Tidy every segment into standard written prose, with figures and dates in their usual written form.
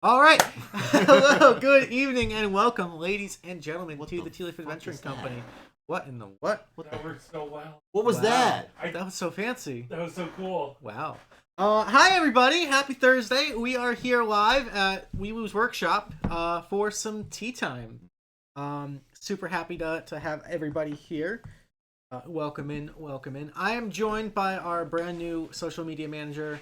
All right. Hello, good evening, and welcome, ladies and gentlemen, to the Tea Leaf Adventuring Company. What in the what? That worked so well. What was that? That was so fancy. That was so cool. Wow. Hi, everybody. Happy Thursday. We are here live at WeeWoo's workshop for some tea time. Super happy to have everybody here. Welcome in, welcome in. I am joined by our brand new social media manager,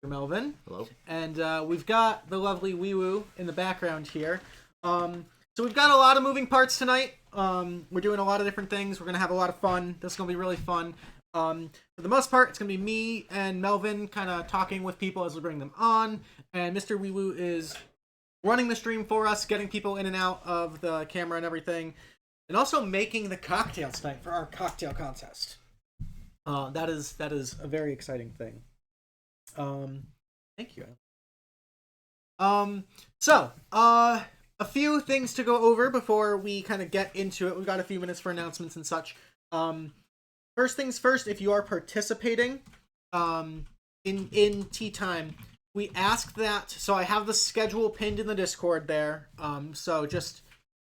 Melvin. Hello. And we've got the lovely WeeWoo in the background here. So we've got a lot of moving parts tonight. We're doing a lot of different things. We're going to have a lot of fun. This is going to be really fun. For the most part, it's going to be me and Melvin kind of talking with people as we bring them on. And Mr. WeeWoo is running the stream for us, getting people in and out of the camera and everything. And also making the cocktails tonight for our cocktail contest. That is a very exciting thing. Thank you. A few things to go over before we kind of get into it. We've got a few minutes for announcements and such. First things first, if you are participating in tea time, we ask that. So I have the schedule pinned in the Discord there. So just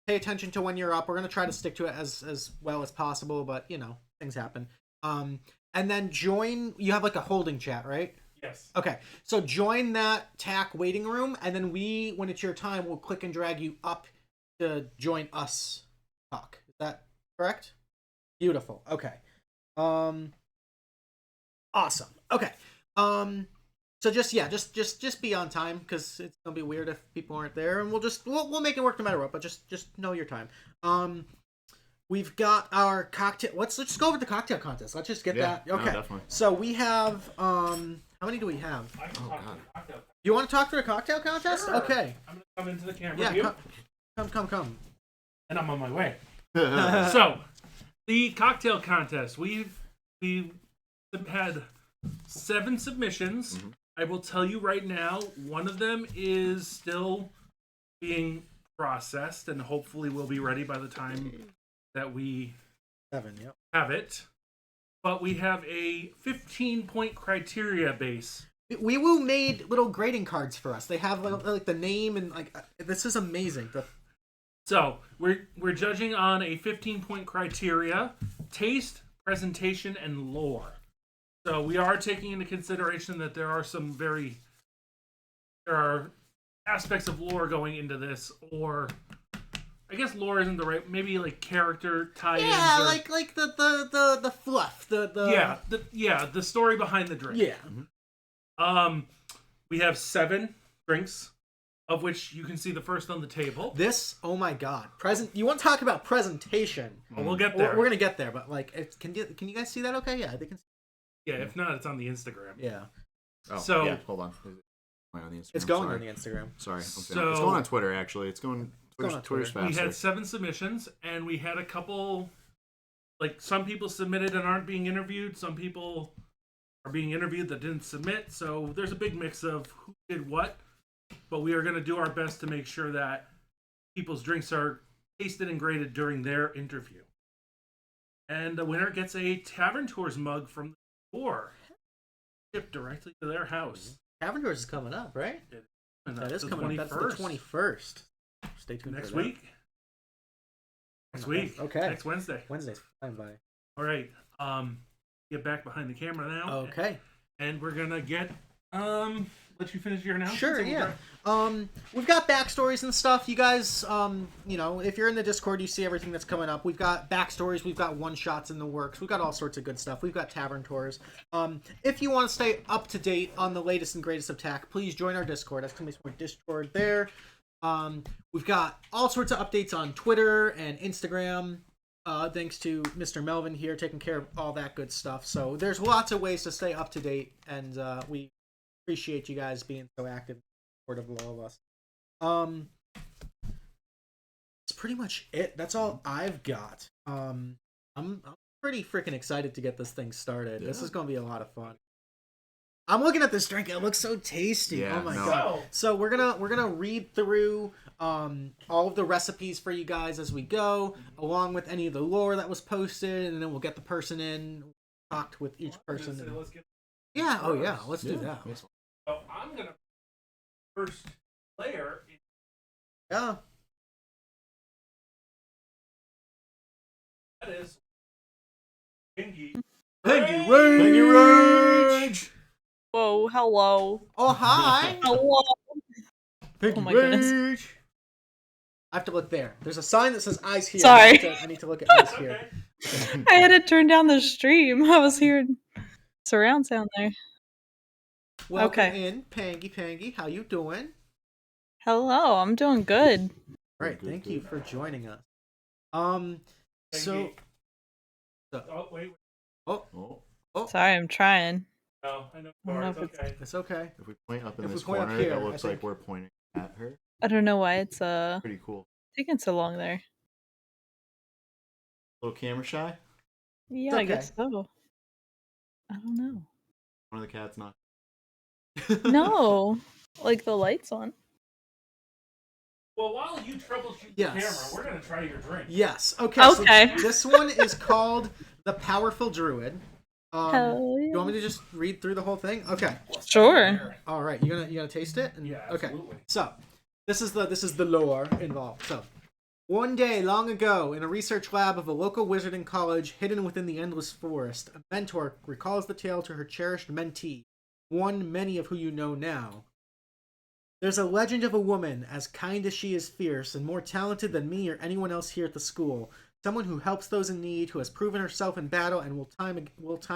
pay attention to when you're up. We're gonna try to stick to it as well as possible, but you know, things happen. And then join. You have like a holding chat, right? Yes. Okay, so join that TAC waiting room, and then when it's your time, we'll click and drag you up to join us talk. Is that correct? Beautiful. Okay. Awesome. Okay. So just be on time, because it's gonna be weird if people aren't there, and we'll make it work no matter what. But just know your time. We've got our cocktail. Let's just go over the cocktail contest. Let's just get that. Okay. No, definitely. So we have how many do we have? You want to talk through a cocktail contest? Sure. Okay. I'm gonna come into the camera. Yeah. Come. And I'm on my way. So, the cocktail contest. We've had 7 submissions. Mm-hmm. I will tell you right now, one of them is still being processed, and hopefully will be ready by the time that we 7. Yep. have it. But we have a 15-point criteria base. WeeWoo made little grading cards for us. They have like the name and like this is amazing. So we're judging on a 15-point criteria: taste, presentation, and lore. So we are taking into consideration that there are aspects of lore going into this, or I guess lore isn't the right. Maybe like character tie-ins. Yeah, or, like the fluff. The story behind the drink. Yeah. We have 7 drinks, of which you can see the first on the table. This, oh my god, You want to talk about presentation? Well, we'll get there. We're gonna get there, but like, can you guys see that? Okay, yeah, they can. Yeah, if not, it's on the Instagram. Yeah. Oh, so yeah, hold on. On the Instagram. It's going on the Instagram. Sorry. So, it's going on Twitter, actually. Twitter's faster. We had 7 submissions, and we had a couple, like, some people submitted and aren't being interviewed. Some people are being interviewed that didn't submit. So there's a big mix of who did what. But we are going to do our best to make sure that people's drinks are tasted and graded during their interview. And the winner gets a Tavern Tours mug from the store, shipped directly to their house. Tavern Tours is coming up, right? That is coming up. That's the 21st. Stay tuned Next for week. Next week. Okay. Next Wednesday. Wednesday's fine by. All right. Get back behind the camera now. Okay. And we're gonna get let you finish your announcement. Sure, yeah. We've got backstories and stuff. You guys, you know, if you're in the Discord, you see everything that's coming up. We've got backstories. We've got one-shots in the works. We've got all sorts of good stuff. We've got tavern tours. If you want to stay up to date on the latest and greatest of TAC, please join our Discord. That's going to be Discord there. We've got all sorts of updates on Twitter and Instagram. Thanks to Mr. Melvin here taking care of all that good stuff. So there's lots of ways to stay up to date, and we appreciate you guys being so active and supportive of all of us. That's pretty much it. That's all I've got. I'm pretty freaking excited to get this thing started. Yeah. This is gonna be a lot of fun. I'm looking at this drink. It looks so tasty. Yeah, oh my god! So we're gonna read through all of the recipes for you guys as we go, along with any of the lore that was posted, and then we'll get the person in, talked with each person. Let's get yeah. Oh yeah. Let's do that. So I'm gonna first player. Yeah. That is Pinky. Pinky Rage! Whoa, hello. Oh, hi. Hello. Pinky Oh my goodness. Rage. I have to look there. There's a sign that says eyes here. Sorry. I need to look at eyes here. Okay. I had to turn down the stream. I was hearing surround sound there. Welcome Okay. in, Pangy. How you doing? Hello, I'm doing good. Right, Good, thank good. you for joining us. So, Pinky. Oh, wait. Oh, Sorry, I'm trying. No, I know. I don't know It's if it's- okay. it's okay. if we point up in If we this point up corner, here, it I looks think- like we're pointing at her. I don't know why it's Pretty cool. taking so long there. Little camera shy. Yeah, It's I guess so. I don't know. One of the cats not. No, like the lights on. Well, while you troubleshoot Yes. the camera, we're gonna try your drink. Yes. Okay. Okay. So this one is called the Powerful Druid. Hell You yeah. want me to just read through the whole thing? Okay. Sure. All right. You gonna taste it? Yeah, Okay. absolutely. So, this is the lore involved. So, one day long ago, in a research lab of a local wizarding college hidden within the endless forest, a mentor recalls the tale to her cherished mentee, one many of who you know now. There's a legend of a woman as kind as she is fierce and more talented than me or anyone else here at the school. Someone who helps those in need, who has proven herself in battle and will time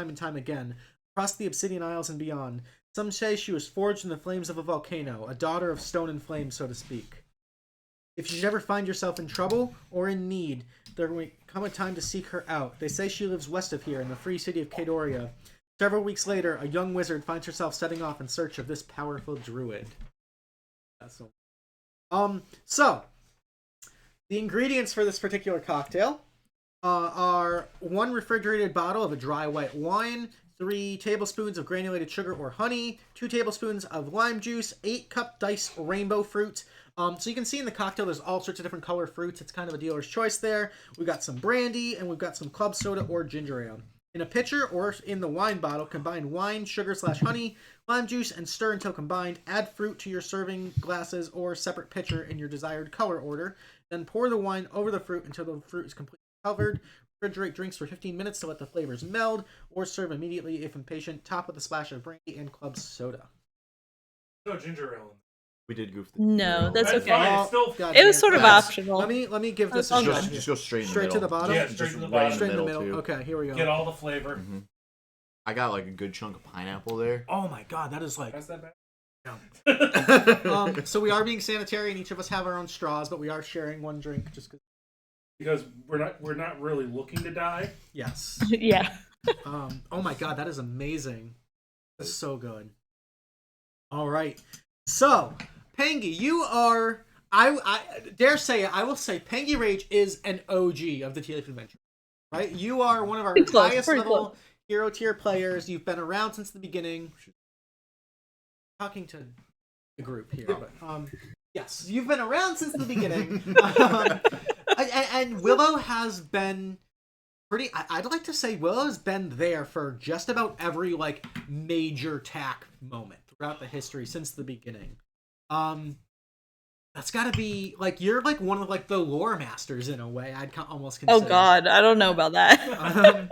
and time again across the Obsidian Isles and beyond. Some say she was forged in the flames of a volcano, a daughter of stone and flame, so to speak. If you should ever find yourself in trouble or in need, there will come a time to seek her out. They say she lives west of here in the free city of Kadoria. Several weeks later, a young wizard finds herself setting off in search of this powerful druid. That's so the ingredients for this particular cocktail are 1 refrigerated bottle of a dry white wine, 3 tablespoons of granulated sugar or honey, 2 tablespoons of lime juice, 8 cup diced rainbow fruit. So you can see in the cocktail there's all sorts of different color fruits. It's kind of a dealer's choice there. We've got some brandy and we've got some club soda or ginger ale. In a pitcher or in the wine bottle, combine wine, sugar/honey, lime juice, and stir until combined. Add fruit to your serving glasses or separate pitcher in your desired color order. Then pour the wine over the fruit until the fruit is completely covered. Refrigerate drinks for 15 minutes to let the flavors meld, or serve immediately if impatient. Top with a splash of brandy and club soda. No ginger ale. We did goof. No, that's That's okay. fine. It's still God It was damn sort of Yes. optional. Let me give this a I'll shot. go. Just go straight in the Straight to middle. the bottom? Yeah, Just straight to the right bottom. Straight in the middle. too. Okay, here we go. get all the flavor. Mm-hmm. I got like a good chunk of pineapple there. Oh my god, that is like. That's that bad. So we are being sanitary, and each of us have our own straws, but we are sharing one drink just because. Because we're not really looking to die. Yes. Yeah. Oh my god, that is amazing. That's so good. All right. So, Pangy, you are. I dare say it. I will say Pangy Rage is an OG of the Tea Leaf Adventure. Right? You are one of our Pretty close, highest pretty level close. hero tier players. You've been around since the beginning. Talking to the group here, but yes, you've been around since the beginning. And Willow has been pretty. I'd like to say Willow has been there for just about every like major tack moment throughout the history since the beginning. That's got to be like you're like one of like the lore masters in a way. I'd almost Oh consider. god, I don't know about that.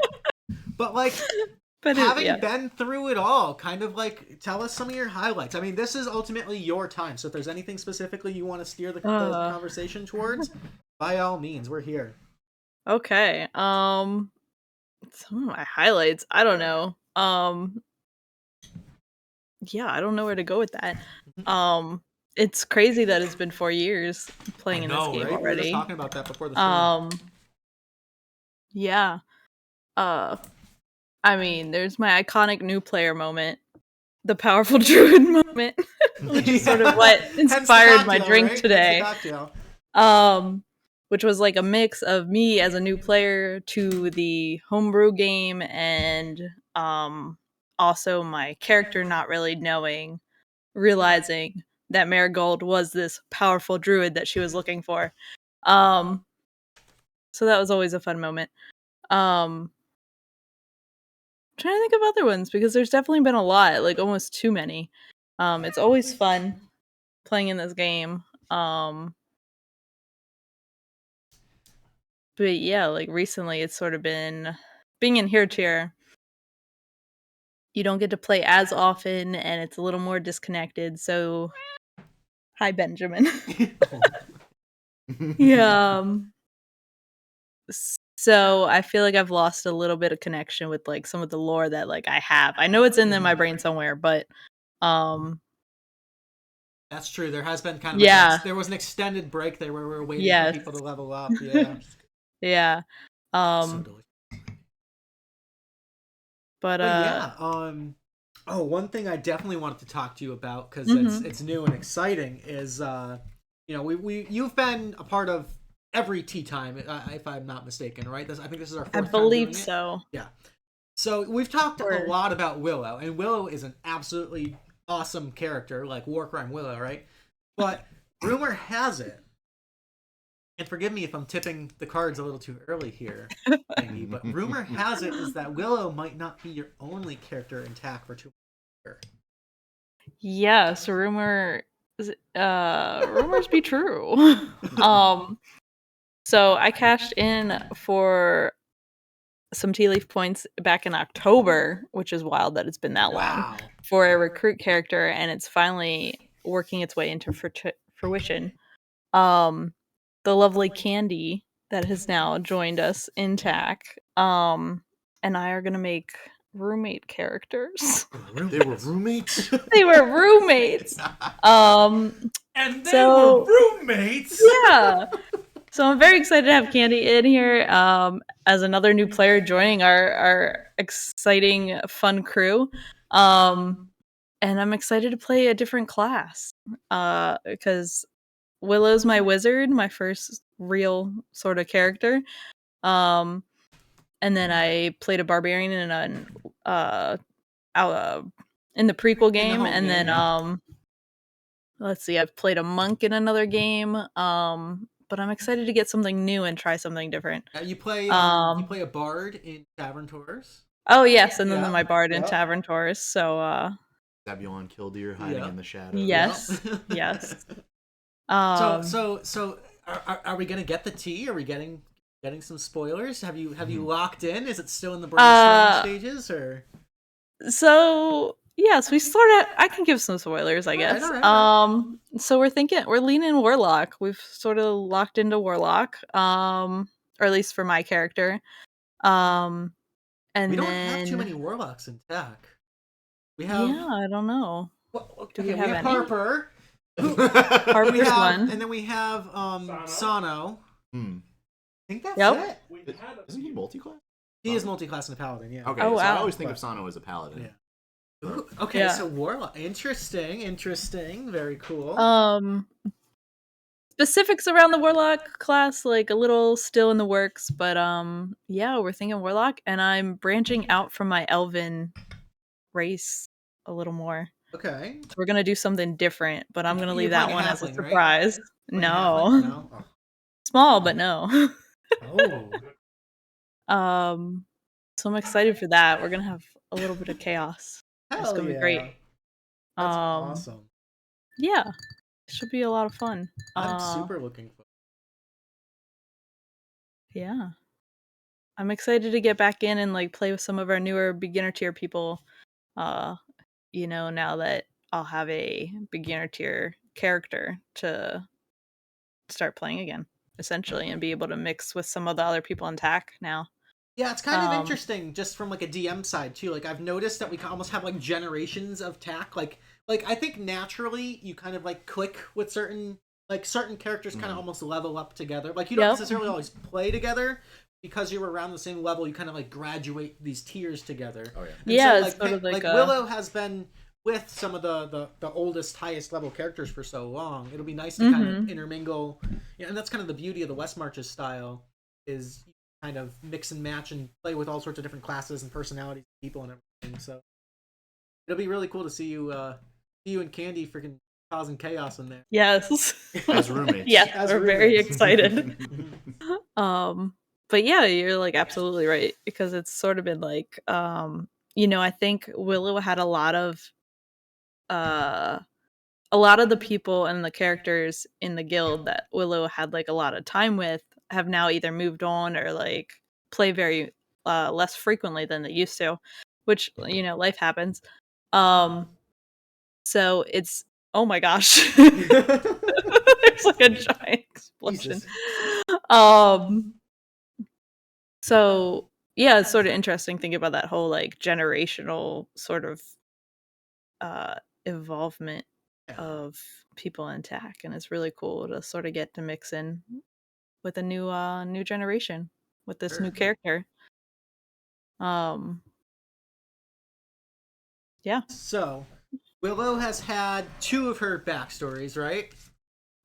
But like But having yeah. been through it all, kind of like tell us some of your highlights. I mean, this is ultimately your time, so if there's anything specifically you want to steer the conversation towards, by all means, we're here. Okay. Some of my highlights. I don't know. Yeah, I don't know where to go with that. It's crazy that it's been 4 years playing in this game right? We were just already. talking about that before the stream. Yeah. I mean, there's my iconic new player moment, the powerful druid moment, which is sort of what Hence the inspired my cocktail, drink right? today. Hence the cocktail. Which was like a mix of me as a new player to the homebrew game and also my character not really realizing that Marigold was this powerful druid that she was looking for. So that was always a fun moment. Trying to think of other ones because there's definitely been a lot, like almost too many. It's always fun playing in this game. But yeah, like recently it's sort of been being in here tier. You don't get to play as often and it's a little more disconnected. So hi Benjamin. Yeah. So I feel like I've lost a little bit of connection with like some of the lore that like I have. I know it's in my brain somewhere, but That's true. There has been kind of yeah. there was an extended break there where we were waiting Yes. for people to level up. Yeah. Yeah. So delicious. But yeah. Oh, one thing I definitely wanted to talk to you about because it's new and exciting is you know you've been a part of every tea time if I'm not mistaken, right? I think this is our fourth I time believe doing it. so. Yeah. So we've talked a lot about Willow, and Willow is an absolutely awesome character, like Warcrime Willow, right? But rumor has it, and forgive me if I'm tipping the cards a little too early here, Maggie, but rumor has it is that Willow might not be your only character in TAC for 2 years. Yes, rumors be true. So I cashed in for some tea leaf points back in October, which is wild that it's been that long, for a recruit character, and it's finally working its way into fruition. The lovely Candy that has now joined us in TAC, and I are gonna make roommate characters. They were roommates. They were roommates. And they were roommates. Yeah. So I'm very excited to have Candy in here as another new player joining our exciting, fun crew. And I'm excited to play a different class because Willow's my wizard, my first real sort of character. And then I played a barbarian in the prequel game, and then let's see, I've played a monk in another game. But I'm excited to get something new and try something different. You play a bard in Tavern Tours. Oh yes, and then my bard in Tavern Tours. So Zebulon Killdeer hiding in the shadows. yes, yes. So are we gonna get the tea? Are we getting some spoilers? Have you locked in? Is it still in the brainstorming stages or? So yes, we sort of. I can give some spoilers, I guess. All right. So we're leaning Warlock. We've sort of locked into Warlock, or at least for my character. And we don't have too many Warlocks in TAC. We have. Yeah, I don't know. Well, Do we have any? Harper. Harper's one. And then we have Sano. I think that's it. Isn't he multi-class? He is multi-class in a paladin, yeah. Okay, so I always think of Sano as a paladin. Yeah. Ooh, okay, so Warlock. Interesting. Very cool. Specifics around the Warlock class, like a little still in the works, but yeah, we're thinking Warlock, and I'm branching out from my Elven race a little more. Okay. So we're gonna do something different, but I'm gonna leave that one as a surprise. Right? No. Oh. Small, but no. So I'm excited for that. We're gonna have a little bit of chaos. It's gonna be great. That's awesome. Yeah. It should be a lot of fun. I'm super looking forward. Yeah. I'm excited to get back in and like play with some of our newer beginner tier people. You know, now that I'll have a beginner tier character to start playing again, essentially, and be able to mix with some of the other people in TAC now. Yeah, it's kind of interesting just from like a DM side too. Like I've noticed that we almost have like generations of TAC. Like I think naturally you kind of like click with certain characters kind of almost level up together. Like you don't necessarily always play together because you're around the same level. You kind of like graduate these tiers together. Oh yeah. And yeah, so, it's sort of like Willow has been with some of the oldest, highest level characters for so long. It'll be nice to kind of intermingle. Yeah, and that's kind of the beauty of the West Marches style is you kind of mix and match and play with all sorts of different classes and personalities, people and everything. So it'll be really cool to see you and Candy freaking causing chaos in there. Yes. As roommates. Yeah, we're very excited. But yeah, you're like absolutely right because it's sort of been like you know, I think Willow had a lot of a lot of the people and the characters in the guild that Willow had like a lot of time with have now either moved on or like play very less frequently than they used to, which, you know, life happens. So it's, oh my gosh. There's like a giant explosion. Jesus. So yeah, it's sort of interesting thinking about that whole like generational sort of involvement of people in tech, and it's really cool to sort of get to mix in with a new generation with this new character. Yeah. So, Willow has had 2 of her backstories, right?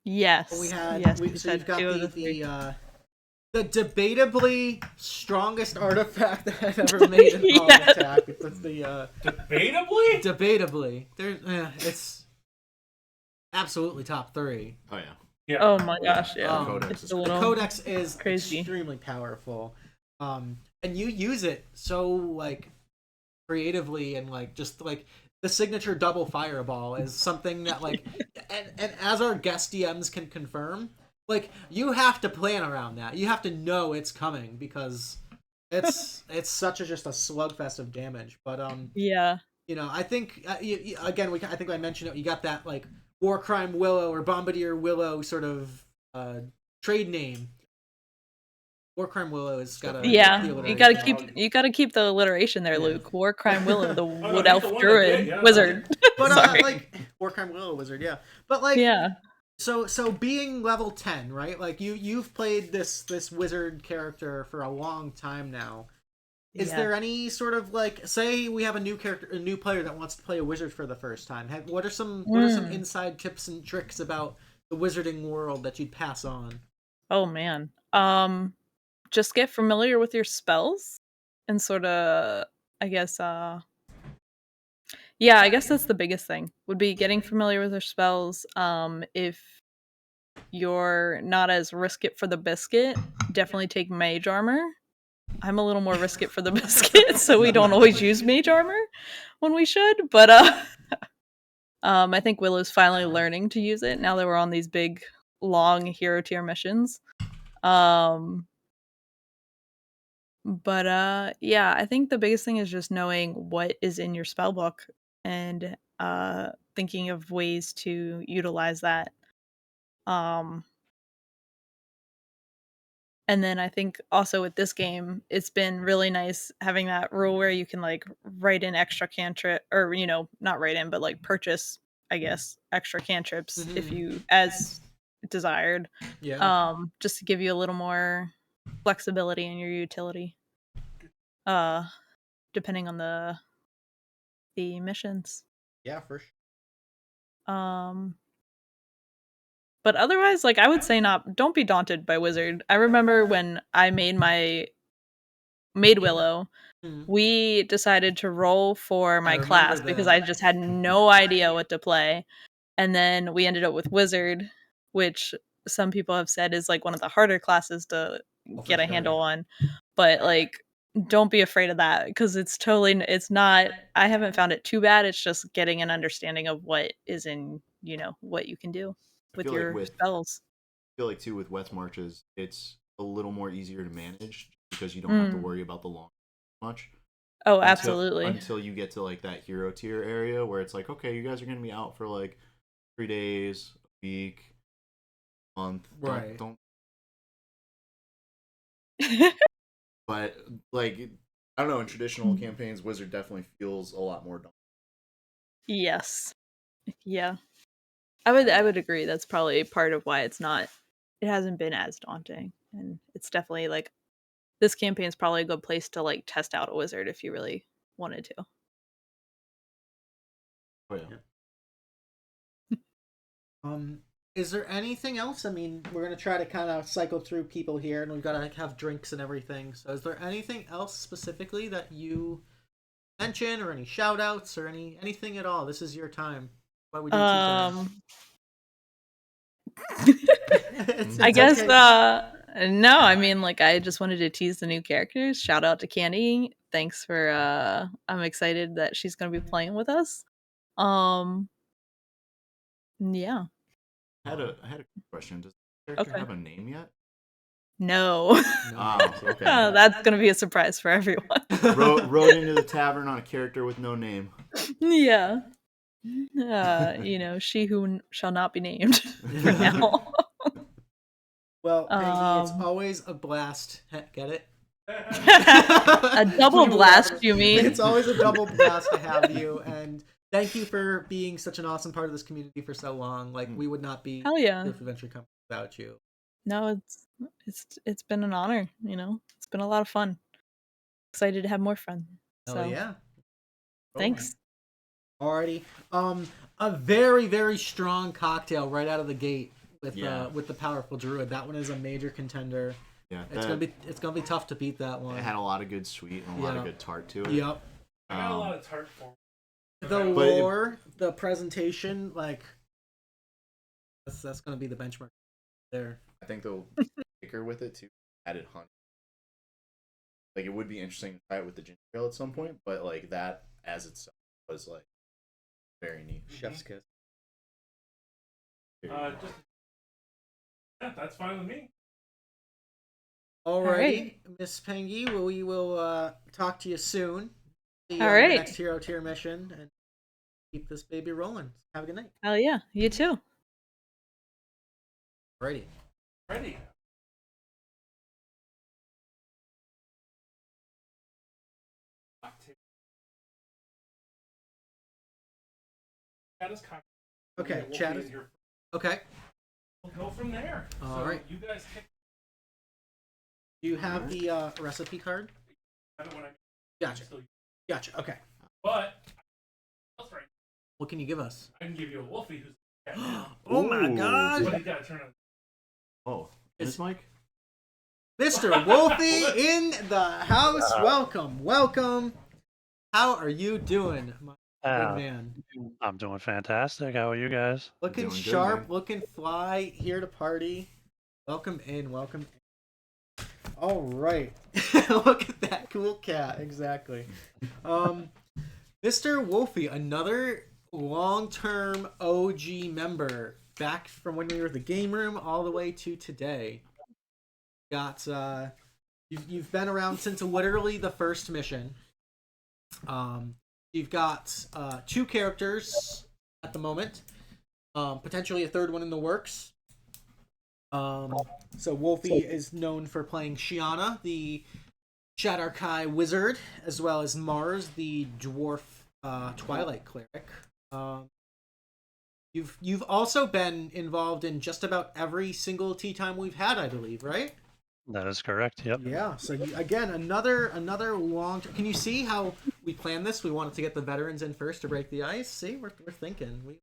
Yes. We had. Yes. So you've got two of three. the debatably strongest artifact that I've ever made in all Yes. attack. It's the Debatably? debatably. It's absolutely top 3. Oh yeah. Yeah. Oh my gosh, yeah. Codex It's is a The little codex is crazy. extremely powerful, and you use it so like creatively, and like just like the signature double fireball is something that like, and as our guest DMs can confirm, like you have to plan around that. You have to know it's coming because it's such just a slugfest of damage. But Yeah. you know, I think again I think I mentioned it. You got that like War Crime Willow or Bombardier Willow sort of trade name. War Crime Willow has got a Yeah. the You alliteration. gotta keep the alliteration there, Luke. War Crime Willow, the no, Wood he's Elf the one that Druid did, yeah. Wizard. But Sorry. like War Crime Willow Wizard, yeah. But like Yeah. So being level 10, right? Like you've played this wizard character for a long time now. Is Yeah. there any sort of like, say we have a new player that wants to play a wizard for the first time? What are some inside tips and tricks about the wizarding world that you'd pass on? Oh man. Just get familiar with your spells and sort of, I guess yeah, I guess that's the biggest thing. Would be getting familiar with your spells. If you're not as risk it for the biscuit, definitely take mage armor. I'm a little more risk it for the biscuit, so we don't always use mage armor when we should. But I think Willow's finally learning to use it now that we're on these big, long hero tier missions. But yeah, I think the biggest thing is just knowing what is in your spell book and thinking of ways to utilize that. And then I think also with this game, it's been really nice having that rule where you can like write in extra cantrip, or you know, not write in, but like purchase, I guess, extra cantrips if you as desired. Yeah. Just to give you a little more flexibility in your utility. Depending on the missions. Yeah, for sure. But otherwise, like I would say don't be daunted by wizard. I remember when I made Willow, we decided to roll for my class because I just had no idea what to play. And then we ended up with wizard, which some people have said is like one of the harder classes to get a handle on. But like don't be afraid of that because it's not, I haven't found it too bad. It's just getting an understanding of what is in, you know, what you can do with your spells. I feel like too with West Marches, it's a little more easier to manage because you don't have to worry about the long much. Oh, absolutely. Until you get to like that hero tier area where it's like, okay, you guys are gonna be out for like 3 days, a week, month. Right. Don't But like I don't know, in traditional campaigns, Wizard definitely feels a lot more daunting. Yes. Yeah. I would agree. That's probably part of why it hasn't been as daunting. And it's definitely like this campaign is probably a good place to like test out a wizard if you really wanted to. Oh yeah. Is there anything else? I mean, we're gonna try to kind of cycle through people here, and we've got to have drinks and everything. So, is there anything else specifically that you mention, or any shout outs, or anything at all? This is your time. What would you I guess no, I mean like I just wanted to tease the new characters. Shout out to Candy. Thanks for I'm excited that she's gonna be playing with us. Yeah. I had a question. Does the character Okay. have a name yet? No. Oh, okay. That's gonna be a surprise for everyone. Rode into the tavern on a character with no name. Yeah. She who shall not be named for now. Well, Peggy, it's Um, always a blast. Get it? a double blast, you mean? It's always a double blast to have you, and thank you for being such an awesome part of this community for so long. Like, we would not be Hell yeah. Cliff Adventure Company without you. No, it's been an honor, It's been a lot of fun. Excited to have more fun. So yeah. Thanks. Alrighty. A very, very strong cocktail right out of the gate with the powerful druid. That one is a major contender. Yeah, it's gonna be tough to beat that one. It had a lot of good sweet and a lot of good tart to it. Yep. I got a lot of tart for it. The lore, the presentation, like that's gonna be the benchmark there. I think the kicker with it too, added honey. Like, it would be interesting to try it with the ginger ale at some point, but like that as itself was like very neat. Chef's kiss. Yeah, that's fine with me. Alrighty, Miss Pengy, we will talk to you soon. See you All on right. the next hero tier mission and keep this baby rolling. Have a good night. Hell yeah. You too. Alrighty. Ready. Okay, We'll chat be is in here. okay. We'll go from there. All So right. You guys pick Do you have the recipe card? when I Gotcha. Gotcha. Okay. But that's right. What can you give us? I can give you a Wolfie who's Oh my Ooh. God, but he's got to turn on. Oh, is Mike? Mr. Wolfie in the house. Welcome, welcome. How are you doing, my good man? I'm doing fantastic. How are you guys? Looking Doing good, sharp, man. looking fly, here to party. Welcome in, welcome in. All right. Look at that cool cat. Exactly. Mr. Wolfie, another long-term OG member, back from when we were at the game room all the way to today. Got you've been around since literally the first mission. You've got 2 characters at the moment. Potentially a third one in the works. So Wolfie is known for playing Shiana, the Shadarkai wizard, as well as Mars, the dwarf Twilight cleric. You've also been involved in just about every single tea time we've had, I believe, right? That is correct. Yep. Yeah. So again, another long. Can you see how we planned this? We wanted to get the veterans in first to break the ice. See, we're thinking. We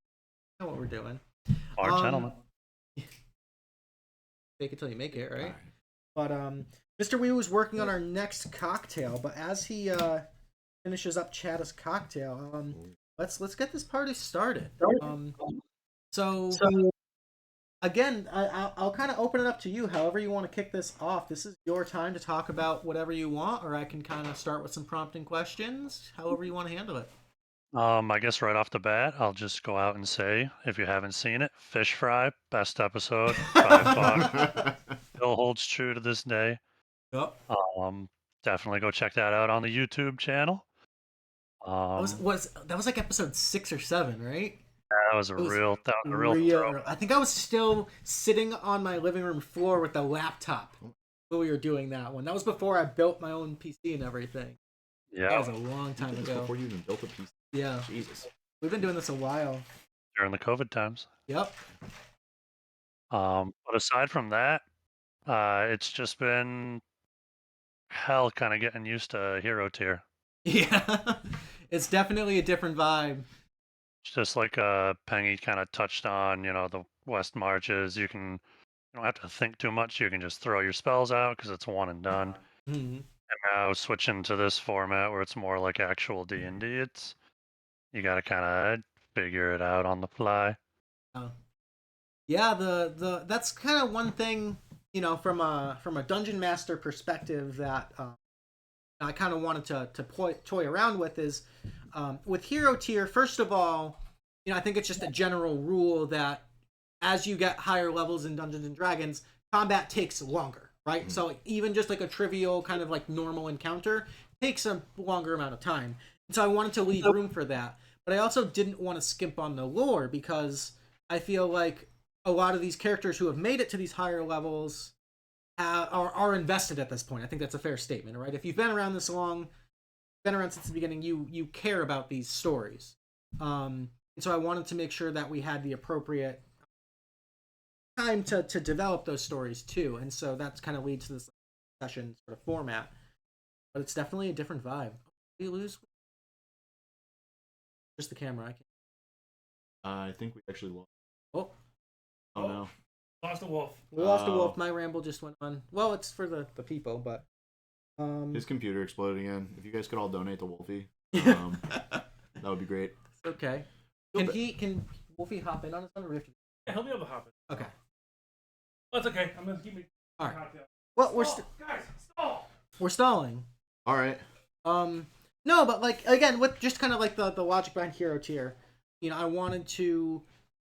know what we're doing. Our gentleman. Fake it till you make it, right? But Mr. WeeWoo is working on our next cocktail. But as he finishes up Chada's cocktail, let's get this party started. So again, I'll kind of open it up to you. However you want to kick this off. This is your time to talk about whatever you want, or I can kind of start with some prompting questions. However you want to handle it. I guess right off the bat, I'll just go out and say, if you haven't seen it, Fish Fry, best episode by far. Still holds true to this day. Yep. Definitely go check that out on the YouTube channel. That was like episode 6 or 7, right? That was a real throw. I think I was still sitting on my living room floor with the laptop when we were doing that one. That was before I built my own PC and everything. Yeah. That was a long time ago. Before you even built a PC. Yeah. Jesus. We've been doing this a while. During the COVID times. Yep. But aside from that, it's just been hell kind of getting used to hero tier. Yeah. It's definitely a different vibe. Just like Pengy kind of touched on, the West Marches, you don't have to think too much. You can just throw your spells out because it's one and done. Mm-hmm. And now switching to this format where it's more like actual D&D, you got to kind of figure it out on the fly. Yeah, that's kind of one thing, from a dungeon master perspective that I kind of wanted to toy around with is with hero tier. First of all, I think it's just a general rule that as you get higher levels in Dungeons and Dragons, combat takes longer, right? So like, even just like a trivial kind of like normal encounter takes a longer amount of time. And so I wanted to leave room for that. But I also didn't want to skimp on the lore because I feel like a lot of these characters who have made it to these higher levels are invested at this point. I think that's a fair statement, right? If you've been around this long, been around since the beginning, you care about these stories. And so I wanted to make sure that we had the appropriate time to develop those stories too. And so that's kind of leads to this session sort of format. But it's definitely a different vibe. Did we lose? Just the camera. I can't. I think we actually lost. Oh. Oh no. Lost a wolf. We lost a wolf. My ramble just went on. Well, it's for the people, but his computer exploded again. If you guys could all donate to Wolfie, that would be great. Okay. Can Wolfie hop in on his own, or we have to... Yeah, he'll be able to hop it. Okay. That's okay. I'm gonna keep me. All right. Well, guys, stall. We're stalling. All right. No, but like again, with just kind of like the logic behind Hero Tier, I wanted to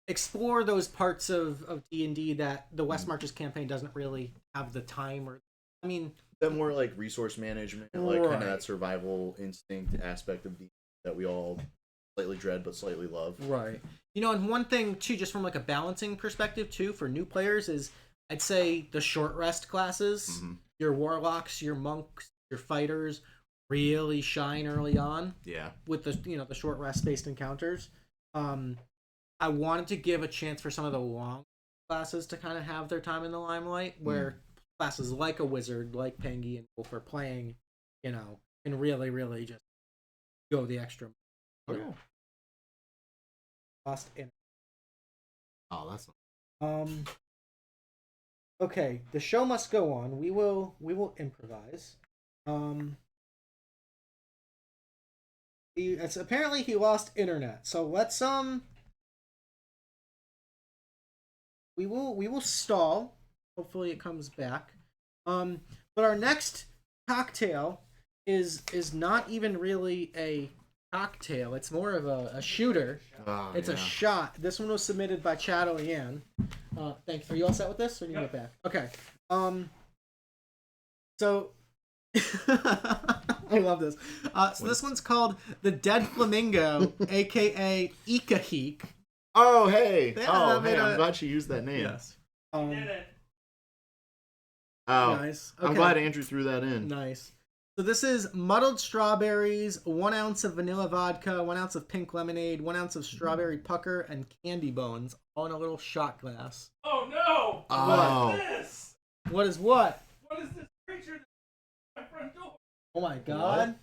explore those parts of D&D that the West Marches campaign doesn't really have the time or, that more like resource management, like kind Right. of that survival instinct aspect of D that we all slightly dread but slightly love. right. And one thing too, just from like a balancing perspective too, for new players is I'd say the short rest classes, your warlocks, your monks, your fighters really shine early on. Yeah. With the the short rest based encounters. I wanted to give a chance for some of the long classes to kind of have their time in the limelight, where classes like a wizard, like Pengy and Wolf are playing, and really, really just go the extra. Okay. Lost in. Oh, that's Okay, the show must go on. We will improvise. It's apparently he lost internet, so let's we will stall. Hopefully it comes back. But our next cocktail is not even really a cocktail. It's more of a shooter. It's a shot. This one was submitted by Chad Leanne. Thank you. Are you all set with this, or do you get back? Okay. So I love this. So this one's called The Dead Flamingo, aka Ikahik. Oh, hey. Yeah, I'm glad she used that name. Yes. Did it. Oh, Nice. I'm Okay. glad Andrew threw that in. Nice. So this is muddled strawberries, 1 ounce of vanilla vodka, 1 ounce of pink lemonade, 1 ounce of strawberry pucker, and candy bones, all in a little shot glass. Oh no! Oh. What is this? What is what? What is this creature that's at my front door? Oh my god. What?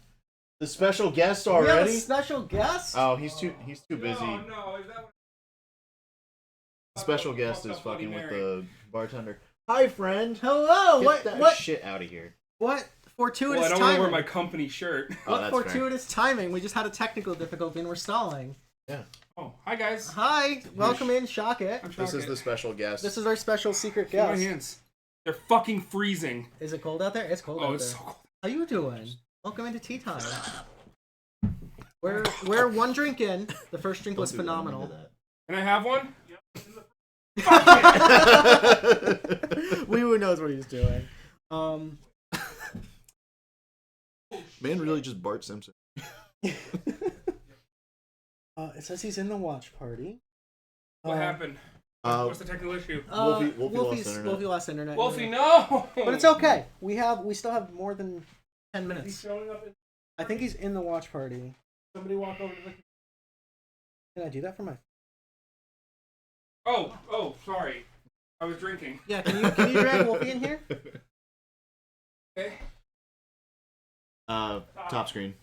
The special guest We have a already? special guest? Oh, he's too busy. No, no, is that what... Special guest is fucking with the bartender. Hi, friend. Hello. Get that shit out of here. What fortuitous Well, I don't timing. want to wear my company shirt. Oh, What that's fortuitous timing. We just had a technical difficulty and we're stalling. Yeah. Oh, hi guys. Hi. Welcome in, Shock It. I'm This is Shocket. the special guest. This is our special secret Feel my guest. hands. They're fucking freezing. Is it cold out there? It's cold out Oh, it's there. so cold. How you doing? Welcome into tea time. We're one drink in. The first drink was phenomenal. Can I have one? WeeWoo knows what he's doing. Man, really just Bart Simpson. It says he's in the watch party. What happened? What's the technical issue? Wolfie lost internet. Wolfie lost internet. Wolfie, no! But it's okay. We still have more than 10 He's minutes. showing up in... I think he's in the watch party. Somebody walk over to the... Can I do that for my? Oh, sorry. I was drinking. Yeah. Can you drag Wolfie in here? Okay. Top screen.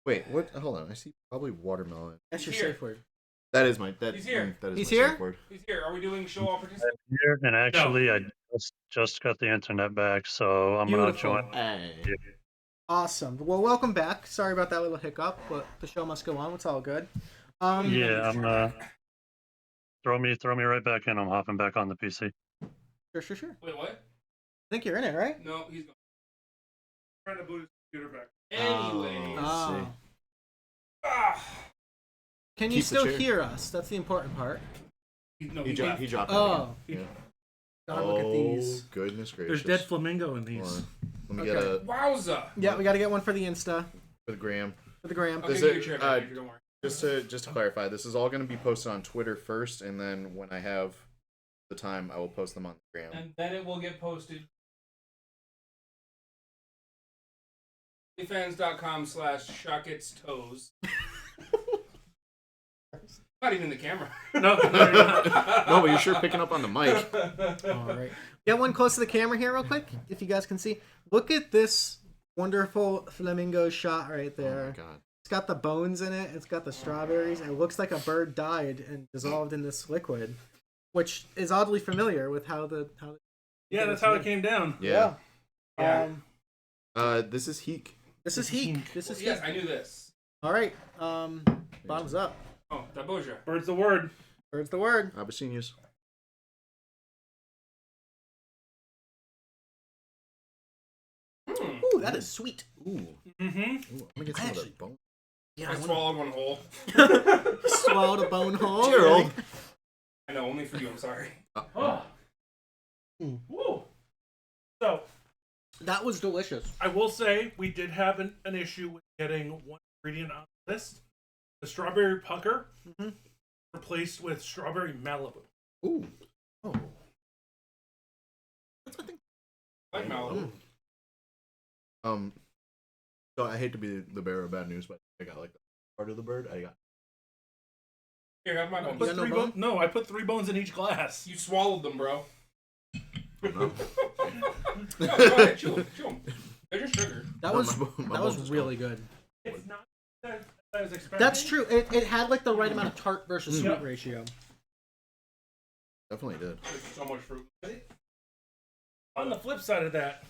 Wait, what? Hold on. I see probably watermelon. That's your He's here. safe word. That is my. He's here. That is He's my here? safe word. He's here. Are we doing show all participants? Here, and actually, I just got the internet back, so I'm gonna Beautiful. join. Hey. Awesome. Well, welcome back. Sorry about that little hiccup, but the show must go on. It's all good. Yeah, I'm throw me right back in. I'm hopping back on the PC. Sure. Wait, what? I think you're in it, right? No, he's gone. Trying to boot his computer back. Anyway. Oh. Oh. see. Ah, Can you Keep the still chair. hear us? That's the important part. No, He dropped that Oh, again. Yeah. gotta look at these. Goodness There's gracious. dead flamingo in Hold these. on. Let me Okay. get a Wowza! Yeah, we gotta get one for the Insta, for the gram. for the gram. I'll Does give you it- a chair uh, back, Andrew, don't worry. Just to clarify, this is all going to be posted on Twitter first, and then when I have the time, I will post them on the gram. And then it will get posted. fans.com/ShaketXavius. Not even the camera. No, No, but you're sure picking up on the mic. All right. Get one close to the camera here, real quick, if you guys can see. Look at this wonderful flamingo shot right Oh there. my god. It's got the bones in it. It's got the strawberries. It looks like a bird died and dissolved in this liquid, which is oddly familiar with how the yeah, that's how it came down. Yeah. Yeah. This is Heek. This is Heek. This is Yes, Heek. I knew this. All right. Bottoms up. Oh, Daboja. Bird's the word. Bird's the word. Abyssinius. Ooh, that is sweet. Ooh. Mm-hmm. Ooh, I'm gonna get some of Actually- that bone. Yeah, I I swallowed one whole. swallowed a bone hole. Gerald. I know, only for you, I'm sorry. Oh. Mm. Woo. So, That was delicious. I will say we did have an issue with getting one ingredient on the list. The strawberry pucker Mhm. replaced with strawberry Malibu. Ooh. Oh. I like Malibu. So I hate to be the bearer of bad news, but I got like the part of the bird. I got. Here, have my I bones. put got no three bone? no, I put 3 bones in each glass. You swallowed them, bro. No. No, go ahead, chew them, chew them. They're just sugar. That No, was my that was bones is really good. It's not as I was expecting. That's true. It had like the right amount of tart versus sweet Yep. ratio. Definitely did. There's so much fruit. On the flip side of that,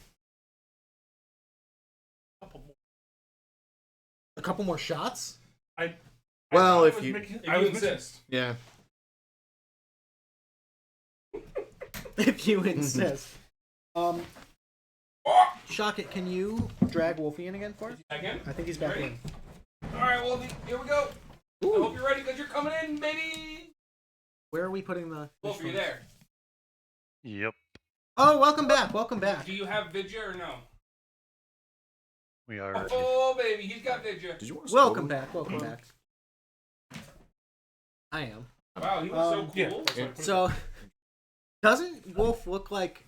A couple more shots. Well, I if was you- mixing- If I you was mixing- insist. Yeah. If you insist. Shock it. Can you drag Wolfie in again for us? Back in? I think he's back Ready? in. Alright, well, here we go. I hope you're ready because you're coming in, baby. Where are we putting the? Wolf, are you there? Yep, Oh, welcome back. Welcome back. Do you have Vidya or no? we are. Oh, baby, he's got Vidya. Did you want to Welcome back. Welcome back. I am. Wow, he was so Um, cool. yeah. So, doesn't Wolf look like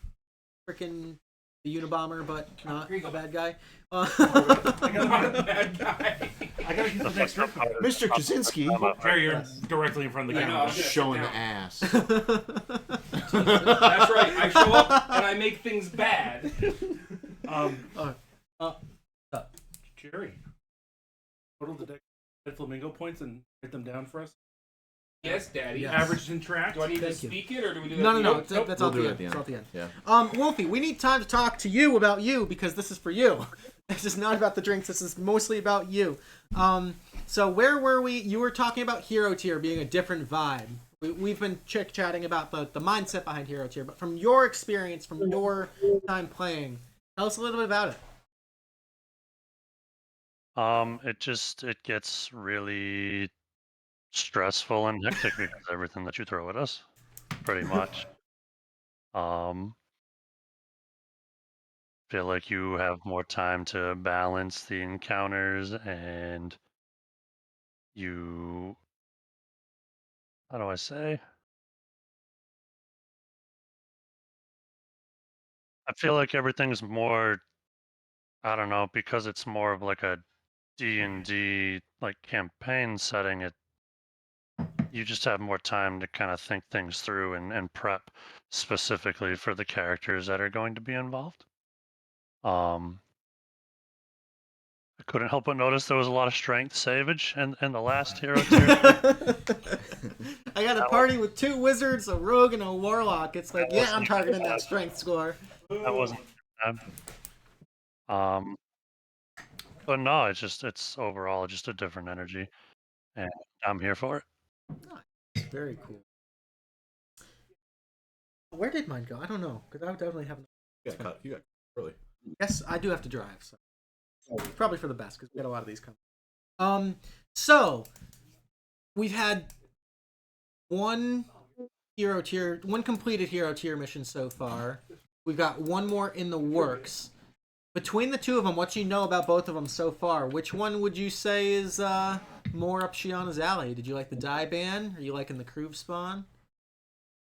freaking the Unabomber, but not Here you a go. bad guy? I Not a gotta, bad guy. I gotta get the next drink. Mr. Kaczynski Jerry, you're Yes. directly in front of the I know, camera. I'm gonna showing sit the down. ass. That's right. I show up and I make things bad. Jerry, total the dead flamingo points and write them down for us. Yes, Daddy. Yes. Averaged and tracked. Do I need Thank to you. speak it or do we do that? No, no, no. Nope. That's We'll all do the it end. at It's the all at the end. Yeah. Wolfie, we need time to talk to you about you because this is for you. This is not about the drinks. This is mostly about you. So where were we? You were talking about Hero Tier being a different vibe. We've been chit-chatting about the mindset behind Hero Tier, but from your experience, from your time playing, tell us a little bit about it. It gets really stressful and hectic because of everything that you throw at us, pretty much. Feel like you have more time to balance the encounters and you, how do I say? I feel like everything's more, I don't know, because it's more of like a D&D like campaign setting, you just have more time to kind of think things through and prep specifically for the characters that are going to be involved. I couldn't help but notice there was a lot of strength savage in the last hero tier. I got a party with 2 wizards, a rogue, and a warlock. It's like, yeah, I'm targeting that strength score. That wasn't bad. But no, it's overall just a different energy, and I'm here for it. Very cool. Where did mine go? I don't know, because I would definitely have. You got cut. You got early. Yes, I do have to drive, so probably for the best because we got a lot of these coming. So we've had one completed hero tier mission so far. We've got one more in the works. Between the two of them, what do you know about both of them so far? Which one would you say is more up Shiana's alley? Did you like the dye ban? Are you liking the Kroov spawn?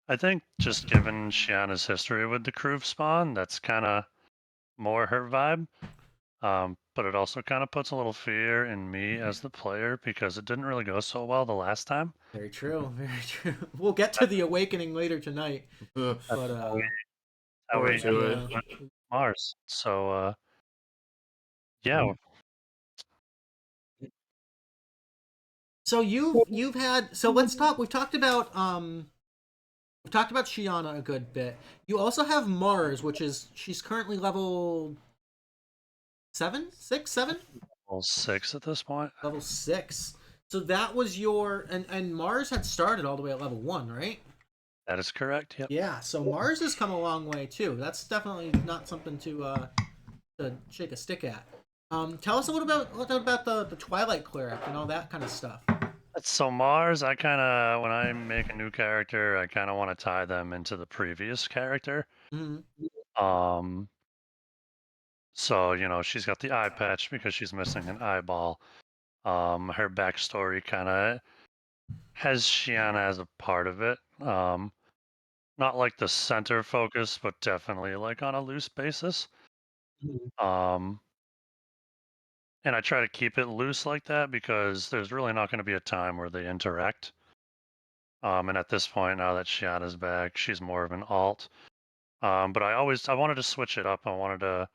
I think just given Shiana's history with the Kroov spawn, that's kind of more her vibe. But it also kind of puts a little fear in me as the player because it didn't really go so well the last time. Very true. Very true. We'll get to the awakening later tonight. Ugh. But How we to it. went Mars. So yeah, so you've had let's talk. We've talked about Shiana a good bit. You also have Mars, which is she's currently level 7, 6, 7? level 6 at this point. Level 6. So that was your and Mars had started all the way at level 1, right? That is correct. Yep. Yeah. So Mars has come a long way too. That's definitely not something to shake a stick at. Tell us a little about the Twilight Cleric and all that kind of stuff. So Mars, I kind of when I make a new character, I kind of want to tie them into the previous character. Mm-hmm. So she's got the eye patch because she's missing an eyeball. Her backstory kind of has Shiana as a part of it. Not like the center focus, but definitely like on a loose basis. Um, and I try to keep it loose like that because there's really not going to be a time where they interact. And at this point, now that Shiana's back, she's more of an alt. But I wanted to switch it up. I wanted to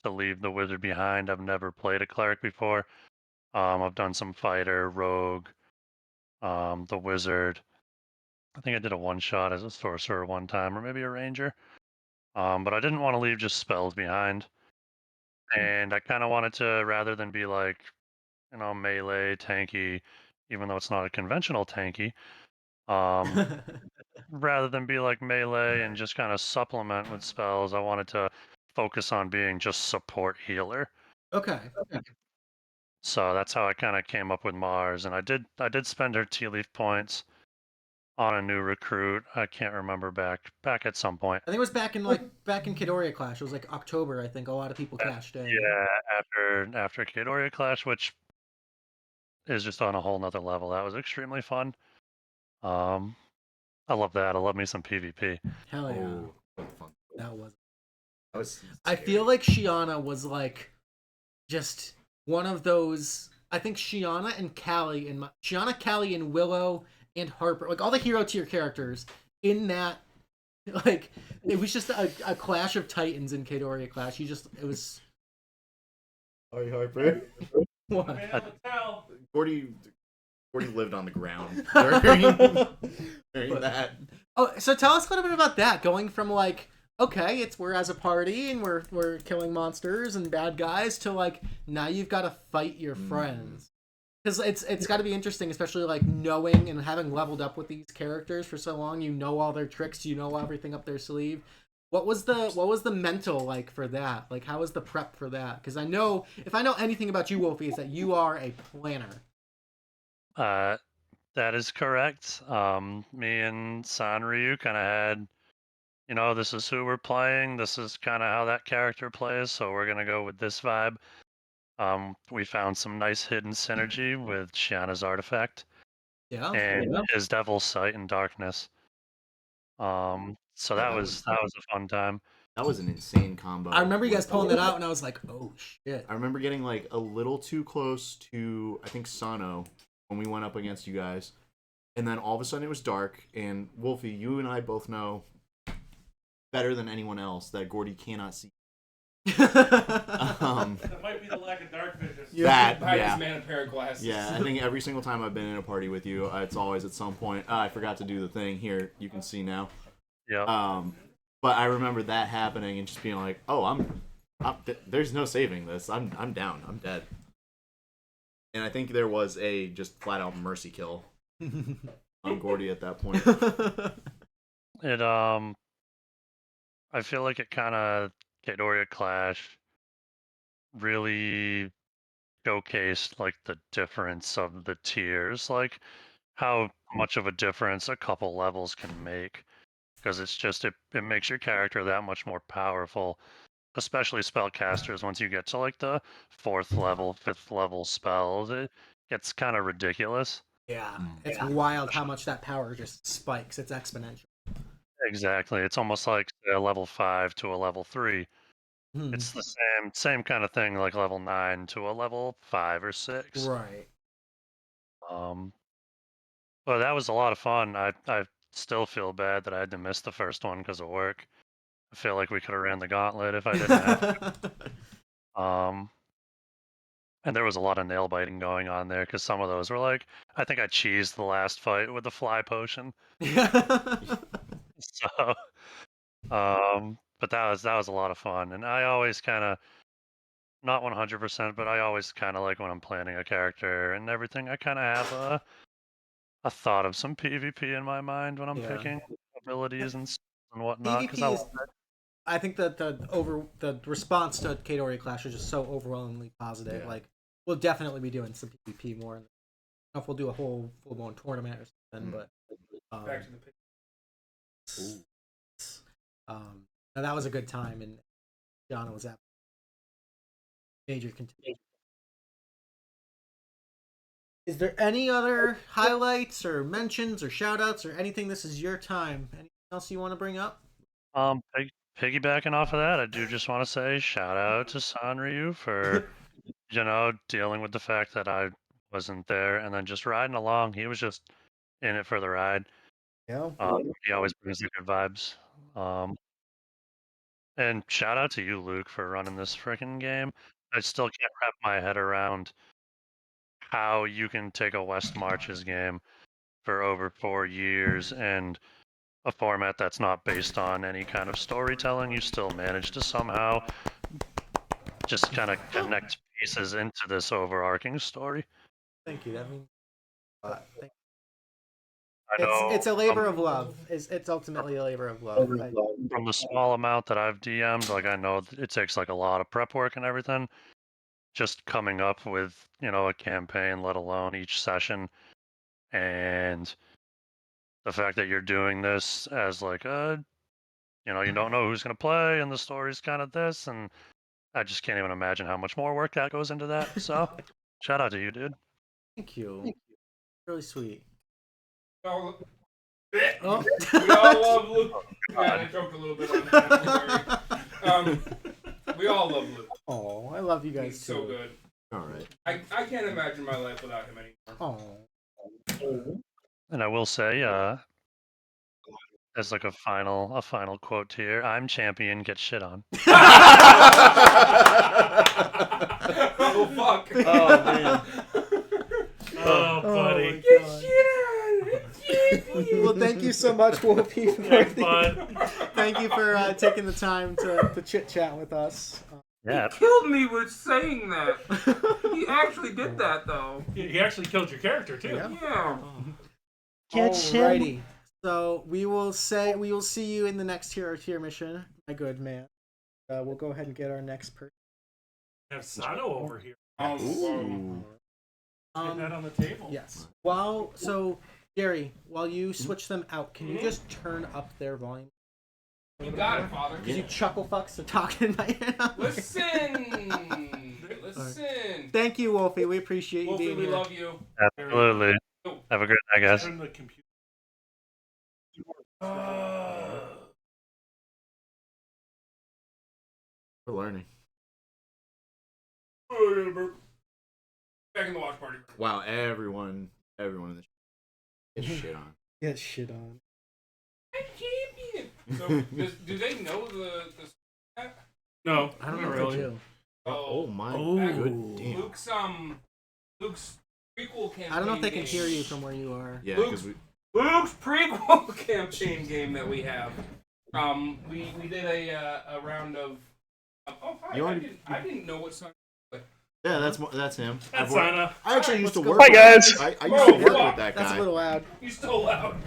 leave the wizard behind. I've never played a cleric before. I've done some fighter, rogue, the wizard. I think I did a one shot as a sorcerer one time, or maybe a ranger. But I didn't want to leave just spells behind. And I kind of wanted to, rather than be like, melee, tanky, even though it's not a conventional tanky, rather than be like melee and just kind of supplement with spells, I wanted to focus on being just support healer. Okay. So that's how I kind of came up with Mars, and I did spend her tea leaf points on a new recruit. I can't remember back at some point. I think it was back in Kidoria Clash. It was like October. I think a lot of people cashed in. Yeah, after Kadoria Clash, which is just on a whole nother level. That was extremely fun. I love that. I love me some PvP. Hell yeah. Oh, what fun. That was. That was I scary. feel like Shiana was like just one of those. I think Shiana, Callie, and Willow and Harper, like all the hero tier characters in that, like it was just a clash of titans in Kadoria Clash. It was. Sorry, Harper. What? Man, I would tell. Gordy lived on the ground during that. Oh, so tell us a little bit about that. Going from like, okay, we're as a party and we're killing monsters and bad guys to like now you've got to fight your friends. Because it's got to be interesting, especially like knowing and having leveled up with these characters for so long. You know all their tricks, you know everything up their sleeve. What was the mental like for that? Like how was the prep for that? Because I know if I know anything about you, Wolfie, is that you are a planner. That is correct. Me and Sanryu kind of had, this is who we're playing. This is kind of how that character plays. So we're gonna go with this vibe. We found some nice hidden synergy with Shiana's artifact and his devil's sight and darkness. So that was a fun time. That was an insane combo. I remember you guys pulling that out, and I was like, "Oh shit!" I remember getting like a little too close to I think Sano when we went up against you guys, and then all of a sudden it was dark. And Wolfie, you and I both know better than anyone else that Gordy cannot see. That might be the lack of dark vision. That Buy yeah. this man a pair of glasses. Yeah, I think every single time I've been in a party with you, it's always at some point. I forgot to do the thing. Here, you can see now. Yeah. But I remember that happening and just being like, "Oh, there's no saving this. I'm down. I'm dead." And I think there was a just flat out mercy kill on Gordy at that point. It I feel like it kind of Kadoria Clash really showcased like the difference of the tiers, like how much of a difference a couple levels can make. Because it's just it makes your character that much more powerful, especially spellcasters. Once you get to like the 4th level, 5th level spells, it gets kind of ridiculous. Yeah, it's wild how much that power just spikes. It's exponential. Exactly. It's almost like say, a level 5 to a level 3. It's the same kind of thing, like level 9 to a level 5 or 6. Right. But that was a lot of fun. I still feel bad that I had to miss the first one because of work. I feel like we could have ran the gauntlet if I didn't have to. And there was a lot of nail biting going on there because some of those were like, I think I cheesed the last fight with the fly potion. So, but that was a lot of fun, and I always kind of not 100%, but I always kind of like when I'm planning a character and everything. I kind of have a thought of some PvP in my mind when I'm picking abilities and whatnot. Because PvP is, I think that the response to Katori Clash is just so overwhelmingly positive. Yeah. Like, we'll definitely be doing some PvP more. I don't know if we'll do a whole full-blown tournament or something, but Back to the pick. now that was a good time, and Gianna was at major contingent. Is there any other highlights or mentions or shout-outs or anything? This is your time. Anything else you want to bring up? Piggybacking off of that, I do just want to say shout out to Sanryu for, dealing with the fact that I wasn't there and then just riding along. He was just in it for the ride. Yeah. He always brings the good vibes. And shout out to you, Luke, for running this freaking game. I still can't wrap my head around how you can take a West Marches game for over 4 years and a format that's not based on any kind of storytelling. You still manage to somehow just kind of connect pieces into this overarching story. Thank you. That means a lot. Thank I know it's a labor of love. It's ultimately a labor of love. from the small amount that I've DM'd, like I know it takes like a lot of prep work and everything. Just coming up with, a campaign, let alone each session, and the fact that you're doing this as like you don't know who's gonna play, and the story's kind of this, and I just can't even imagine how much more work that goes into that. So, shout out to you, dude. Thank you. Really sweet. Oh. Oh. We all love Luke. Yeah, I joked a little bit on that. We all love Luke. Oh, I love you guys He's too. so good. All right. I can't imagine my life without him anymore. Oh. And I will say, as like a final quote here, I'm champion, get shit on. Oh fuck. Oh man. Oh, buddy. Well, thank you so much, Wolfie. Thank you for taking the time to chit chat with us. Yeah. He killed me with saying that. He actually did that though. He actually killed your character too. Yeah. Alrighty. So we will see you in the next tier mission, my good man. We'll go ahead and get our next person. We have Sano over here. Ooh. Get that on the table. Yes. Gary, while you switch them out, can you just turn up their volume? You got it, father. Because you chuckle fucks are talking in my ear. Listen. Thank you, Wolfie. We appreciate you Wolfie, being we here. love you. Absolutely. Have a great night, guys. Turn the computer. We're learning. Back in the watch party. Wow, everyone in this gets shit on. Get shit on. I'm champion. So, do they know the No, I don't not know if really. they do. Oh my Oh. good damn. Luke's prequel campaign. I don't know if they can game. hear you from where you are. Yeah, because we. Luke's prequel campaign game that we have. We did a round of. Oh, hi. I didn't know what song. Yeah, that's him. That's Sana. I actually used to Let's work. go. Hi guys. I used to work with that That's guy. a little loud. You still loud.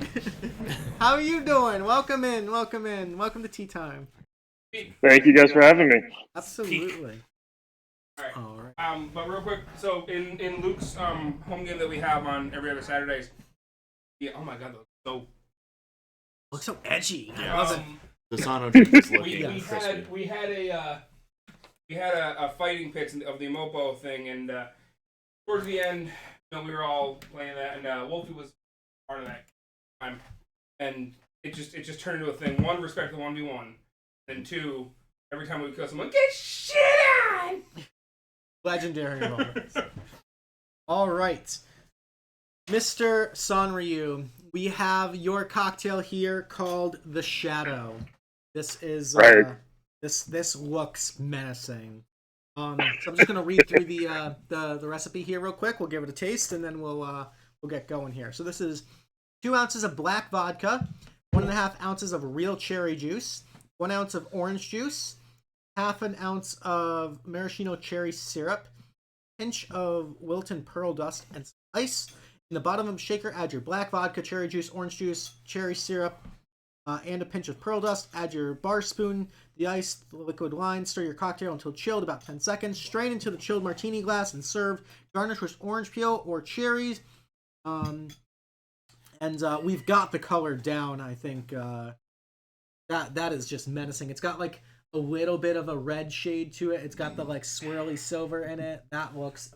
How are you doing? Welcome in. Welcome to Tea Time. Thank you guys for having me. Absolutely. All right. But real quick, so in Luke's home game that we have on every other Saturdays, yeah. Oh my God, so Looks so edgy. I Yeah. love it. The Sano drink is looking crispy. we had a fighting pits of the Mopo thing, and towards the end, we were all playing that, and Wolfie was part of that time, and it just turned into a thing. One, respect the 1v1, and two, every time we kill someone, get shit on. Legendary moments. All right, Mr. Sanryu, we have your cocktail here called the Shadow. This is this looks menacing. So I'm just gonna read through the recipe here real quick. We'll give it a taste and then we'll get going here. So this is 2 ounces of black vodka, 1.5 ounces of real cherry juice, 1 ounce of orange juice, half an ounce of maraschino cherry syrup, pinch of Wilton pearl dust, and some ice. In the bottom of a shaker, add your black vodka, cherry juice, orange juice, cherry syrup, and a pinch of pearl dust. Add your bar spoon, the ice, the liquid wine. Stir your cocktail until chilled, about 10 seconds. Strain into the chilled martini glass and serve. Garnish with orange peel or cherries. And we've got the color down, I think. That is just menacing. It's got like a little bit of a red shade to it. It's got the like swirly silver in it. That looks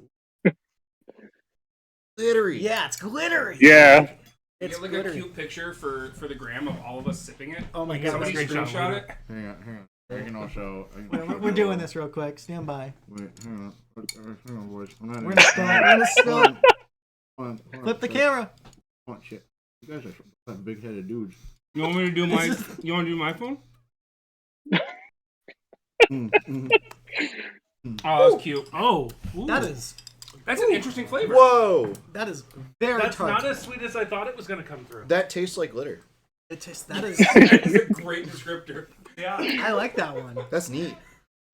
glittery. Yeah, it's glittery. Yeah. It's like glittery. A cute picture for the gram of all of us sipping it. Oh my God, somebody screenshot it. Hang on. I can also. We're doing this real quick. Stand by. Wait, hang on, boys. We're gonna spill. Flip the camera. Oh shit! You guys are big-headed dudes. You want me to do my? You want to do my phone? Oh, that's cute. Oh, ooh. That's an interesting flavor. Whoa! That is very That's tart. not as sweet as I thought it was going to come through. That tastes like glitter. That is. That is a great descriptor. Yeah, I like that one. That's neat.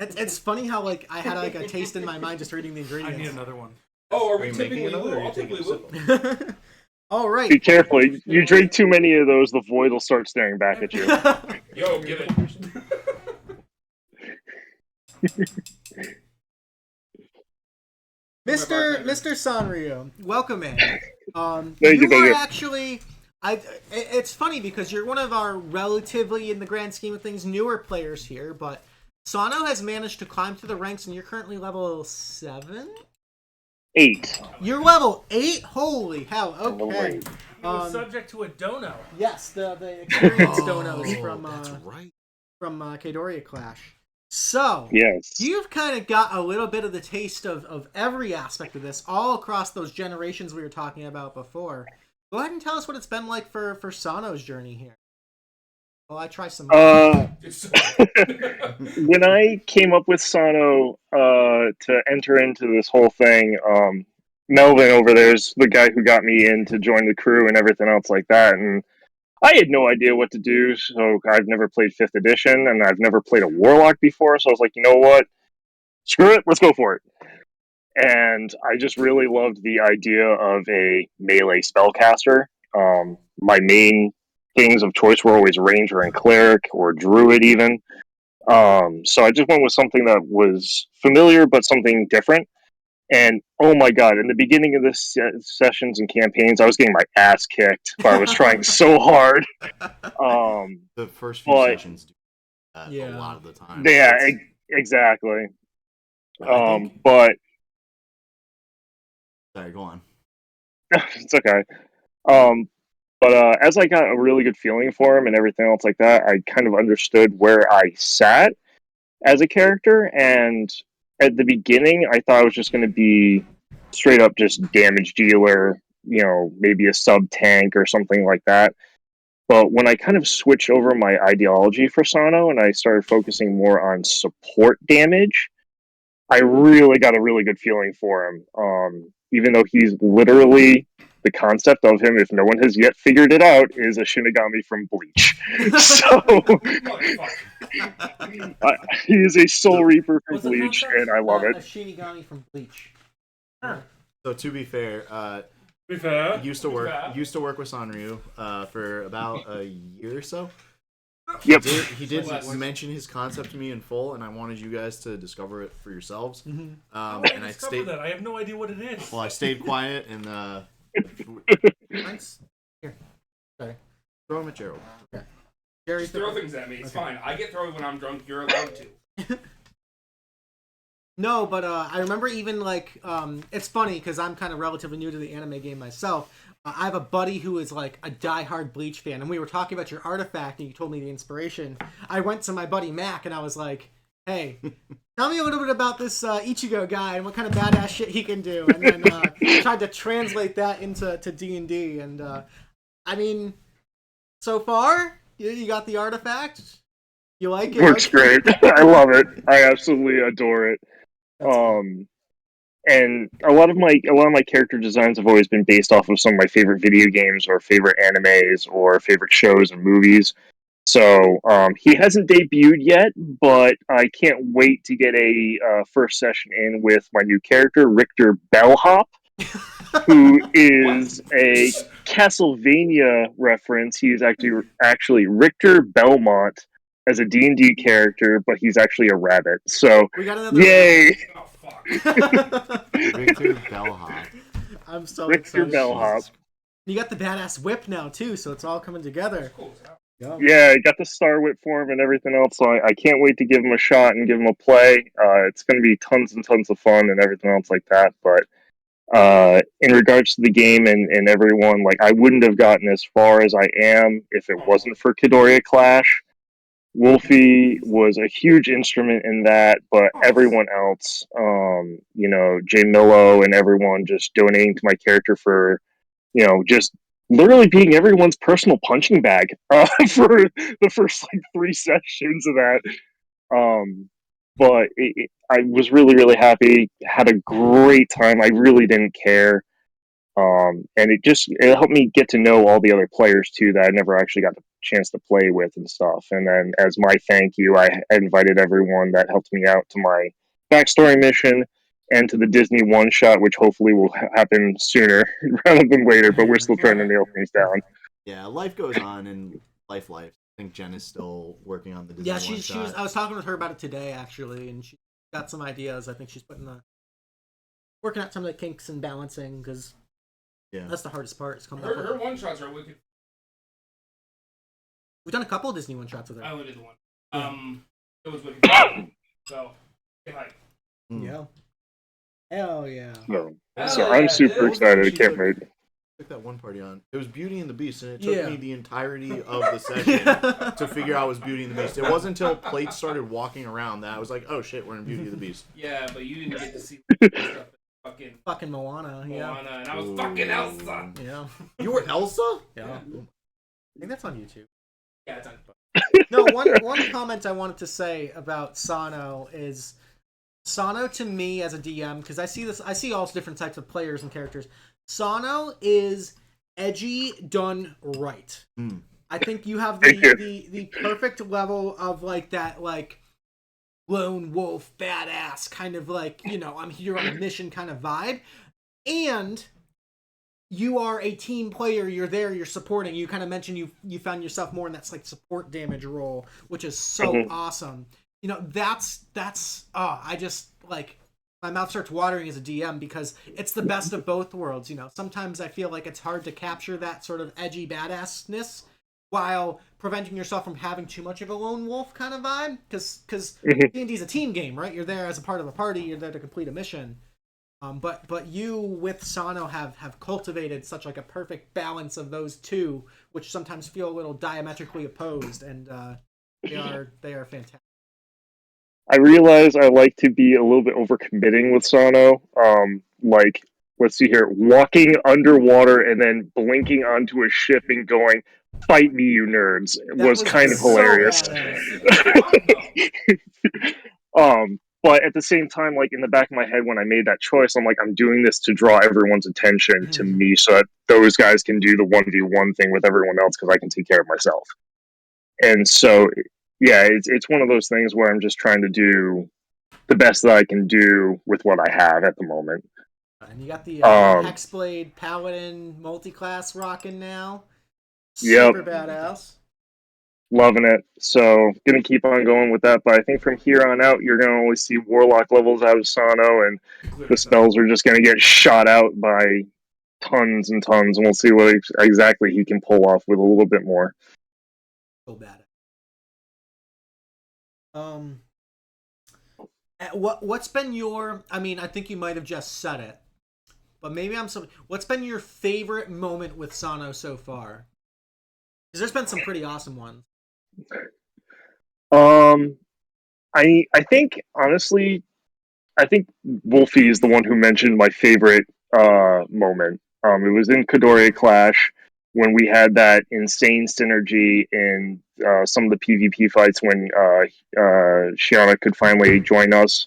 It's funny how like I had like a taste in my mind just reading the I ingredients. need another one. Oh, are we you tipping making another, or WeeWoo? are you I'll take taking WeeWoo. All right. Be careful. You drink too many of those, the void will start staring back at you. Yo, give it. Mr. Sanryu, welcome in. Thank you are you. actually. It's funny because you're one of our relatively, in the grand scheme of things, newer players here, but Sano has managed to climb through the ranks, and you're currently level 7? 8. You're level 8? Holy hell! Okay. He was subject to a dono. Yes, the experienced donos from that's right. from Kadoria Clash. So Yes. you've kind of got a little bit of the taste of every aspect of this, all across those generations we were talking about before. Go ahead and tell us what it's been like for Sano's journey here. Well, I try some. When I came up with Sano to enter into this whole thing, Melvin over there's the guy who got me in to join the crew and everything else like that, and I had no idea what to do. So I've never played 5th edition, and I've never played a warlock before. So I was like, you know what? Screw it, let's go for it. And I just really loved the idea of a melee spellcaster. My main things of choice were always ranger and cleric, or druid even. So I just went with something that was familiar but something different. And oh my god, in the beginning of this sessions and campaigns, I was getting my ass kicked, but I was trying so hard. The first few sessions do that a lot of the time. Yeah, exactly. Think... But sorry, go on. It's okay. But as I got a really good feeling for him and everything else like that, I kind of understood where I sat as a character. And at the beginning, I thought I was just going to be straight up just damage dealer, maybe a sub tank or something like that. But when I kind of switched over my ideology for Sano and I started focusing more on support damage, I really got a really good feeling for him. Even though he's literally, the concept of him, if no one has yet figured it out, is a Shinigami from Bleach. So he is a Soul Reaper from Bleach, and I love it. A Shinigami from Bleach. So to be fair, used to work with Sanryu for about a year or so. Yep. He did Bless. mention his concept to me in full, and I wanted you guys to discover it for yourselves. How would And I I discover stayed. that? I have no idea what it is. Well, I stayed quiet and Thanks. Here. Sorry. throw him at Gerald. Jerry's Just throw things at me. It's Okay. fine. I get thrown when I'm drunk. You're allowed to. No, but I remember even like it's funny because I'm kind of relatively new to the anime game myself. I have a buddy who is like a diehard Bleach fan, and we were talking about your artifact, and you told me the inspiration. I went to my buddy Mac, and I was like, "Hey, tell me a little bit about this Ichigo guy and what kind of badass shit he can do." And then tried to translate that into D&D, and I mean, so far you got the artifact. You like it? Works great. I love it. I absolutely adore it. That's cool. And a lot of my character designs have always been based off of some of my favorite video games or favorite animes or favorite shows and movies. So he hasn't debuted yet, but I can't wait to get a first session in with my new character, Richter Bellhop, who is a Castlevania reference. He is actually Richter Belmont as a D&D character, but he's actually a rabbit. So, We got another yay! Oh fuck. Victor Bellhop. I'm so Richter excited. Bellhop. You got the badass whip now too, so it's all coming together. Cool as hell. Yeah, I got the Star Whip form and everything else, so I can't wait to give him a shot and give him a play. It's going to be tons and tons of fun and everything else like that. But in regards to the game and everyone, like I wouldn't have gotten as far as I am if it wasn't for Kidoria Clash. Wolfie was a huge instrument in that, but everyone else, Jay Millo and everyone just donating to my character for, just literally being everyone's personal punching bag for the first like 3 sessions of that. But I was really, really happy. Had a great time. I really didn't care. And it helped me get to know all the other players too that I never actually got the chance to play with and stuff. And then as my thank you, I invited everyone that helped me out to my backstory mission and to the Disney one shot, which hopefully will happen sooner rather than later. But we're still trying to nail things down. Yeah, life goes on and life. I think Jen is still working on the Disney Yeah, one she shot. was. I was talking with her about it today actually, and she got some ideas. I think she's working out some of the kinks and balancing because that's the hardest part. Is coming up with. Her one shots are wicked. We've done a couple of Disney one shots with I her. only did the one. It was wicked. So, say hi. Yeah. Hell yeah. So Hell I'm yeah, super dude. excited. I can't wait. Took that one party on. It was Beauty and the Beast, and it took Yeah. me the entirety of the session to figure out it was Beauty and the Beast. It wasn't until Plate started walking around that I was like, oh shit, we're in Beauty and the Beast. Yeah, but you didn't get to see stuff in Fucking Moana. Yeah. Moana, and I was fucking Elsa. Yeah. You were Elsa? Yeah. I think that's on YouTube. Yeah, it's on. No, one comment I wanted to say about Sano is Sano to me as a DM, because I see all different types of players and characters. Sano is edgy done right. I think you have the perfect level of like that like lone wolf badass kind of like, I'm here on a mission kind of vibe. And you are a team player, you're there, you're supporting. You kind of mentioned you found yourself more in that like support damage role, which is so awesome. That's I just like my mouth starts watering as a DM because it's the best of both worlds. Sometimes I feel like it's hard to capture that sort of edgy badassness while preventing yourself from having too much of a lone wolf kind of vibe, because D&D is a team game, right? You're there as a part of a party, you're there to complete a mission. But you with Sano have cultivated such like a perfect balance of those two, which sometimes feel a little diametrically opposed, and they are fantastic. I realize I like to be a little bit overcommitting with Sano. Like, let's see here, walking underwater and then blinking onto a ship and going, "Fight me, you nerds," was kind of so hilarious. But at the same time, like in the back of my head when I made that choice, I'm like, I'm doing this to draw everyone's attention to me so that those guys can do the 1v1 thing with everyone else because I can take care of myself. And so, yeah, it's one of those things where I'm just trying to do the best that I can do with what I have at the moment. And you got the Hexblade Paladin multi-class rocking now. Super badass. Loving it. So gonna keep on going with that. But I think from here on out, you're gonna only see Warlock levels out of Sano, and the spells are just gonna get shot out by tons and tons, and we'll see what exactly he can pull off with a little bit more. So bad. What's been your? I mean, I think you might have just said it, but maybe what's been your favorite moment with Sano so far? Because there's been some pretty awesome ones. I think honestly, I think Wolfie is the one who mentioned my favorite moment. It was in Kodori Clash when we had that insane synergy in some of the PvP fights when Shiana could finally join us,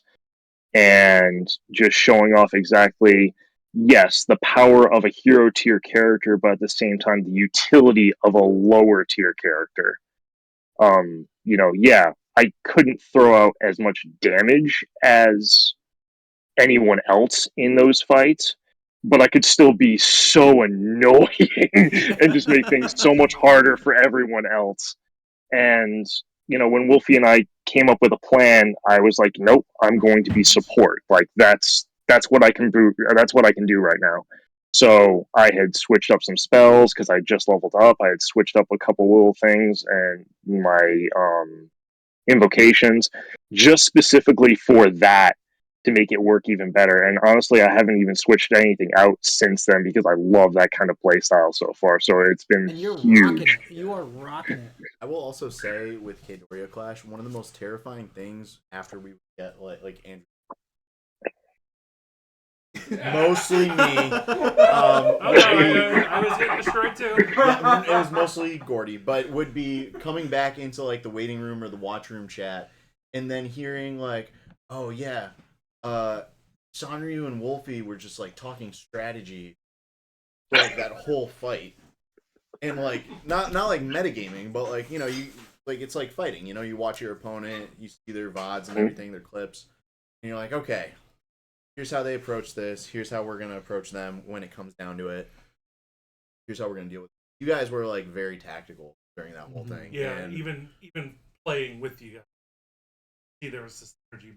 and just showing off exactly, yes, the power of a hero tier character, but at the same time the utility of a lower tier character. Yeah, I couldn't throw out as much damage as anyone else in those fights, but I could still be so annoying and just make things so much harder for everyone else. And when Wolfie and I came up with a plan, I was like, nope, I'm going to be support. Like that's what I can do. That's what I can do right now. So I had switched up some spells because I just leveled up. I had switched up a couple little things and my invocations just specifically for that to make it work even better. And honestly, I haven't even switched anything out since then because I love that kind of play style so far. So it's been and you're huge. Rocking it. You are rocking it. I will also say with Midoriya Clash, one of the most terrifying things after we get like Andrew. Mostly me. I was getting destroyed too. Yeah, it was mostly Gordy, but would be coming back into like the waiting room or the watch room chat, and then hearing like, oh yeah, Sanryu and Wolfie were just like talking strategy for like that whole fight, and like not like metagaming, but like you like it's like fighting. You watch your opponent, you see their VODs and everything, their clips, and you're like, okay. Here's how they approach this. Here's how we're gonna approach them when it comes down to it. Here's how we're gonna deal with it. You guys were like very tactical during that whole thing. Yeah, and even playing with you guys. See, there was this energy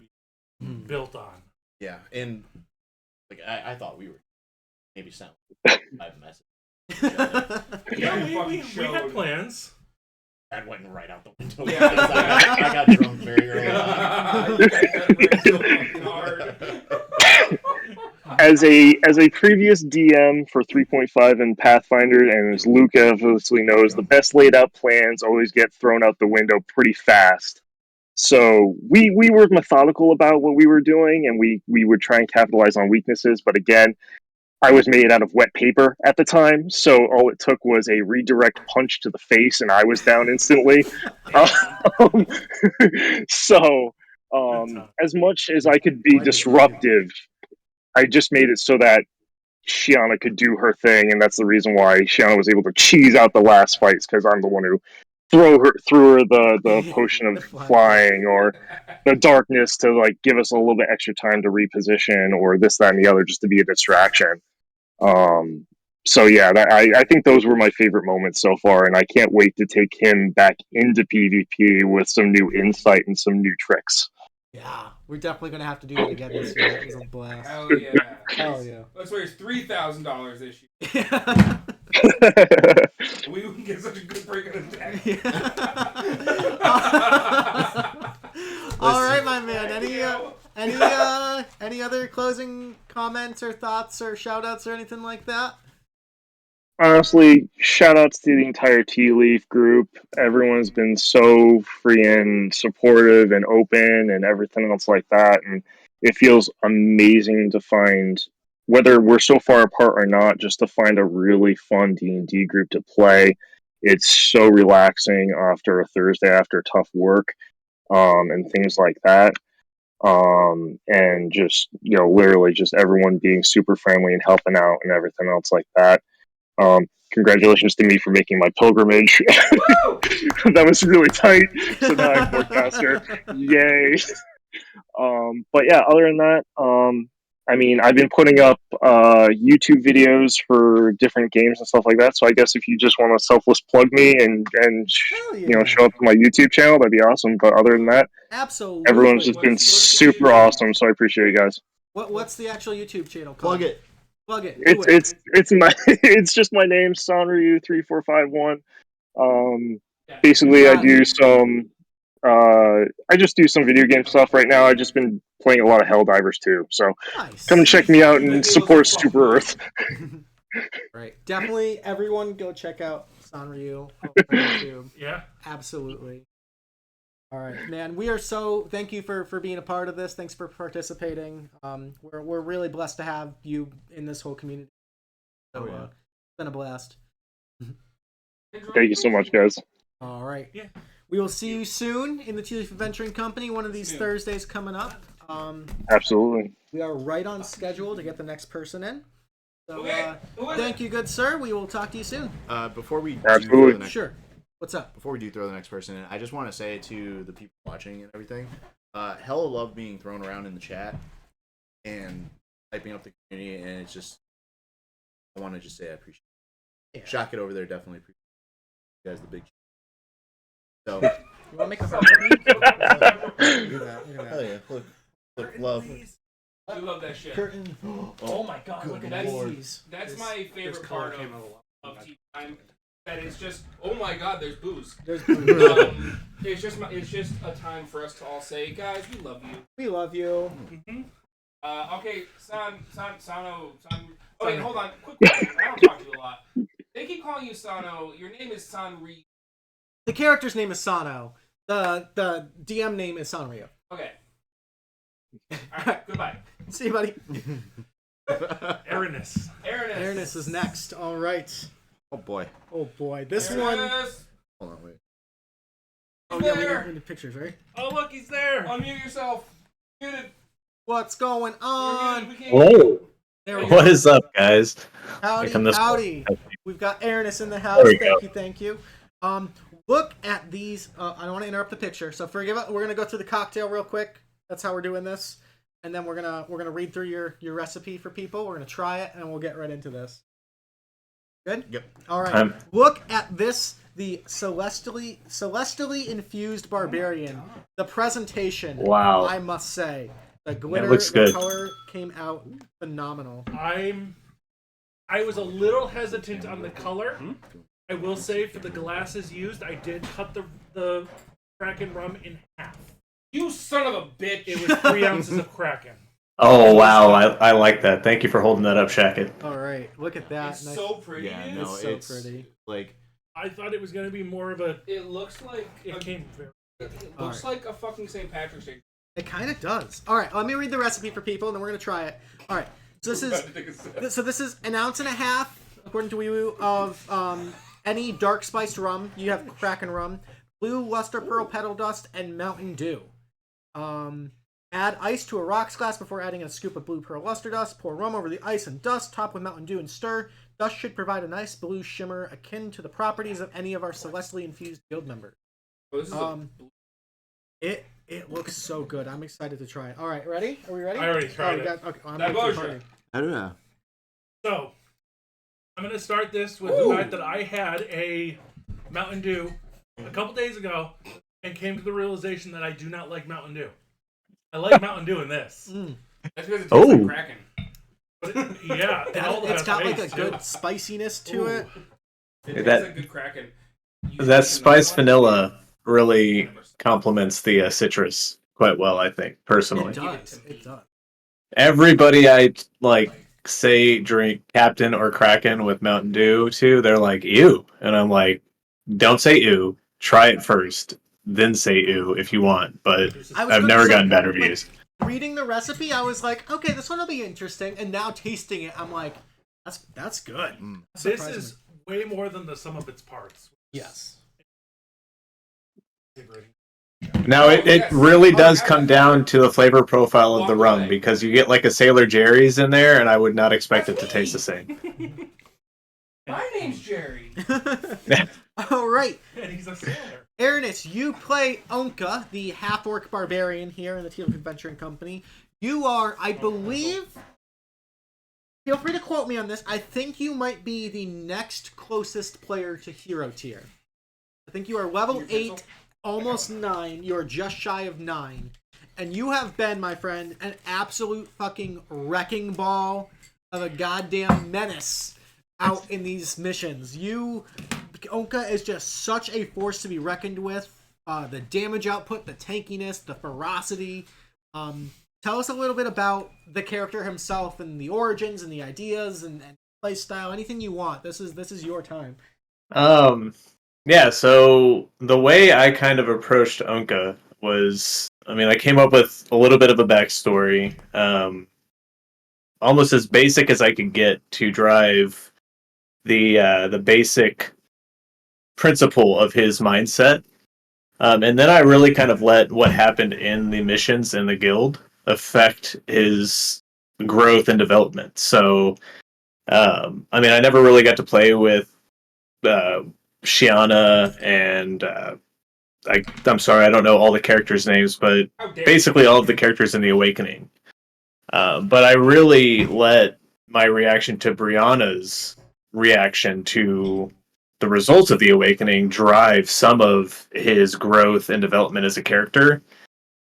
built on. Yeah, and like I thought we were maybe sound by message. Yeah, we had plans. That went right out the window. Yeah. I got drunk very early on. As a previous DM for 3.5 in Pathfinder, and as Luke obviously knows, the best laid out plans always get thrown out the window pretty fast. So we were methodical about what we were doing, and we would try and capitalize on weaknesses. But again, I was made out of wet paper at the time, so all it took was a redirect punch to the face, and I was down instantly. So, as much as I could be disruptive, I just made it so that Shiana could do her thing, and that's the reason why Shiana was able to cheese out the last fights, because I'm the one who threw her the potion of flying or the darkness to like give us a little bit extra time to reposition or this, that, and the other just to be a distraction. So yeah, I think those were my favorite moments so far, and I can't wait to take him back into PvP with some new insight and some new tricks. Yeah, we're definitely gonna have to do it again this year. It was a blast. Hell yeah. Hell yeah. Let's raise $3,000 this year. We can get such a good break on attack. All right, my man. Any other closing comments or thoughts or shout outs or anything like that? Honestly, shout outs to the entire Tea Leaf group. Everyone's been so free and supportive and open and everything else like that. And it feels amazing to find, whether we're so far apart or not, just to find a really fun D&D group to play. It's so relaxing after a Thursday after tough work, and things like that. And just, literally just everyone being super friendly and helping out and everything else like that. Congratulations to me for making my pilgrimage. That was really tight. So now I'm forecaster. Yay. But yeah, other than that, I mean, I've been putting up YouTube videos for different games and stuff like that. So I guess if you just want to selfless plug me and Hell you know, yeah. show up to my YouTube channel, that'd be awesome. But other than that, Absolutely. everyone's just been What's the super YouTube? awesome. So I appreciate you guys. What's the actual YouTube channel called? Plug it. Plug it. Do It's it. it's my it's just my name, Sonryu3451. Basically, You I got do it. some. I just do some video game stuff right now. I've just been playing a lot of Helldivers too. So Nice. come and check me out The and Halos support of Super Earth. Right. Definitely, everyone go check out Sanryu over on YouTube. Yeah. Absolutely. All right, man. Thank you for being a part of this. Thanks for participating. We're really blessed to have you in this whole community. So yeah. it's been a blast. Thank you so much, guys. All right. Yeah. We will see you soon in the Tea Leaf Adventuring Company. One of these Thursdays coming up. Absolutely. We are right on schedule to get the next person in. So Okay. Who is thank you, good sir. We will talk to you soon. Before we Absolutely. do throw the next, Sure. What's up? before we do throw the next person in, I just want to say to the people watching and everything, hella love being thrown around in the chat and typing up the community, and it's just, I want to just say I appreciate it. Yeah. Shock it over there, definitely appreciate it. You guys, the big. So, You want to make a heart with me? Look at that. Look at hell that. yeah, look, love. We love that shit. Curtain. Oh my god, look at That's- these. That's my favorite color part came out a lot. of Tea Time. That it's just, oh my god, there's booze. There's It's just a time for us to all say, guys, we love you. we love you. Okay, Sano. Okay, hold on. Quick question. I don't talk to you a lot. They keep calling you Sano. Your name is Sanri. The character's name is Sano. The DM name is Sanryu. Okay. Alright, goodbye. See you, buddy. Aranus. Aranus is next. All right. Oh boy. Oh boy, this one. Aranus, Hold on, wait. Oh yeah, we there. got the pictures, right? Oh, look, he's there. Unmute yourself. Muted. What's going You're on? muted. We can't hear Hello. you. There we What go. is up, guys? Howdy, Come this way. howdy. We've got Aranus in the house. There we go. Thank you. Look at these. I don't want to interrupt the picture, so forgive it. We're gonna go through the cocktail real quick. That's how we're doing this, and then we're gonna read through your recipe for people. We're gonna try it, and we'll get right into this. Good. Yep. All right. Look at this. The celestially infused barbarian. The presentation. Wow. I must say, the glitter, looks the good. color came out phenomenal. I was a little hesitant on the color. I will say for the glasses used, I did cut the Kraken rum in half. You son of a bitch. It was 3 ounces of Kraken. Oh, wow. I like that. Thank you for holding that up, Shacket. All right, look at that. It's Nice. so pretty, Yeah, dude. no, so it's pretty. like I thought it was going to be more of a. It looks like It came very. it looks like a fucking St. Patrick's Day. It kind of does. All right, let me read the recipe for people, and then we're gonna try it. All right, so this is an ounce and a half, according to WeeWoo, of any dark spiced rum. You have Kraken rum, blue luster pearl petal dust, and Mountain Dew. Add ice to a rocks glass before adding a scoop of blue pearl luster dust. Pour rum over the ice and dust. Top with Mountain Dew and stir. Dust should provide a nice blue shimmer akin to the properties of any of our celestially infused guild members. Oh, this is It looks so good. I'm excited to try it. All right, ready? Are we ready? I already tried it. Okay, I'm That late to the goes, party. I don't know. So, I'm going to start this with Ooh. the fact that I had a Mountain Dew a couple days ago and came to the realization that I do not like Mountain Dew. I like Mountain Dew in this. That's because it tastes Oh. like Kraken. But yeah, it all It's has got like a taste, good too. spiciness to Ooh. it. It tastes That- like good Kraken. That spice vanilla really complements the citrus quite well, I think, personally. It does. It does. Everybody I say drink Captain or Kraken with Mountain Dew to, they're like, ew. And I'm like, don't say ew. Try it first, then say ew if you want. But I've never gotten bad reviews. Reading the recipe, I was like, okay, this one will be interesting. And now tasting it, I'm like, that's good. This Surprising. is way more than the sum of its parts. Yes. Now, it really does come down to the flavor profile of the rum, because you get like a Sailor Jerry's in there, and I would not expect it to taste the same. My name's Jerry. All right. And he's a sailor. Aranus, you play Onka, the half-orc barbarian here in the Tea Leaf Adventuring Company. You are, I believe, feel free to quote me on this. I think you might be the next closest player to hero tier. I think you are level 8, almost 9. You are just shy of 9. And you have been, my friend, an absolute fucking wrecking ball of a goddamn menace out in these missions. Onka is just such a force to be reckoned with. The damage output, the tankiness, the ferocity. Tell us a little bit about the character himself and the origins and the ideas and play style. Anything you want. This is your time. Yeah, so the way I kind of approached Onka was, I came up with a little bit of a backstory, almost as basic as I could get to drive the basic principle of his mindset. And then I really kind of let what happened in the missions in the guild affect his growth and development. So, I never really got to play with Shiana and I'm sorry, I don't know all the characters' names, but basically all of the characters in the Awakening. But I really let my reaction to Brianna's reaction to the results of the Awakening drive some of his growth and development as a character.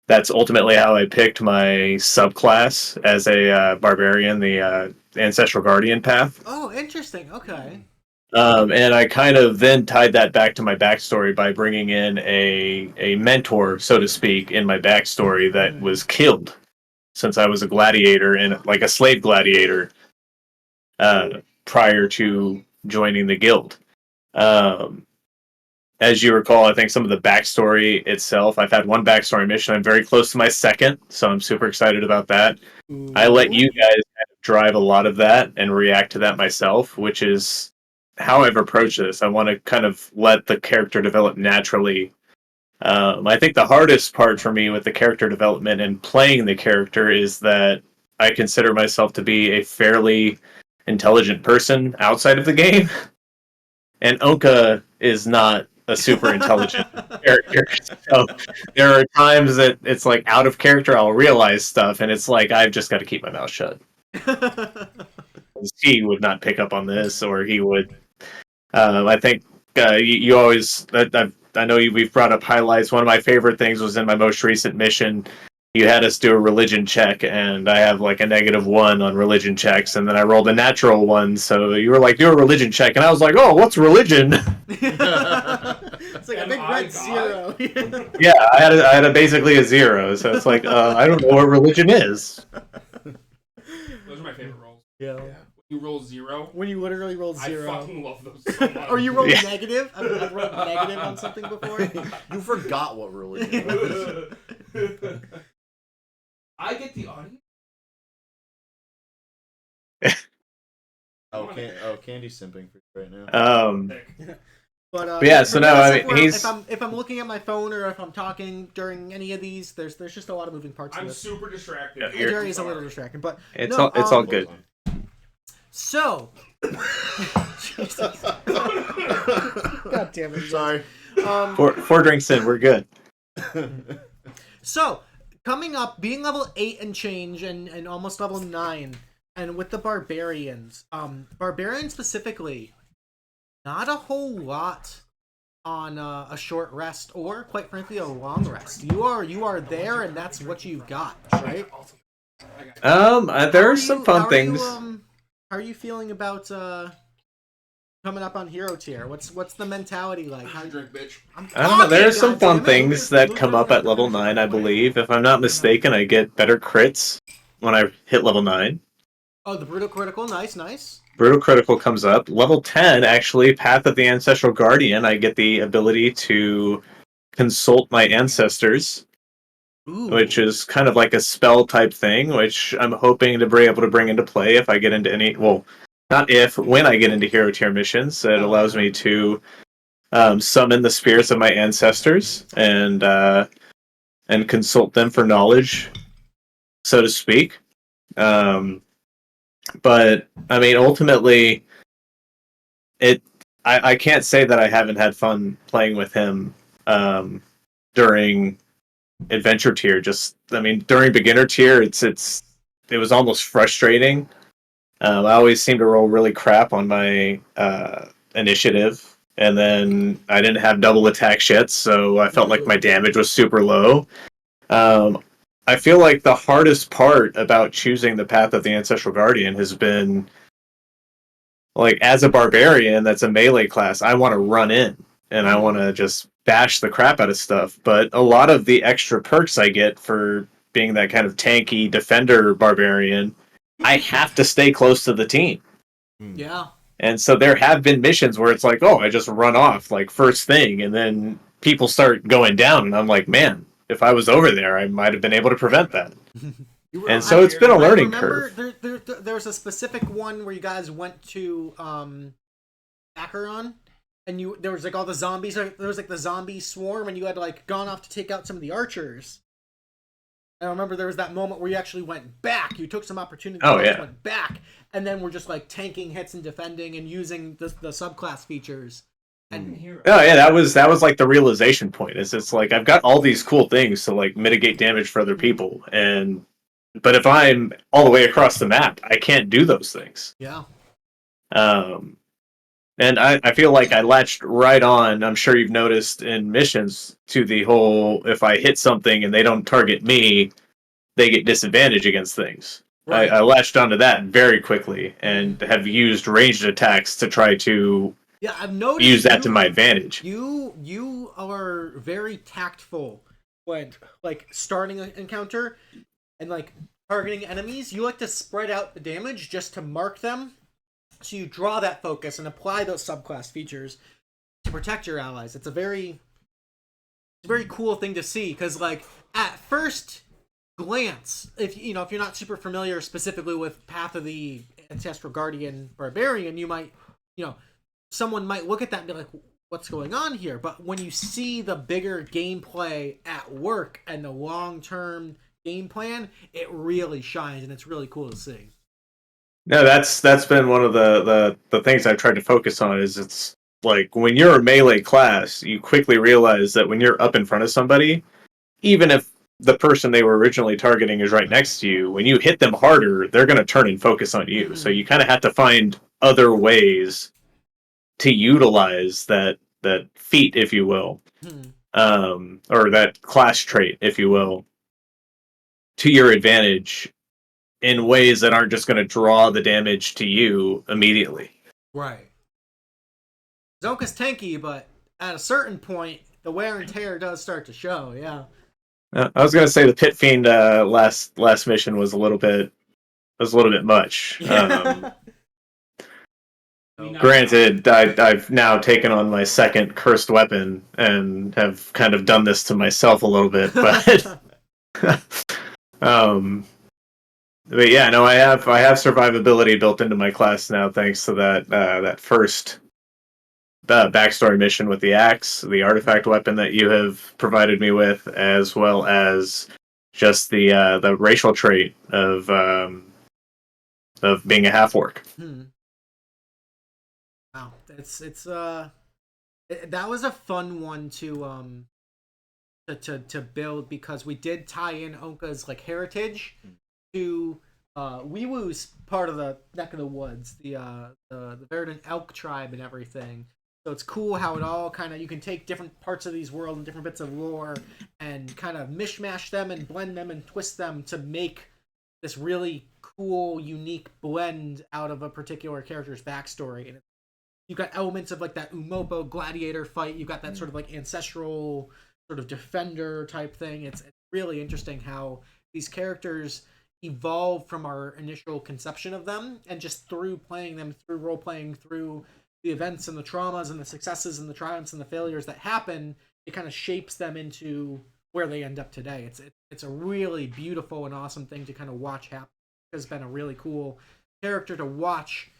That's ultimately how I picked my subclass as a barbarian, the Ancestral Guardian path. Oh, interesting. Okay. And I kind of then tied that back to my backstory by bringing in a mentor, so to speak, in my backstory that was killed since I was a gladiator and like a slave gladiator prior to joining the guild. As you recall, I think some of the backstory itself, I've had one backstory mission. I'm very close to my second, so I'm super excited about that. Ooh. I let you guys kind of drive a lot of that and react to that myself, which is how I've approached this. I want to kind of let the character develop naturally. I think the hardest part for me with the character development and playing the character is that I consider myself to be a fairly intelligent person outside of the game. And Onka is not a super intelligent character. So there are times that it's like out of character, I'll realize stuff, and it's like I've just got to keep my mouth shut. He would not pick up on this, or he would. I think you always. I know we've brought up highlights. One of my favorite things was in my most recent mission. You had us do a religion check, and I have like a -1 on religion checks, and then I rolled a natural one. So you were like, do a religion check, and I was like, oh, what's religion? It's like a big red 0. Yeah, I had basically a 0, so it's like I don't know what religion is. Those are my favorite rolls. Yeah. You roll 0. When you literally roll 0. I fucking love those so much. Or you roll negative. I've rolled negative on something before. You forgot what religion was. I get the audience. Candy's simping for you right now. But yeah, so no, he's. If I'm looking at my phone or if I'm talking during any of these, there's just a lot of moving parts. I'm super distracted. Yeah, Jerry is a little distracting, but it's all good. So, Jesus. God damn it! Sorry. 4 drinks in, we're good. So, coming up, being level 8 and change, and almost level 9, and with the barbarians, barbarians specifically, not a whole lot on a short rest, or quite frankly, a long rest. You are there, and that's what you've got, right? There are some fun things. How are you feeling about coming up on hero tier? What's the mentality like? How you drink, bitch? I don't know. There are some fun things that come up at level 9, I believe. If I'm not mistaken, I get better crits when I hit level 9. Oh, the brutal critical, nice. Brutal critical comes up. Level 10, actually, Path of the Ancestral Guardian, I get the ability to consult my ancestors. Ooh. Which is kind of like a spell type thing, which I'm hoping to be able to bring into play if I get into any. Well, not if, when I get into hero tier missions. It allows me to summon the spirits of my ancestors and consult them for knowledge, so to speak. But ultimately, I can't say that I haven't had fun playing with him during adventure tier. During beginner tier, it was almost frustrating I always seem to roll really crap on my initiative, and then I didn't have double attack yet, so I felt like my damage was super low. I feel like the hardest part about choosing the path of the Ancestral Guardian has been, like, as a barbarian that's a melee class, I want to run in and I want to just bash the crap out of stuff. But a lot of the extra perks I get for being that kind of tanky defender barbarian, I have to stay close to the team. Yeah. And so there have been missions where it's like, oh, I just run off like first thing, and then people start going down, and I'm like, man, if I was over there, I might have been able to prevent that. And so it's been a learning curve. There was a specific one where you guys went to Acheron, and there was like all the zombies. There was like the zombie swarm, and you had like gone off to take out some of the archers. I remember there was that moment where you actually went back. You took some opportunity. Went back, and then we're just like tanking hits and defending and using the subclass features. And that was like the realization point. It's like I've got all these cool things to like mitigate damage for other people, but if I'm all the way across the map, I can't do those things. Yeah. And I feel like I latched right on, I'm sure you've noticed in missions, to the whole, if I hit something and they don't target me, they get disadvantage against things. Right. I latched onto that very quickly and have used ranged attacks to try to I've noticed use that to my advantage. You are very tactful when like starting an encounter and like targeting enemies. You like to spread out the damage just to mark them. So you draw that focus and apply those subclass features to protect your allies. It's a very cool thing to see, because like at first glance, if you're not super familiar specifically with Path of the Ancestral Guardian Barbarian, you might, someone might look at that and be like, what's going on here? But when you see the bigger gameplay at work and the long-term game plan, it really shines, and it's really cool to see. No, that's been one of the things I've tried to focus on. Is it's like when you're a melee class, you quickly realize that when you're up in front of somebody, even if the person they were originally targeting is right next to you, when you hit them harder, they're going to turn and focus on you. So you kind of have to find other ways to utilize that feat, if you will, or that class trait, if you will, to your advantage in ways that aren't just going to draw the damage to you immediately. Right. Zonka's tanky, but at a certain point, the wear and tear does start to show. Yeah. I was going to say the Pit Fiend last mission was a little bit much. Yeah. Granted, I've now taken on my second cursed weapon and have kind of done this to myself a little bit, but but yeah, no, I have survivability built into my class now, thanks to that first backstory mission with the axe, the artifact weapon that you have provided me with, as well as just the racial trait of being a half orc. Wow, that was a fun one to build, because we did tie in Onka's like heritage to WeeWoo's part of the neck of the woods, the Verdant Elk tribe and everything. So it's cool how it all kind of, you can take different parts of these world and different bits of lore and kind of mishmash them and blend them and twist them to make this really cool, unique blend out of a particular character's backstory. And you've got elements of like that Umopo gladiator fight. You've got that sort of like ancestral sort of defender type thing. It's really interesting how these characters evolve from our initial conception of them, and just through playing them, through role playing, through the events and the traumas and the successes and the triumphs and the failures that happen, it kind of shapes them into where they end up today. It's a really beautiful and awesome thing to kind of watch happen. It's been a really cool character to watch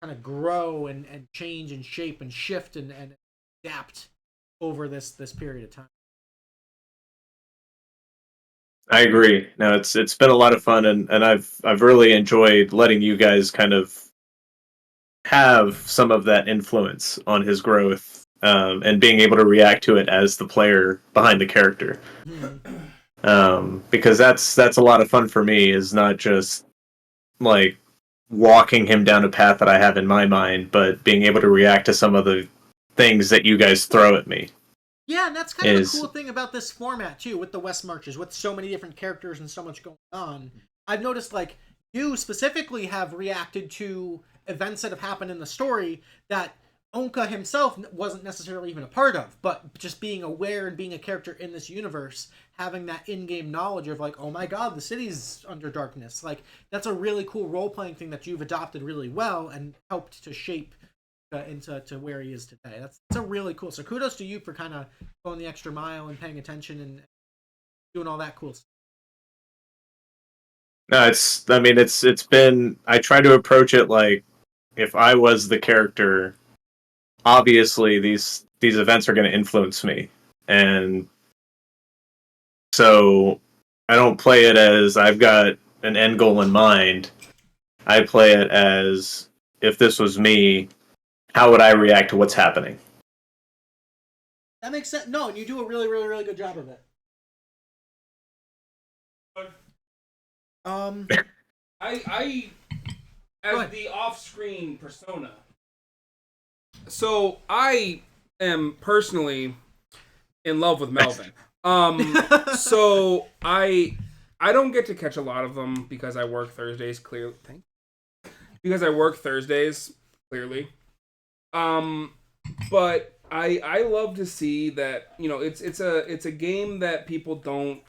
kind of grow and change and shape and shift and adapt over this period of time. I agree. No, it's been a lot of fun, and I've really enjoyed letting you guys kind of have some of that influence on his growth, and being able to react to it as the player behind the character. Because that's a lot of fun for me, is not just like walking him down a path that I have in my mind, but being able to react to some of the things that you guys throw at me. Yeah, and that's kind of the cool thing about this format too, with the West Marches, with so many different characters and so much going on. I've noticed, like, you specifically have reacted to events that have happened in the story that Onka himself wasn't necessarily even a part of, but just being aware and being a character in this universe, having that in-game knowledge of, like, oh my god, the city's under darkness. Like, that's a really cool role-playing thing that you've adopted really well and helped to shape into where he is today. That's a really cool. So kudos to you for kind of going the extra mile and paying attention and doing all that cool stuff. No, it's been, I try to approach it like, if I was the character, obviously these events are going to influence me, and so I don't play it as I've got an end goal in mind. I play it as, if this was me, how would I react to what's happening? That makes sense. No, and you do a really, really, really good job of it. I as the off-screen persona. So I am personally in love with Melvin. So I don't get to catch a lot of them because I work Thursdays. Clearly. But I love to see that, you know, it's a game that people don't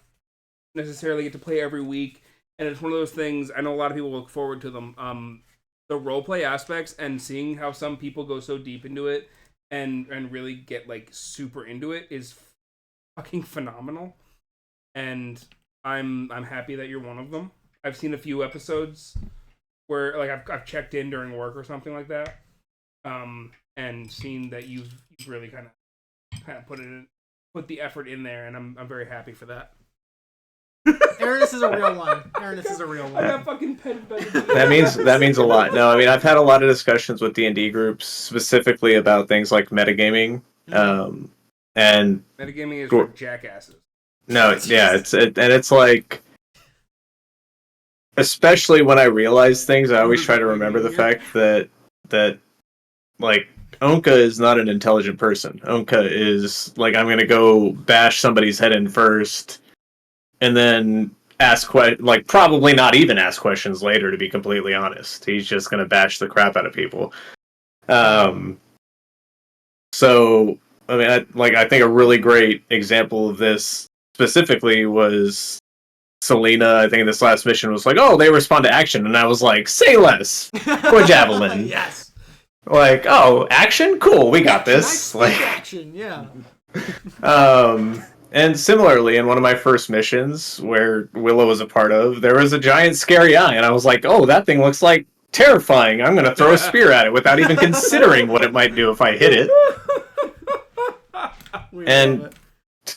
necessarily get to play every week, and it's one of those things. I know a lot of people look forward to them. The roleplay aspects and seeing how some people go so deep into it and really get like super into it is fucking phenomenal. And I'm happy that you're one of them. I've seen a few episodes where like I've checked in during work or something like that, and seen that you've really kind of put the effort in there, and I'm very happy for that. Aranis is a real one. Aranis is a real one. I got fucking petted by the that means a lot. No, I mean, I've had a lot of discussions with D&D groups specifically about things like metagaming, and metagaming is for jackasses. No, yeah, it's like, especially when I realize things, I always try to remember the fact that like, Onka is not an intelligent person. Onka is like, I'm gonna go bash somebody's head in first, and then probably not even ask questions later, to be completely honest. He's just gonna bash the crap out of people. So I mean, I think a really great example of this specifically was Selena. I think this last mission was like, oh, they respond to action, and I was like, say less. Or javelin. Yes. Like, oh, action? Cool, we got this. Nice action, yeah. And similarly, in one of my first missions, where Willow was a part of, there was a giant scary eye, and I was like, oh, that thing looks like terrifying. I'm gonna throw a spear at it without even considering what it might do if I hit it. And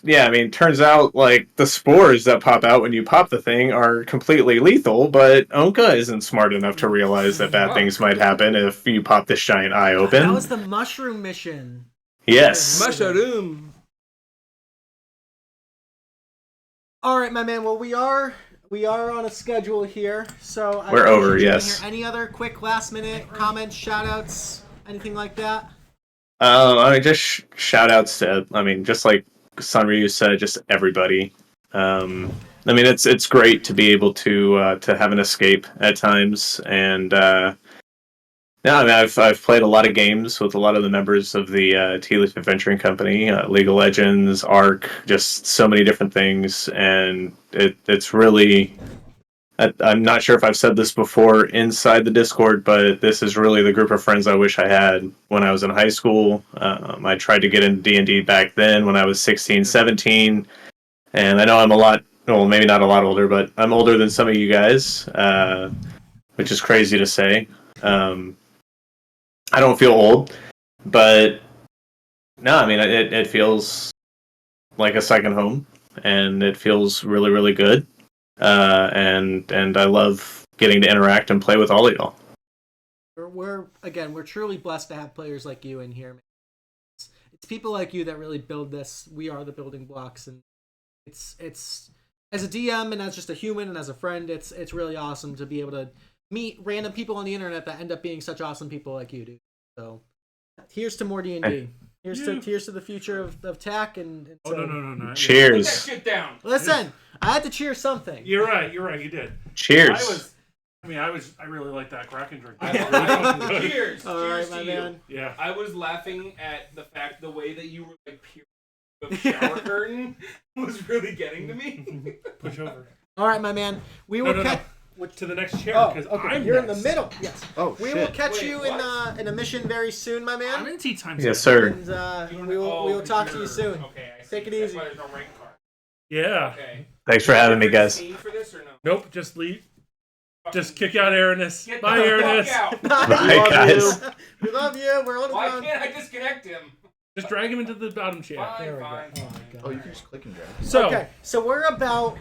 yeah, I mean, turns out, like, the spores that pop out when you pop the thing are completely lethal, but Onka isn't smart enough to realize that bad things might happen if you pop this giant eye open. That was the mushroom mission. Yes. Mushroom. All right, my man. Well, we are on a schedule here, so we're over. Yes. Any other quick last-minute comments, shout-outs, anything like that? I mean, just shout-outs to, I mean, just like Sunryu said, just everybody. I mean, it's great to be able to have an escape at times, and yeah, I mean, I've played a lot of games with a lot of the members of the Tea Leaf Adventuring Company, League of Legends, Arc, just so many different things, and it's really. I'm not sure if I've said this before inside the Discord, but this is really the group of friends I wish I had when I was in high school. I tried to get into D&D back then when I was 16, 17, and I know I'm maybe not a lot older, but I'm older than some of you guys, which is crazy to say. I don't feel old, but no, I mean, it feels like a second home, and it feels really, really good. And I love getting to interact and play with all of y'all. We're truly blessed to have players like you in here. It's people like you that really build this. We are the building blocks, and it's as a DM and as just a human and as a friend, it's really awesome to be able to meet random people on the internet that end up being such awesome people like you, dude. So here's to more D&D. Here's to the future of TAC and Oh no! Cheers. Put that shit down. Listen, I had to cheer something. You're right. You did. Cheers. I really like that Kraken drink. Cheers. All right, my man. Yeah. I was laughing at the way that you were like peering the shower curtain was really getting to me. Push over. All right, my man. We will No. To the next chair because you're in the middle. Yes. Oh, we will catch you in a mission very soon, my man. I'm in tea time. Yes, sir. And we will talk to you soon. Okay, I see. Take it That's easy. why there's no rank card. Yeah. Okay. Thanks for having me, guys. Pay for this or no? Nope. Just leave. Just kick out Aranis. Get Bye, the Aranis. fuck out. Bye, guys. We love you. We're on the Why phone. can't I disconnect him? Just drag him into the bottom chair. There we go. Fine. Oh my god. Oh, you can just click and drag. So, Okay, so we're about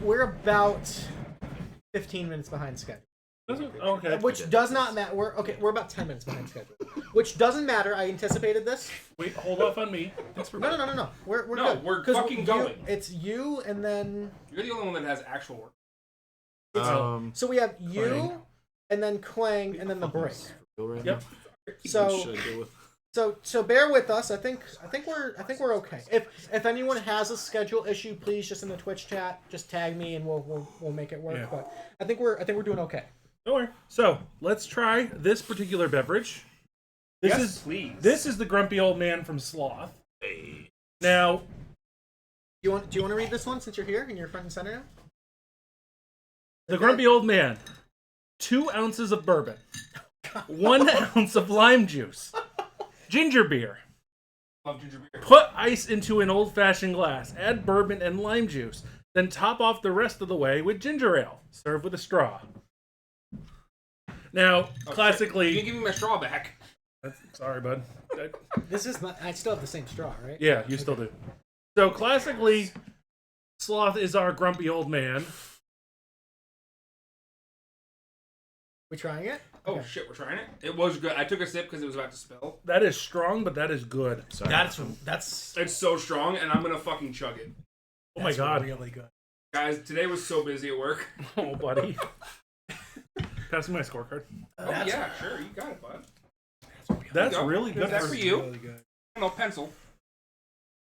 15 minutes behind schedule. okay. Which does not matter. We're about 10 minutes behind schedule. Which doesn't matter. I anticipated this. Wait, hold off on me. No. We're No, good. we're 'Cause fucking going. It's you and then You're the only one that has actual work. so we have you and then Clang and then the break. Yep. So bear with us. I think we're okay. If anyone has a schedule issue, please just in the Twitch chat, just tag me and we'll make it work. Yeah. But I think we're doing okay. Don't worry. So let's try this particular beverage. Please. This is the grumpy old man from Sloth. Now, Do you want to read this one since you're here and you're front and center now? the grumpy old man. 2 ounces of bourbon. 1 ounce of lime juice. Ginger beer. Love ginger beer. Put ice into an old-fashioned glass. Add bourbon and lime juice. Then top off the rest of the way with ginger ale. Serve with a straw. Now, classically... You can give me my straw back. Sorry, bud. This is not. I still have the same straw, right? Yeah, you still do. So, classically, Sloth is our grumpy old man. We trying it? Oh Okay. shit, we're trying it. It was good. I took a sip because it was about to spill. That is strong, but that is good. Sorry. That's It's so strong, and I'm gonna fucking chug it. Oh my god. really good. Guys, today was so busy at work. Oh, buddy. Pass me my scorecard. Oh yeah, sure, you got it, bud. That's go. really good. That's for you. Really good. No pencil,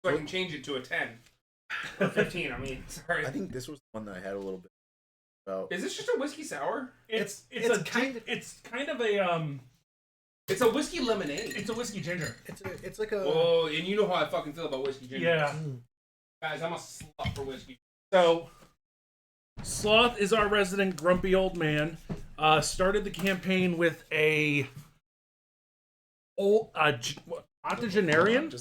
so I can change it to a 10 or 15. I mean, sorry. I think this was the one that I had a little bit about. Is this just a whiskey sour? It's kind of- kind of a It's a whiskey lemonade. it's a whiskey ginger. It's like a. Oh, and you know how I fucking feel about whiskey ginger. Yeah. Guys, I'm a slut for whiskey. So Sloth is our resident grumpy old man. Started the campaign with a octogenarian.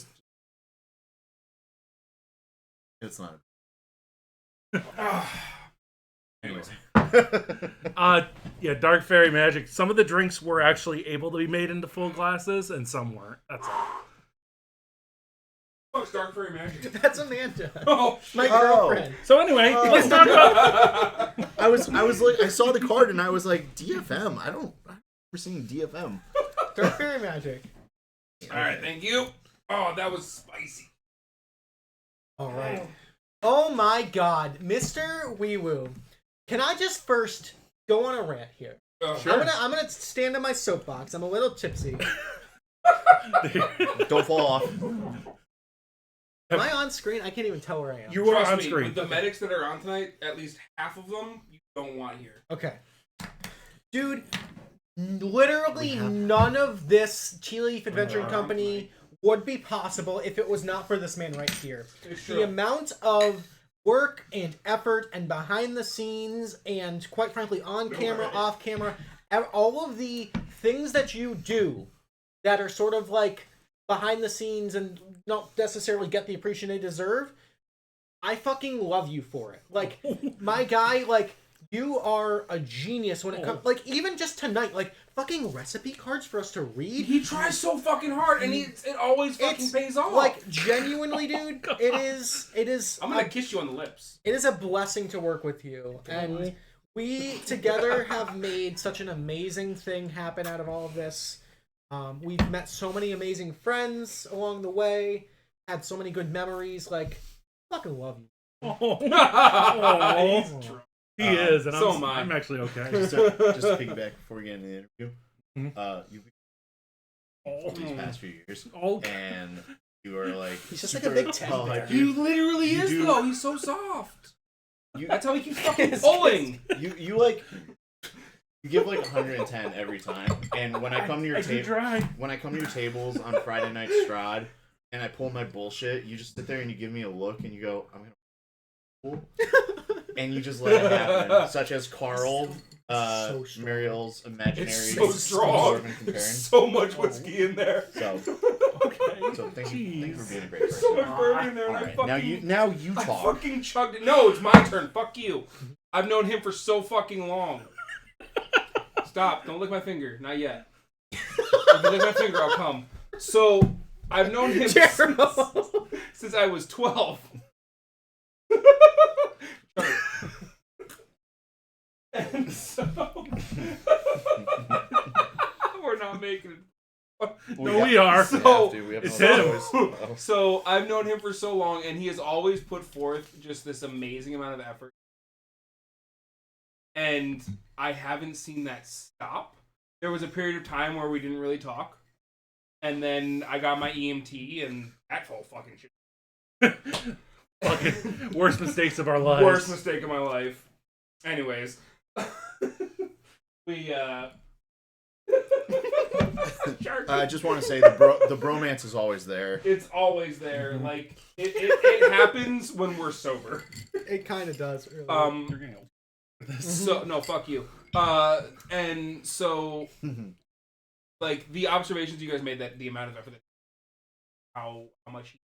It's not. Anyways. Yeah, dark fairy magic. Some of the drinks were actually able to be made into full glasses, and some weren't. That's all. Oh, it's dark fairy magic. That's Amanda. Oh, My Oh. girlfriend. So anyway, let's talk about. I was like, I saw the card and I was like, DFM. I've never seen DFM. Dark fairy magic. all right, thank you. Oh, that was spicy. All right. Oh my God, Mr. WeeWoo. Can I just first go on a rant here? Oh, I'm gonna stand in my soapbox. I'm a little tipsy. Don't fall off. Am I on screen? I can't even tell where I am. You were Trust on me, screen. with the medics that are on tonight, at least half of them you don't want here. Okay. Dude, literally none of this Tea Leaf Adventuring Company would be possible if it was not for this man right here. It's The true. amount of work and effort and behind the scenes and quite frankly on camera, off camera, all of the things that you do that are sort of like behind the scenes and not necessarily get the appreciation they deserve, I fucking love you for it. Like, my guy, like, you are a genius when it comes, like, even just tonight, like, fucking recipe cards for us to read. He tries so fucking hard, and it always fucking pays off. Like, genuinely, dude, it is. I'm gonna kiss you on the lips. It is a blessing to work with you, and we together have made such an amazing thing happen out of all of this. We've met so many amazing friends along the way, had so many good memories. Like, fucking love you. Oh. He's drunk. He is, and so am I. I'm actually okay. Just to piggyback before we get into the interview, you've been these past few years, and you are like he's just like a big teddy bear. He literally is though. He's so soft. That's how he keeps fucking pulling. You give like 110 every time, and when I come to your tables on Friday night Strahd, and I pull my bullshit, you just sit there and you give me a look and you go, "I'm gonna." And you just let it happen, such as Carl, Muriel's imaginary. It's so strong. There's so much whiskey in there. So thank you for being a great person. So much bourbon in there, and Right. I fucking now you talk. I fucking chugged it. No, it's my turn. Fuck you. I've known him for so fucking long. Stop! Don't lick my finger. Not yet. If you lick my finger, I'll come. So I've known him since I was 12. And so we're not making it. We are. It's him. So I've known him for so long, and he has always put forth just this amazing amount of effort. And I haven't seen that stop. There was a period of time where we didn't really talk. And then I got my EMT, and that whole fucking shit. Fucking worst mistakes of our lives. Worst mistake of my life. Anyways. I just want to say the bromance is always there. It's always there. Like it happens when we're sober. It kind of does. Really. So no, fuck you. And so, like the observations you guys made, that the amount of effort, how much.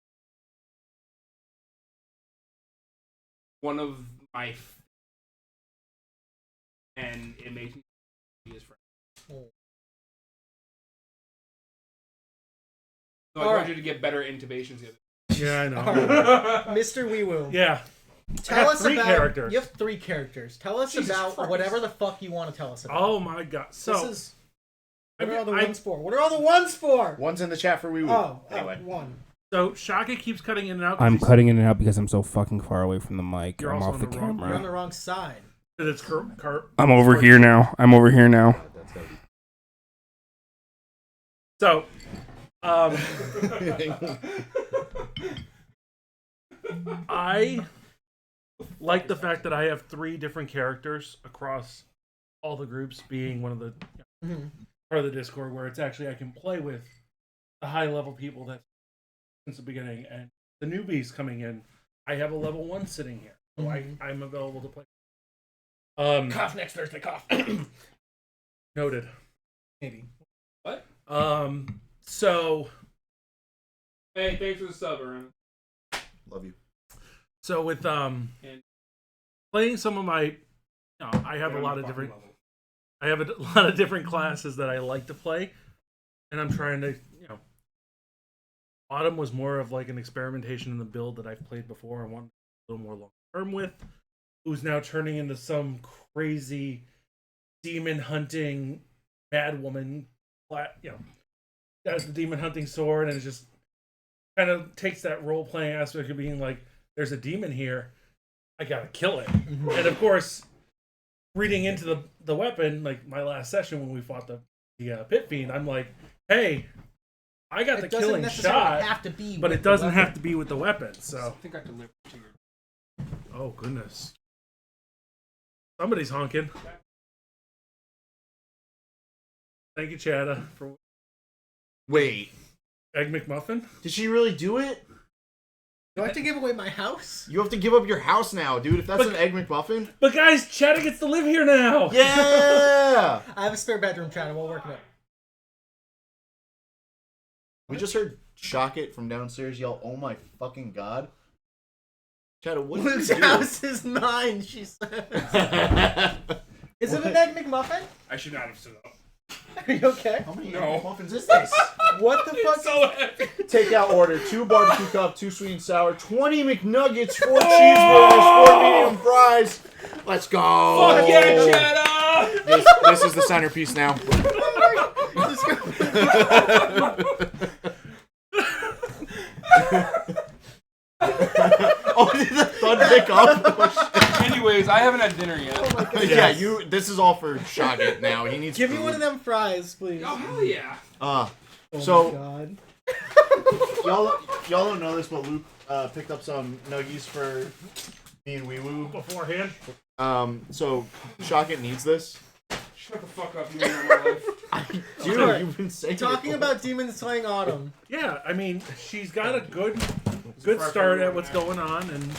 One of my, and it makes me be his friend. So I wanted you to get better intubations. Yeah, I know. Mr. WeeWoo. Yeah. Tell us about characters. You have 3 characters. Tell us Jesus about Christ. whatever the fuck you want to tell us about. Oh my god. So what are all the ones for? What are all the ones for? One's in the chat for WeeWoo. Oh, anyway. one. So Shaka keeps cutting in and out. I'm cutting in and out because I'm so fucking far away from the mic. You're I'm also off the on the wrong- camera. You're on the wrong side. It's I'm over here now. So, I like the fact that I have 3 different characters across all the groups, being one of the part of the Discord where it's actually I can play with the high level people that since the beginning, and the newbies coming in. I have a level 1 sitting here, so I'm available to play. Cough next Thursday, cough. Noted. Maybe. What? So. Hey, thanks for the sub, Aaron. Love you. So with playing some of my, I have a lot of different. I have a lot of different classes that I like to play, and I'm trying to, Autumn was more of like an experimentation in the build that I've played before and want a little more long term with, who's now turning into some crazy demon hunting mad woman, has the demon hunting sword, and it just kind of takes that role playing aspect of being like, there's a demon here, I gotta kill it. And of course, reading into the weapon, like my last session when we fought the Pit Fiend, I'm like, hey, I got the killing shot, but it doesn't have to be with the weapon. So I think I delivered to you. Oh goodness, somebody's honking. Thank you, Chada, for Wait, Egg McMuffin. did she really do it? Do I have to give away my house? You have to give up your house now, dude. If that's an Egg McMuffin. But guys, Chada gets to live here now. Yeah. I have a spare bedroom, Chad. We'll work it out. We just heard Shock It from downstairs yell, "Oh my fucking god!" Chad, what did Luke's you do? house is mine, she says. Is it an Egg McMuffin? I should not have stood up. Are you okay? How many Egg McMuffins is this? What the fuck? So heavy. Takeout order: 2 barbecue cup, 2 sweet and sour, 20 McNuggets, 4 cheeseburgers, 4 medium fries. Let's go! Fuck yeah, Chada! This is the centerpiece now. Oh, did the thud pick up? Anyways, I haven't had dinner yet. Oh my God. Yeah, you. This is all for Shaggy now. He needs. Give me food. one of them fries, please. Oh hell yeah! Oh So my God. y'all don't know this, but Luke picked up some nuggies for me and WeeWoo. beforehand. So Shaggy needs this. Shut the fuck up, you in my life. Dude, Sorry. you've been saying Talking it. about Demon Slaying Autumn. Yeah, I mean, she's got a good start at what's going on, and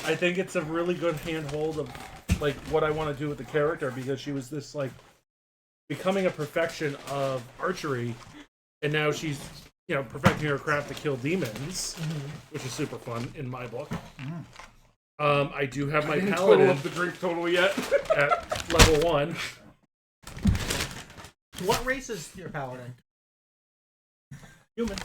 I think it's a really good handhold of like what I want to do with the character, because she was this like becoming a perfection of archery, and now she's perfecting her craft to kill demons, which is super fun in my book. I do have my I didn't paladin total up the drink total yet. at level 1. What race is your paladin? Human.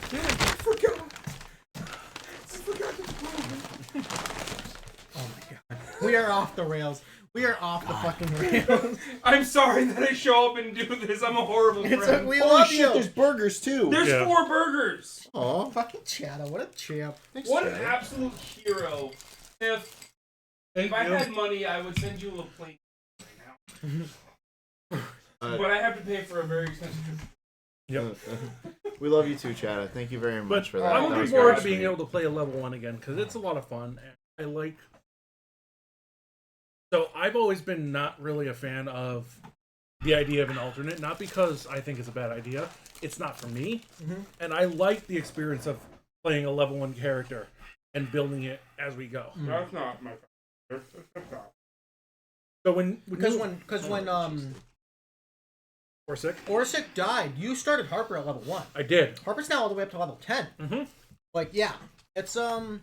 Oh my God. We are off the rails. We are off the fucking rails. I'm sorry that I show up and do this. I'm a horrible friend. We Holy love shit, you. there's burgers too. There's Yeah. 4 burgers. Aw. Fucking Chada, what a champ. What an absolute hero. If I had money, I would send you a plane right now. But I have to pay for a very expensive trip. Yep. We love you too, Chad. Thank you very much But for that. I'm That looking was forward very to being sweet. able to play a level 1 again, because it's a lot of fun. And I like. So I've always been not really a fan of the idea of an alternate, not because I think it's a bad idea. It's not for me, and I like the experience of playing a level 1 character and building it as we go. That's not my So when Orsic died, you started Harper at level 1. I did. Harper's now all the way up to level 10. Mhm. Like, yeah. It's I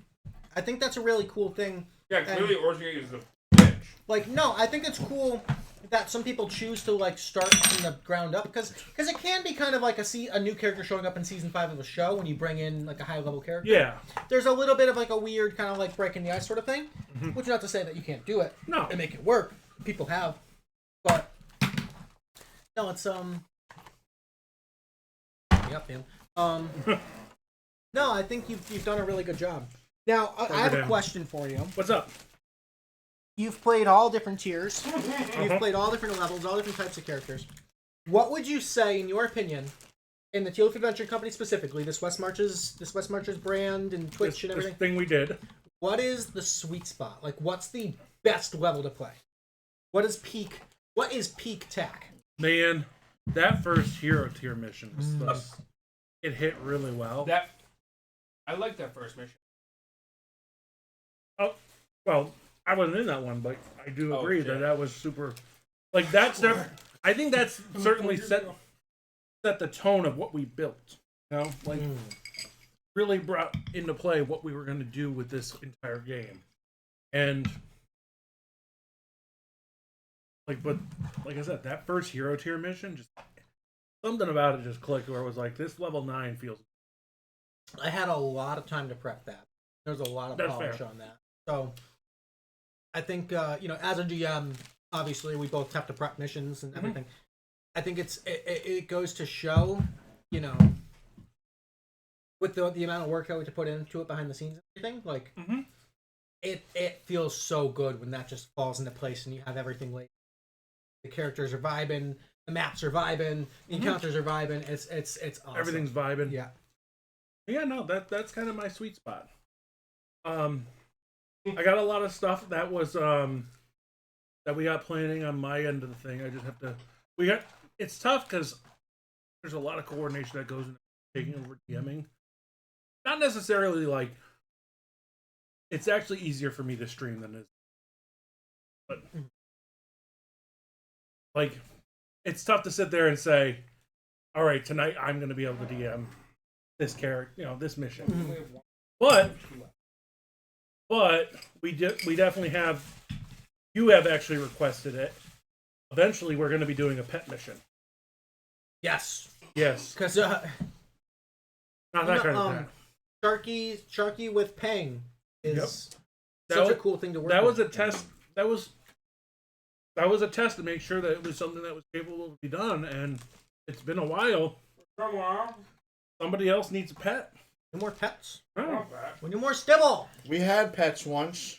think that's a really cool thing. Yeah, clearly Orsic is the bitch. Like, no, I think it's cool that some people choose to like start from the ground up, because it can be kind of like a new character showing up in season 5 of a show when you bring in like a high level character. Yeah. There's a little bit of like a weird kind of like breaking the ice sort of thing, which is not to say that you can't do it No. and make it work. People have, but no, it's Yep, man. No, I think you've done a really good job. Now I have a question for you. What's up? You've played all different tiers. You've played all different levels, all different types of characters. What would you say, in your opinion, in the Teal Leaf Adventure Company specifically, this West Marches brand and Twitch and everything? This thing we did. What is the sweet spot? Like, what's the best level to play? What is peak tack? Man, that first hero tier mission was it hit really well. I like that first mission. Oh, well, I wasn't in that one, but I do Oh, agree shit. that was super. Like that stuff. I think that's certainly set the tone of what we built. You know, like really brought into play what we were going to do with this entire game, and but like I said, that first hero tier mission, just something about it just clicked. Where it was like, this level 9 feels. I had a lot of time to prep that. There's a lot of That's polish fair. on that. So I think as a GM, obviously we both have to prep missions and everything. I think it goes to show, with the amount of work that we have to put into it behind the scenes and everything, like it feels so good when that just falls into place and you have everything laid. The characters are vibing, the maps are vibing, the encounters are vibing. It's awesome. Everything's vibing. Yeah. Yeah, no, that's kind of my sweet spot. I got a lot of stuff that was that we got planning on my end of the thing. I just have to. It's tough because there's a lot of coordination that goes into taking over DMing. Not necessarily like. It's actually easier for me to stream than it is. But like, it's tough to sit there and say, "All right, tonight I'm going to be able to DM this character, this mission." But we definitely have. You have actually requested it. Eventually, we're going to be doing a pet mission. Yes. Yes. Because Not that kind of thing. Sharky with Pang is That such was- a cool thing to work That with. was a test. That was a test to make sure that it was something that was capable of be done, and it's been a while. Come on. Somebody else needs a pet. We need more pets. Oh. We need more stibble. We had pets once.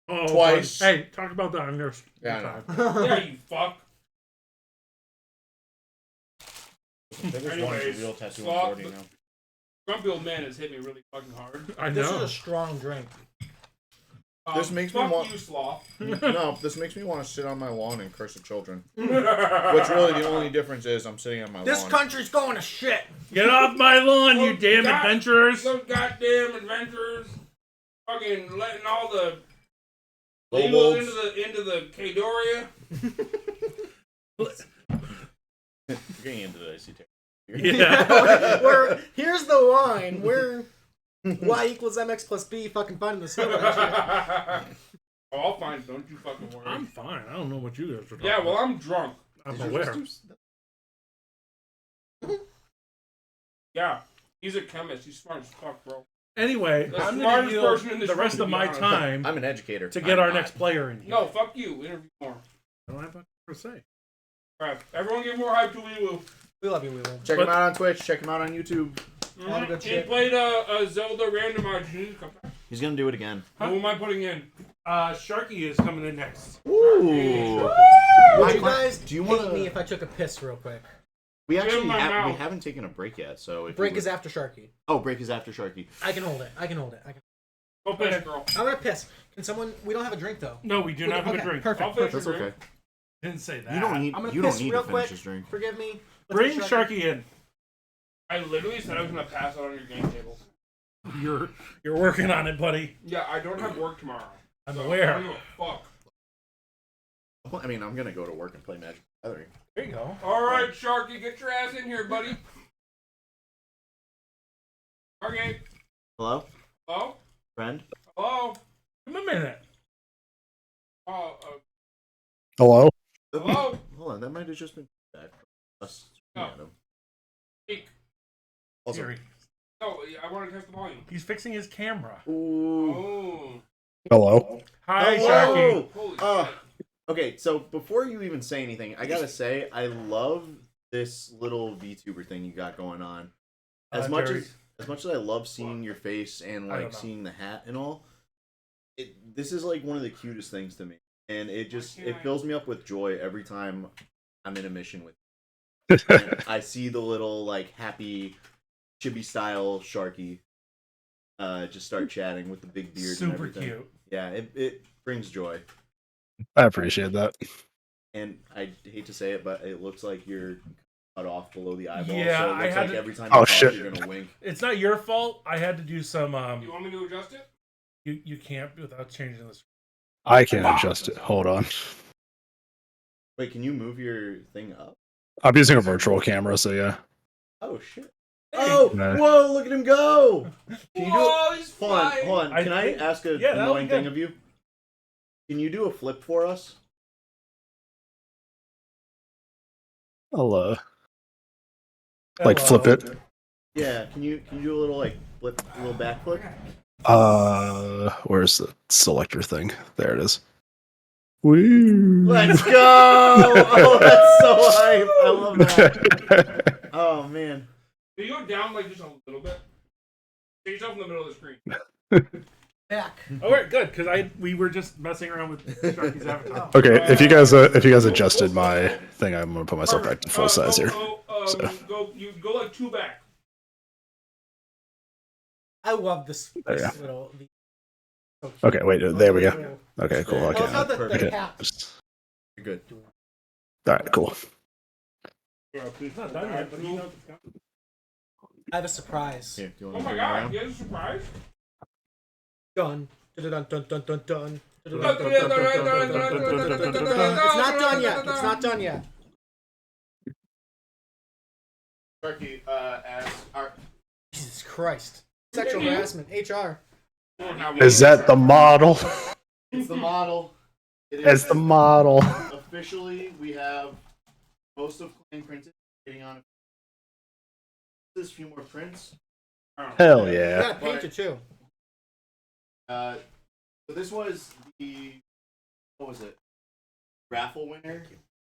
Oh, Twice. Hey, talk about that on your Yeah, I time. Yeah, you fuck. Biggest Anyways, one is a real tattoo on Sloth- Jordy now. Grumpy old man has hit me really fucking hard. I This is know. a strong drink. This makes me fuck want- you, Sloth. No, this makes me want to sit on my lawn and curse at children. Which really the only difference is I'm sitting on my This lawn. country's going to shit. Get off my lawn, you Oh, damn God. adventurers! Those goddamn adventurers. Fucking letting all the Kobolds. illegals into the Kadoria. You're getting into the IC Yeah. Here's the line. We're y equals mx plus b. Fucking finding the silver. Oh, I'll find. Don't you fucking worry. I'm fine. I don't know what you guys are talking Yeah, well, about. I'm drunk. I'm aware. Yeah, he's a chemist. He's smart as fuck, bro. Anyway, The I'm smartest going person to in use this the rest room, of to be my honest. time I'm an educator. to get our next player in here. No, fuck you. Interview more. I don't have much to say. All right, everyone, give more hype to WeeWoo. We love you, we will. Check him out on Twitch. Check him out on YouTube. All the good He shit. played a Zelda randomizer. You need to come back. He's gonna do it again. Who am I putting in? Sharky is coming in next. Ooh. Would you guys Do you hate wanna- me if I took a piss real quick? We Give actually him my we mouth. haven't taken a break yet, so if Break you is would- after Sharky. Oh, break is after Sharky. I can hold it. I can hold it. Go piss, girl. I'm gonna piss. Can someone? We don't have a drink though. No, we do not have Okay, a drink. Perfect. I'll finish That's your okay. drink. Didn't say that. You don't need I'm gonna you don't piss need real to finish quick. this drink. Forgive me. Bring Let's Sharky in. I literally said I was gonna pass out on your game table. You're working on it, buddy. Yeah, I don't have work tomorrow. I'm So aware. I don't give a fuck. Well, I mean, I'm gonna go to work and play Magic the Gathering. There you go. All right, Sharky, get your ass in here, buddy. Okay. Hello, Hello? friend. Hello? Give him a minute. Oh, Hello. hello? Hold on, that might have just been back from us. Oh. Adam. Speak. Also, Siri. No, I want to test the volume. He's fixing his camera. ooh. Oh. Hello. Hi, Hello. Sharky. Holy Oh. shit. Okay, so before you even say anything, I gotta say I love this little VTuber thing you got going on. As much Jerry. as much as I love seeing your face and I don't like know. seeing the hat and all, this is like one of the cutest things to me, and it just it fills me up with joy every time I'm in a mission with you. And I see the little like happy chibi style Sharky just start chatting with the big beard and Super everything. cute. Yeah, it brings joy. I appreciate that. And I hate to say it, but it looks like you're cut off below the eyeball. Yeah, so it I looks had like to- every time Oh, you talk, shit. you're gonna wink. It's not your fault. I had to do some. You want me to adjust it? You can't without changing this. I can adjust it. Hold on. Wait, can you move your thing up? I'm using a virtual camera, so yeah. Oh shit! Oh, Nah. whoa! Look at him go! Can you Whoa, do? he's Hold on, flying. hold on. I Can I think- ask a yeah, that'll annoying be good. thing of you? Can you do a flip for us? I'll like flip it. Yeah. Can you do a little like flip, a little back flip? Where's the selector thing? There it is. Woo! Let's go! Oh, that's so hype! I love that. Oh man. Can you go down like just a little bit? Get yourself in the middle of the screen. Back. Oh, right, good, because we were just messing around with Sharky's avatar. Okay, if you guys adjusted my thing, I'm gonna put myself back to full size here. So. Go like two back. I love this There you go. little. So cute. Okay, wait, there we go. Okay, cool. Well, it's Okay. not the Okay. cap. You're good. All right, cool. It's not done yet, but he knows it's coming. I have a surprise. Here, do you Oh want my to god, you guys a surprise? Done. Dun dun dun dun dun dun. It's It's not done yet. It's not done yet. Sharky, as our Jesus Christ. Sexual harassment. HR. Is that the model? it's the model. It It's the model. Officially, we have most of Clan printed. Waiting on a few more prints. Hell You yeah. gotta paint it too. So this was the what was it? Raffle winner,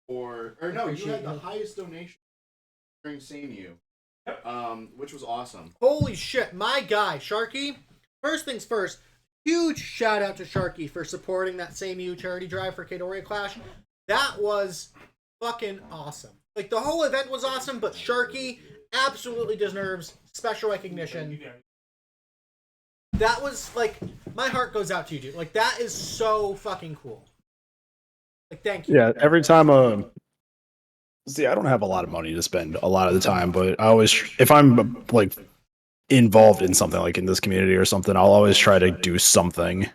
or no? You had the highest donation during SameU, which was awesome. Holy shit, my guy, Sharky. First things first, huge shout out to Sharky for supporting that Same You charity drive for Kadoria Clash. That was fucking awesome. Like, the whole event was awesome, but Sharky absolutely deserves special recognition. That was, like, my heart goes out to you, dude. Like, that is so fucking cool. Like, thank you. Yeah, every time, see, I don't have a lot of money to spend a lot of the time, but I always, if I'm, like, involved in something, like in this community or something, I'll always try to do something.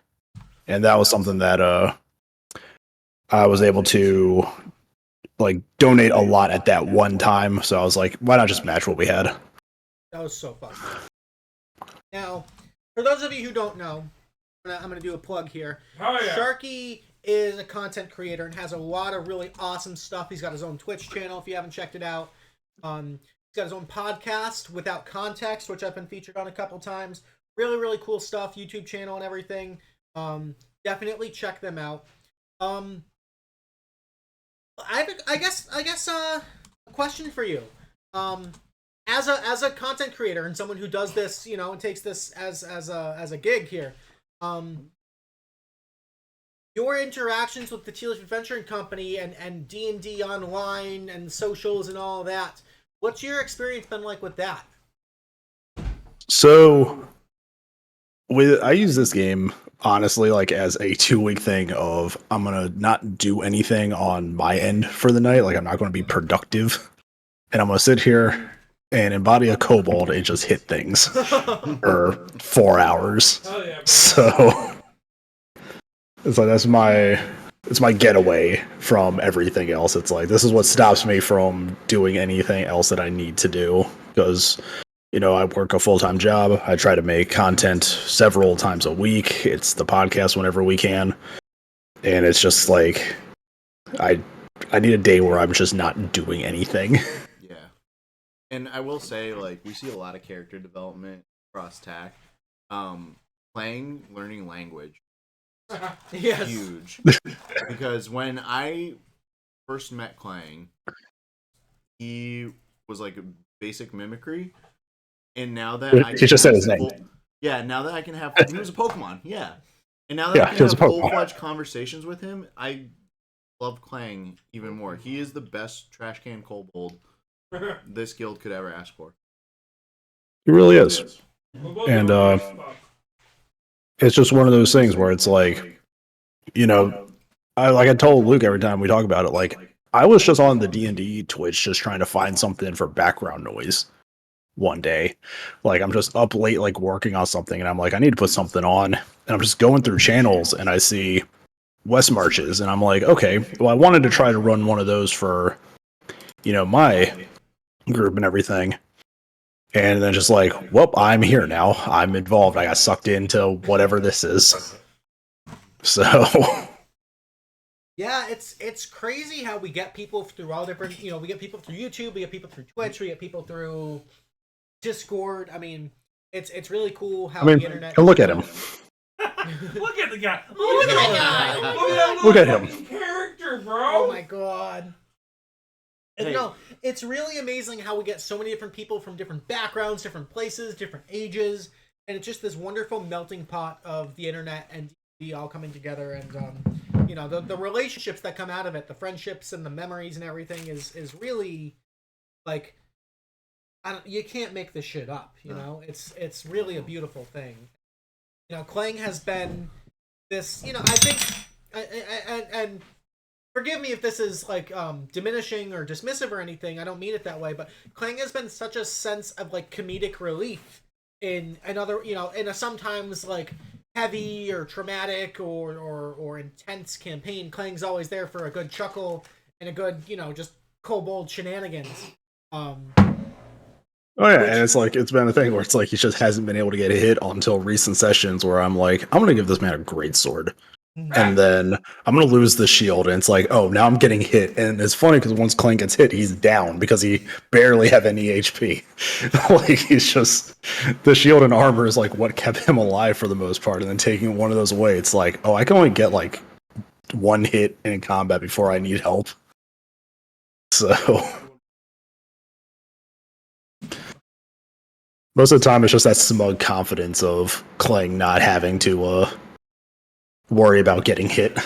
And that was something that, I was able to, like, donate a lot at that one time. So I was like, why not just match what we had? That was so fun. Now, for those of you who don't know, I'm gonna do a plug here. Oh, yeah. Sharky is a content creator and has a lot of really awesome stuff. He's got his own Twitch channel if you haven't checked it out. He's got his own podcast, Without Context, which I've been featured on a couple times. Really, really cool stuff. YouTube channel and everything. Definitely check them out. I guess a question for you. As a content creator and someone who does this, you know, and takes this as a gig here, your interactions with the Tealish Adventuring Company and D&D online and socials and all that, what's your experience been like with that? So, I use this game honestly like as a 2-week thing of I'm gonna not do anything on my end for the night. Like, I'm not gonna be productive, and I'm gonna sit here and embody a kobold and just hit things for 4 hours. Oh, yeah, bro. So it's like it's my getaway from everything else. It's like this is what stops me from doing anything else that I need to do, because you know, I work a full-time job. I try to make content several times a week. It's the podcast whenever we can. And it's just like I need a day where I'm just not doing anything. Yeah. And I will say, like, we see a lot of character development across TAC. Learning language. Yes. Huge. Because when I first met Clang, he was like a basic mimicry. And now that I He just said his name. Now that I can have, he was a Pokemon, yeah. And now that Yeah, I he can was have a Pokemon. full-fledged conversations with him, I love Clang even more. He is the best trash can kobold this guild could ever ask for. He really is. And it's just one of those things where it's like, you know, I told Luke every time we talk about it, like, I was just on the D&D Twitch just trying to find something for background noise one day. Like, I'm just up late, like, working on something, and I'm like, I need to put something on. And I'm just going through channels, and I see West Marches, and I'm like, okay, well, I wanted to try to run one of those for, you know, my group and everything. And then just like, well, I'm here now. I'm involved. I got sucked into whatever this is. So Yeah, it's crazy how we get people through all different, you know, we get people through YouTube, we get people through Twitch, we get people through Discord. I mean, it's really cool how the internet. look at him. Look at the guy. Look at that guy. Look at him. Character, bro. Oh my god. And no, it's really amazing how we get so many different people from different backgrounds, different places, different ages, and it's just this wonderful melting pot of the internet and D&D all coming together, and you know, the relationships that come out of it, the friendships and the memories and everything is really like, you can't make this shit up, you know? It's really a beautiful thing. You know, Clang has been this, you know, I think, and forgive me if this is like diminishing or dismissive or anything. I don't mean it that way, but Clang has been such a sense of like comedic relief in another, you know, in a sometimes like heavy or traumatic or intense campaign. Clang's always there for a good chuckle and a good, you know, just kobold shenanigans. Oh yeah, and it's like it's been a thing where it's like he just hasn't been able to get a hit until recent sessions where I'm like, I'm gonna give this man a great sword. And then I'm going to lose the shield, and it's like, oh, now I'm getting hit. And it's funny because once Clank gets hit, he's down because he barely have any HP. Like, he's just, the shield and armor is like what kept him alive for the most part. And then taking one of those away, it's like, oh, I can only get like one hit in combat before I need help. So Most of the time, it's just that smug confidence of Kling not having to worry about getting hit.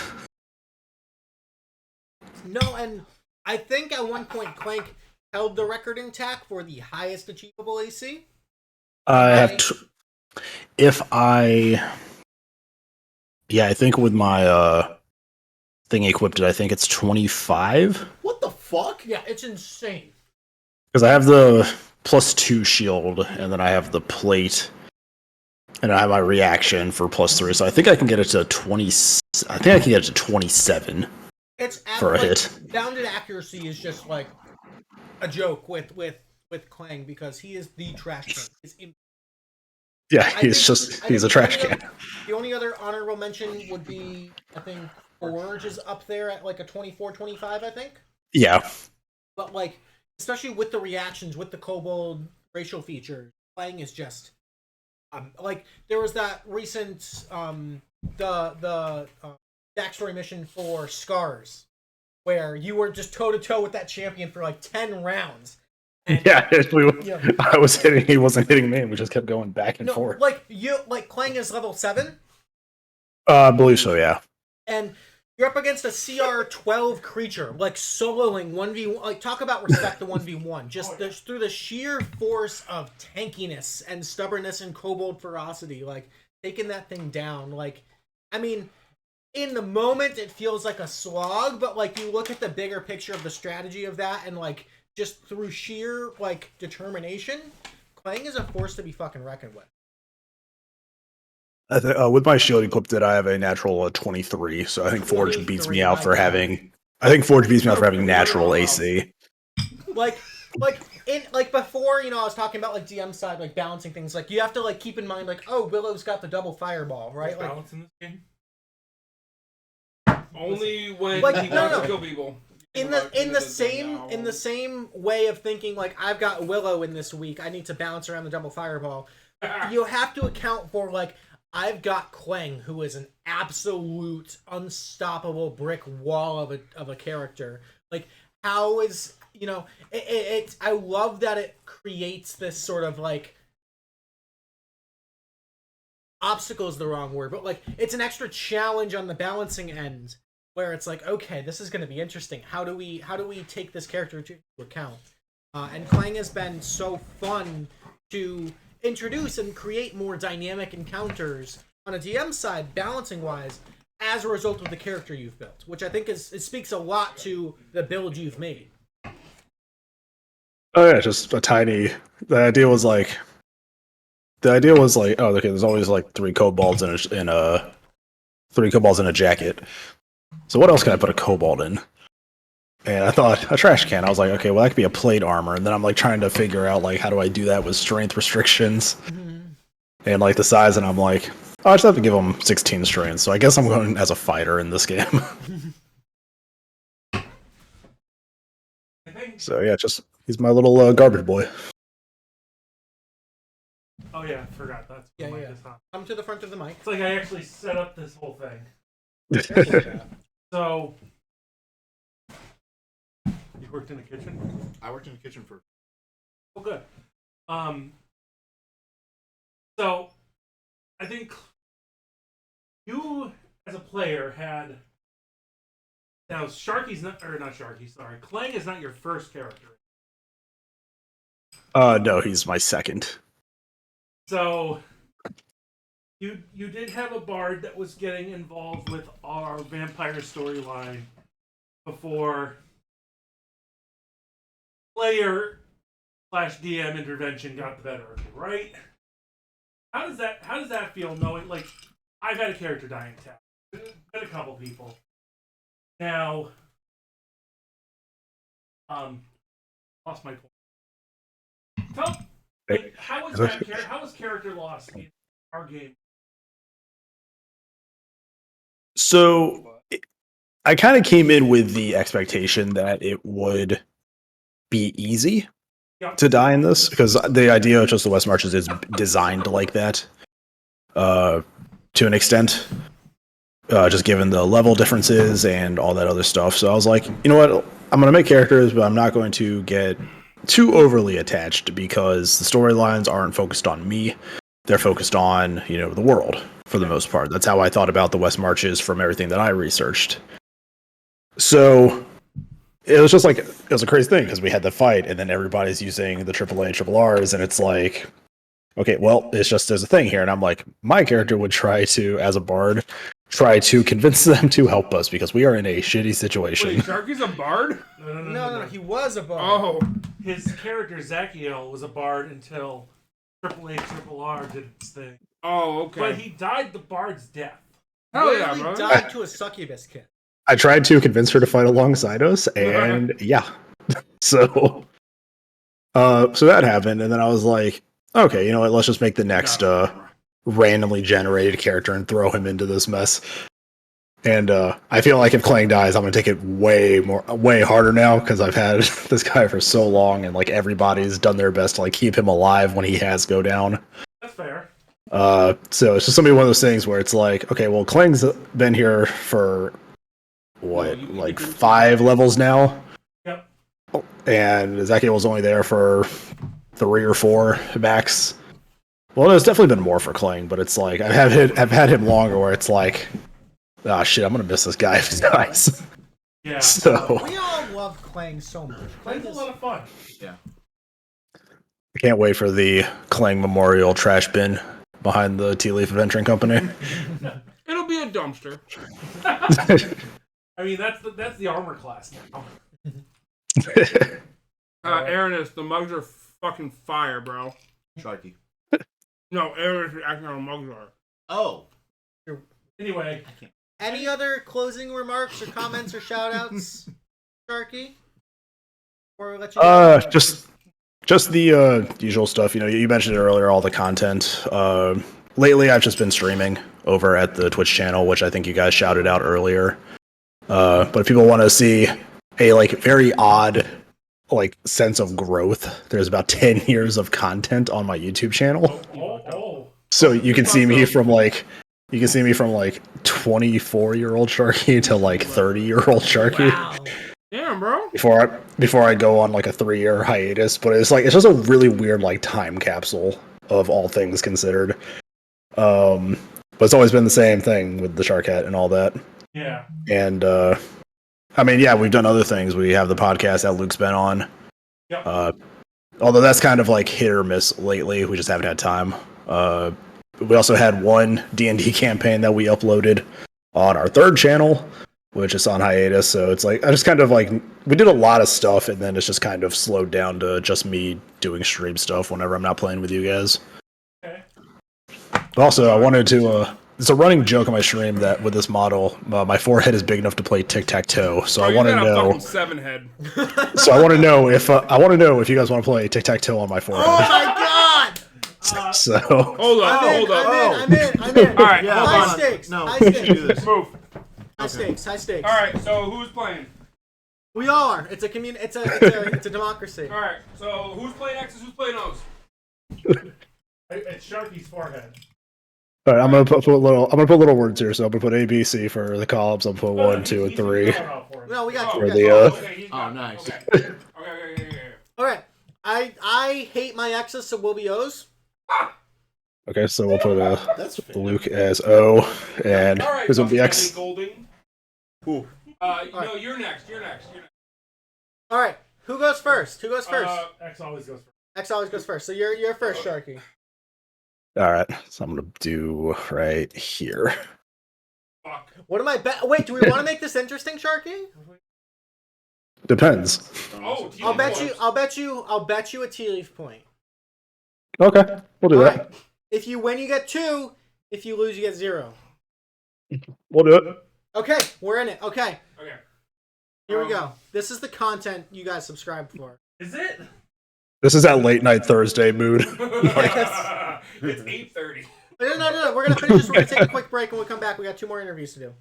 No, and I think at one point Clank held the record intact for the highest achievable AC. I think with my thing equipped, I think it's 25. What the fuck? Yeah, it's insane. Because I have the +2 shield, and then I have the plate, and I have my reaction for +3. So I think I can get it to 20. I think I can get it to 27. It's for a hit. Bounded accuracy is just like a joke with Clang because he is the trash can. Yeah, he's a trash can. The only other honorable mention would be, I think, Forge is up there at like a 24, 25, I think. Yeah. But like, especially with the reactions, with the kobold racial features, Clang is just like there was that recent the backstory mission for Scars, where you were just toe to toe with that champion for like 10 rounds. And, I was hitting, he wasn't hitting me, and we just kept going back and forth. Like Clang is level 7. I believe so, yeah. And you're up against a CR 12 creature, like soloing 1v1. Like, talk about respect to 1v1. Just through the sheer force of tankiness and stubbornness and kobold ferocity, like taking that thing down. Like, I mean, in the moment it feels like a slog, but like you look at the bigger picture of the strategy of that, and like just through sheer like determination, Clang is a force to be fucking reckoned with. With my shield equipped, I have a natural 23, so I think Forge beats me out for having. I think Forge beats me out for having natural AC. Like before, I was talking about like DM side, like balancing things. Like you have to like keep in mind, like, oh, Willow's got the double fireball, right? Like balance in this game. Only when like, he wants to kill people. In the same way of thinking, like I've got Willow in this week, I need to bounce around the double fireball. You have to account for like I've got Clang, who is an absolute unstoppable brick wall of a character. Like how is I love that it creates this sort of like obstacle is the wrong word, but like it's an extra challenge on the balancing end. Where it's like, okay, this is going to be interesting. How do we take this character into account? And Clang has been so fun to introduce and create more dynamic encounters on a DM side, balancing wise, as a result of the character you've built, which I think it speaks a lot to the build you've made. Oh yeah, just a tiny. The idea was like, oh, okay. There's always like 3 kobolds in a 3 kobolds in a jacket. So what else can I put a kobold in? And I thought a trash can. I was like, okay, well that could be a plate armor. And then I'm like trying to figure out like how do I do that with strength restrictions and like the size. And I'm like, oh, I just have to give him 16 strength. So I guess I'm going as a fighter in this game. So yeah, he's my little garbage boy. Oh yeah, I forgot. That's yeah. Come to the front of the mic. It's like I actually set up this whole thing. So, you worked in the kitchen? I worked in the kitchen for. Oh, good. So, I think you, as a player, had. Now, Sharky's not Sharky. Sorry, Clang is not your first character. No, he's my second. So. You did have a bard that was getting involved with our vampire storyline before player / DM intervention got the better of you, right? How does that feel knowing like I've had a character die in town? Been a couple people. Now lost my point. How was character loss in our game? So I kind of came in with the expectation that it would be easy to die in this, because the idea of just the West Marches is designed like that to an extent, just given the level differences and all that other stuff. So I was like, you know what, I'm going to make characters, but I'm not going to get too overly attached because the storylines aren't focused on me. They're focused on, the world for the most part. That's how I thought about the West Marches from everything that I researched. So it was just like, it was a crazy thing because we had the fight and then everybody's using the AAA, Triple Rs, and it's like, okay, well, it's just there's a thing here. And I'm like, my character would try to, as a bard, try to convince them to help us because we are in a shitty situation. Wait, Sharky's a bard? No, he was a bard. Oh. His character, Zachiel, was a bard until AAA Triple R did its thing. Oh, okay. But he died the bard's death. Hell yeah, He bro. died to a succubus kid. I tried to convince her to fight alongside us, and yeah. So that happened, and then I was like, okay, you know what, let's just make the next randomly generated character and throw him into this mess. And I feel like if Clang dies, I'm gonna take it way harder now because I've had this guy for so long, and like everybody's done their best to like keep him alive when he has go down. That's fair. So it's just something one of those things where it's like, okay, well, Clang's been here for like 5 levels now. Yep. And Zachiel was only there for 3 or 4 max. Well, there's definitely been more for Clang, but it's like I've had him longer where it's like, ah, shit, I'm gonna miss this guy if he dies. Yeah. So We all love Clang so much. Clang's a lot of fun. Yeah. I can't wait for the Clang Memorial trash bin behind the Tea Leaf Adventuring Company. It'll be a dumpster. I mean, that's the armor class now. Aaron, the mugs are fucking fire, bro. Sharky. No, Aaron's acting on mugs are. Oh. Anyway. Any other closing remarks or comments or shout-outs, Sharky? Or let you go? Just the usual stuff. You mentioned it earlier, all the content. Lately, I've just been streaming over at the Twitch channel, which I think you guys shouted out earlier. But if people want to see a very odd sense of growth, there's about 10 years of content on my YouTube channel. So you can see me from 24-year-old Sharky to 30-year-old Sharky. Wow. Damn, bro. Before I go on a 3-year hiatus, but it's just a really weird time capsule of all things considered. But it's always been the same thing with the Shark Hat and all that. Yeah. And I mean, yeah, we've done other things. We have the podcast that Luke's been on. Yep. Although that's kind of hit or miss lately. We just haven't had time. We also had one D&D campaign that we uploaded on our 3rd channel, which is on hiatus. So it's I just kind of we did a lot of stuff, and then it's just kind of slowed down to just me doing stream stuff whenever I'm not playing with you guys. Okay. Also, I wanted to. It's a running joke on my stream that with this model, my forehead is big enough to play tic-tac-toe. So I want to know. Fucking 7 head. So I want to know if you guys want to play tic-tac-toe on my forehead. Oh my god! So Hold up. I'm in. All right, Yeah, hold High on. stakes. No, High we can't do stakes. this. Move. High stakes. All right, so who's playing? We all are. It's a it's a democracy. All right, so who's playing X's? Who's playing O's? It's Sharky's forehead. all right, I'm gonna put little words here. So I'm gonna put A, B, C for the columns. I'll put 1, 2, and 3. No, we got Oh, you. For the okay, he's Oh, got it. nice. Okay. All right. I hate my X's, so we'll be O's. Okay, so we'll put That's fair. Luke as O, and All right, who's gonna be Buffy X? Golding. Who? No, you're next. All right. Who goes first? X always goes first. X always goes first. So you're first, Sharky. All right, so I'm gonna do right here. Fuck. What am I? Wait, do we want to make this interesting, Sharky? Depends. Oh, I'll bet you a tea leaf point. Okay, we'll do All that. right. If you win, you get 2. If you lose, you get 0. We'll do it. Okay, we're in it. Okay, Okay. here we go. This is the content you guys subscribe for. Is it? This is that late night Thursday mood. It's 8:30. No. We're gonna finish this. We're gonna take a quick break, and we'll come back. We got 2 more interviews to do.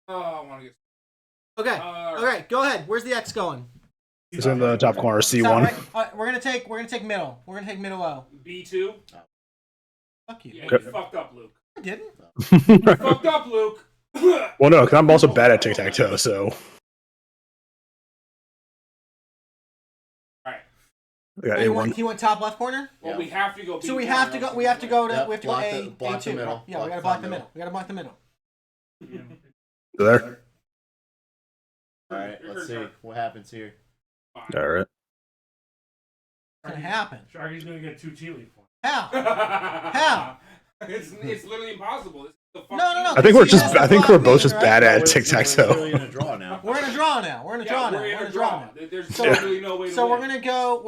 Oh, I want to get. Okay. All right. Go ahead. Where's the X going? It's in the top corner, Top C1. right? We're gonna take middle. We're gonna take middle O. B2. Fuck you. Yeah, you fucked up, Luke. I didn't. You fucked up, Luke. Well, no, because I'm also bad at tic-tac-toe, so We got He A1. went top left corner. Well, Yeah. we have to go. So we have to go. We have to go to. Yep, We have to block go the- block the A2. middle. Yeah, Block we gotta the block front the middle. middle. We gotta block the middle. You there? All right, let's see what happens here. All right. What's gonna happen? Sharky's gonna get 2 tea leaf points. How? How? It's literally impossible. It's the fuck No, no, no. I think we're just. He has to I think block we're both me, just right? bad No, at it's- tic tac We're literally toe. in a draw now. We're in a draw now. We're in a draw Yeah, now. we're in We're a draw. There's So- literally no way to So win. we're gonna go.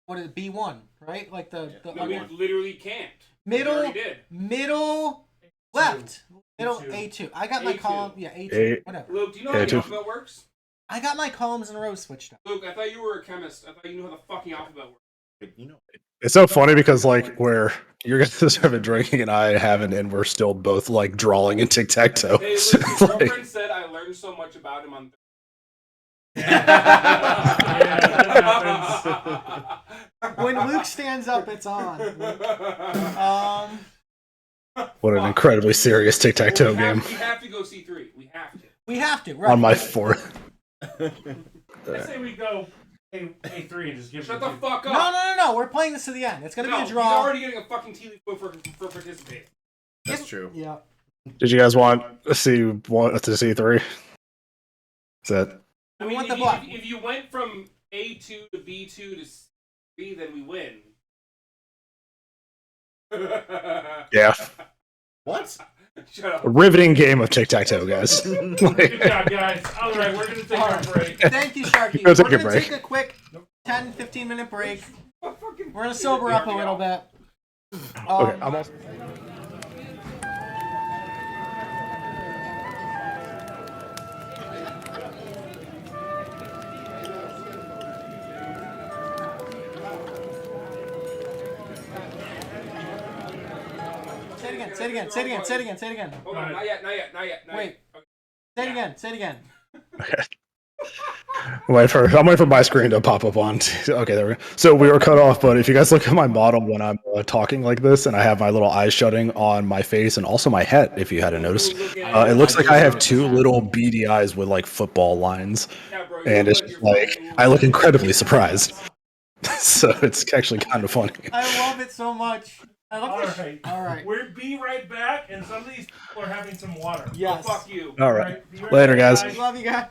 What is it? B1, right? Like the No, we literally can't. middle, We already did. middle, left, middle A2. A2. I got my A2. column. Yeah, A2. A- Whatever. Luke, do you know how Yeah, the too. alphabet works? I got my columns in a row switched up. Luke, I thought you were a chemist. I thought you knew how the fucking alphabet works. You know, It's so funny because like where you're guys having drinking and I haven't, and we're still both like drawing in tic tac toe. Hey, Luke, your girlfriend said I learned so much about him on. When Luke stands up, it's on. What an incredibly serious tic tac toe game We have to go C3. We have to. We have to. Right. on my fourth. I say we go A3 and just give Shut it the to fuck up. No. We're playing this to the end. It's gonna be a He's draw. already getting a fucking tea leaf point for participating. that's true. Yeah. Did you guys want to see three? Is that I We mean, want if the you, block. if you went from A2 to B2 to C3, then we win. yeah? What? Shut up. A riveting game of tic tac toe, guys. Good job, guys. All right, we're gonna take our break. Thank you, Sharky. Go take We're your gonna break. take a quick 10, 15-minute break. We're gonna sober up a little bit. Okay, I'm also. Say it again. Hold on, not yet. Wait. Say it again. Okay. I'm waiting for my screen to pop up on. Okay, there we go. So we were cut off, but if you guys look at my model when I'm talking like this, and I have my little eyes shutting on my face and also my head, if you hadn't noticed, it looks like I have two little beady eyes with like football lines, and it's just like I look incredibly surprised. So it's actually kind of funny. I love it so much. I love All this. right. All right. We'll be right back, and some of these people are having some water. Yes. Fuck you. All right, Be right later, back, guys. Love you guys.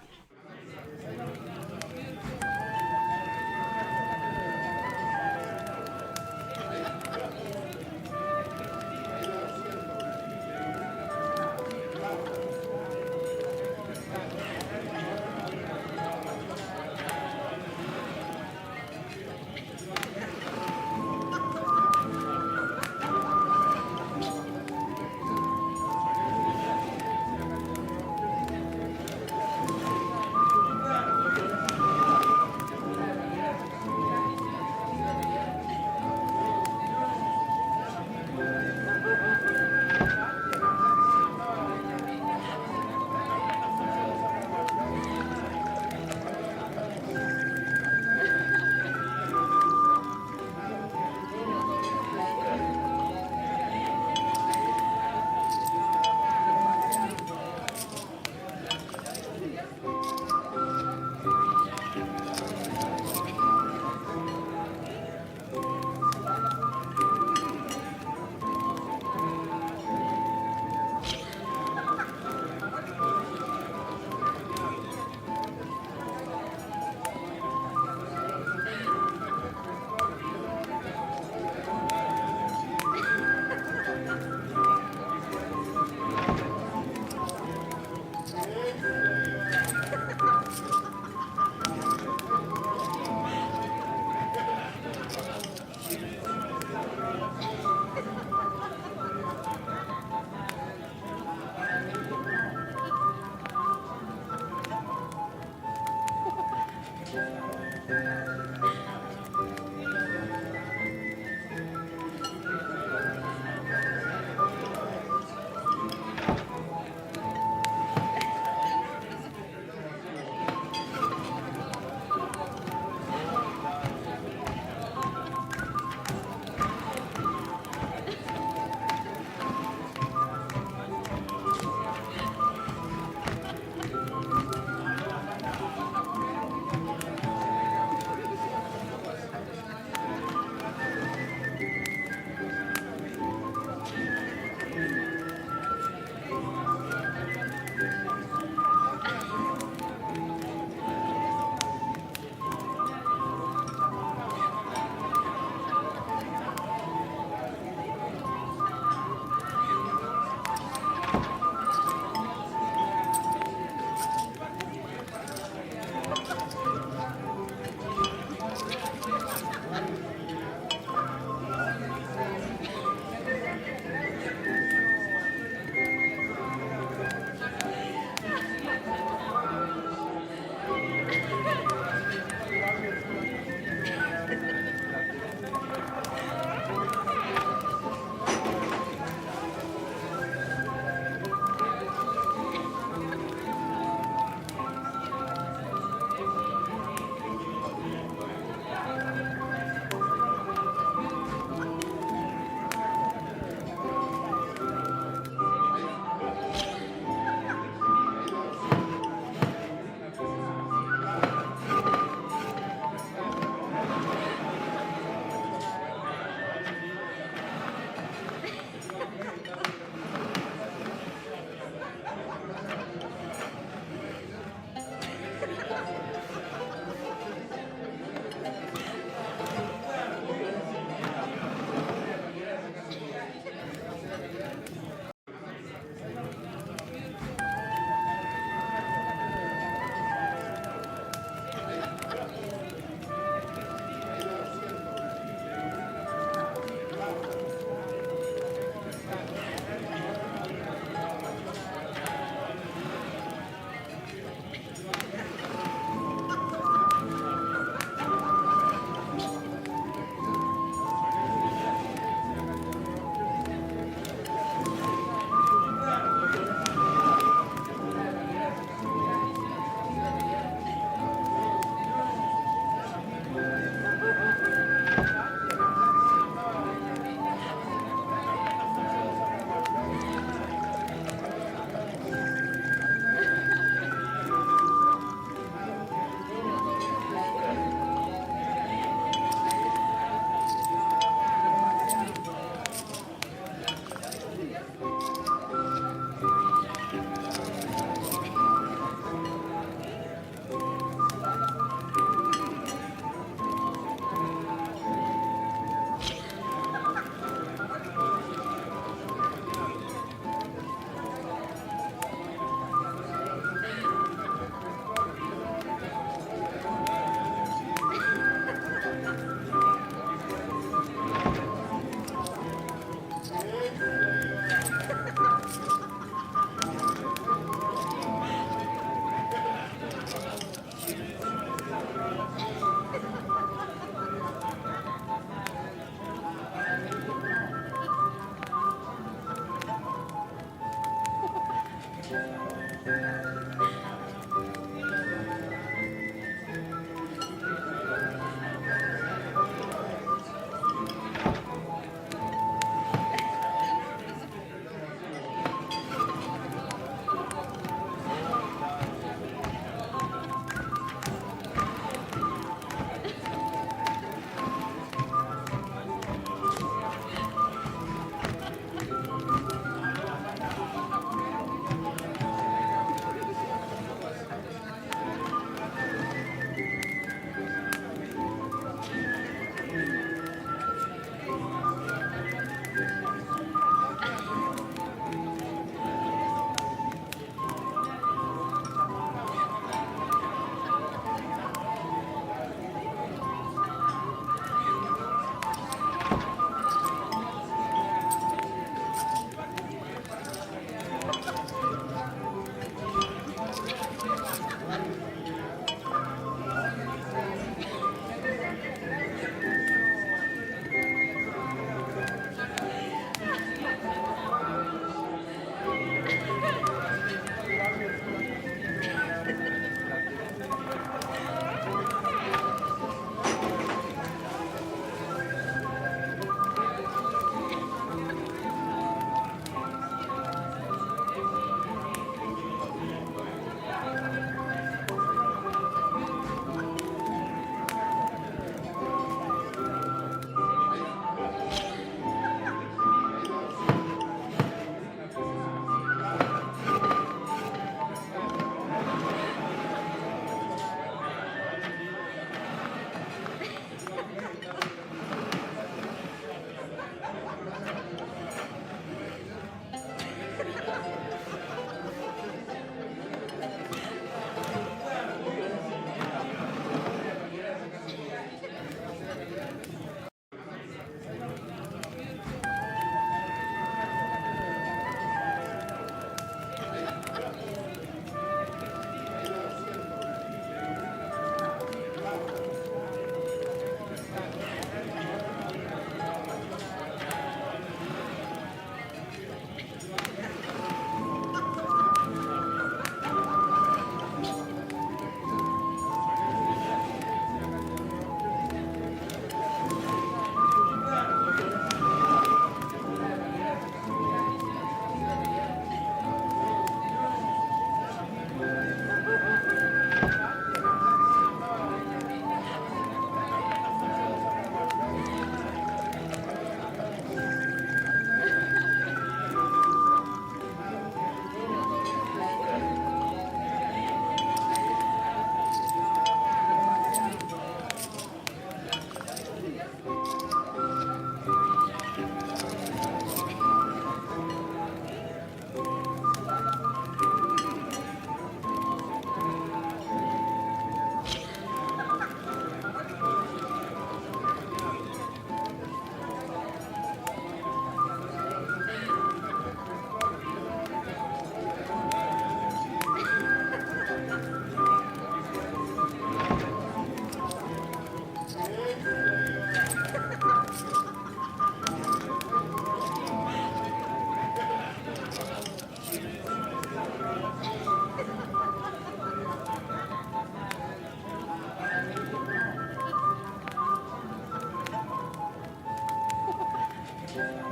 One.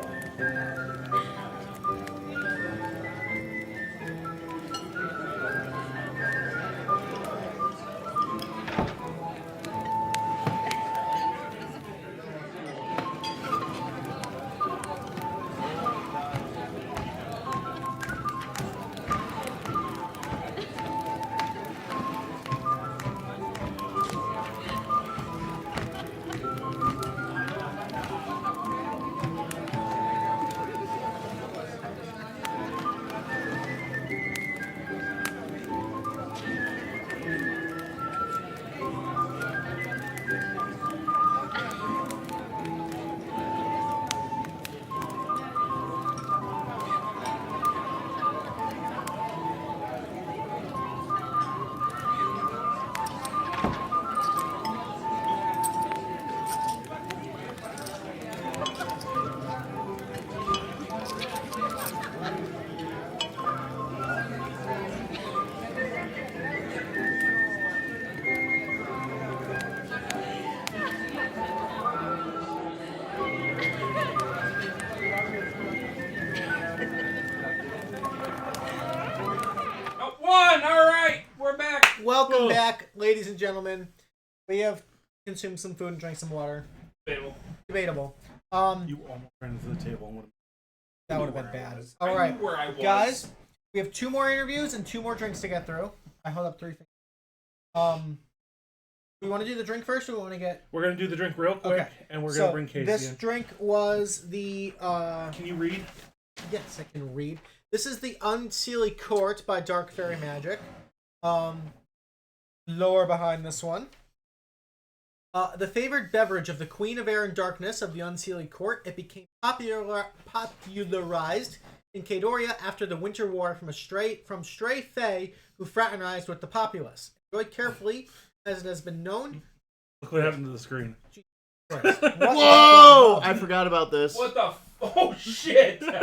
All right, we're back. Welcome back, ladies and gentlemen. We have consumed some food and drank some water. Debatable. You almost ran into the table. That would have been bad. I All knew right, where I was. guys, we have 2 more interviews and 2 more drinks to get through. I held up 3 things. We want to do the drink first, or we want to get? We're gonna do the drink real quick, Okay. and we're So gonna bring Casey this in. drink was the. Can you read? Yes, I can read. This is the Unseelie Court by Dark Fairy Magic. Lore behind this one. The favored beverage of the Queen of Air and Darkness of the Unseelie Court, it became popularized in Kadoria after the Winter War from stray fae who fraternized with the populace. Enjoy carefully, as it has been known. Look what happened to the screen. Whoa! I forgot about this. What the? Oh shit! Sharky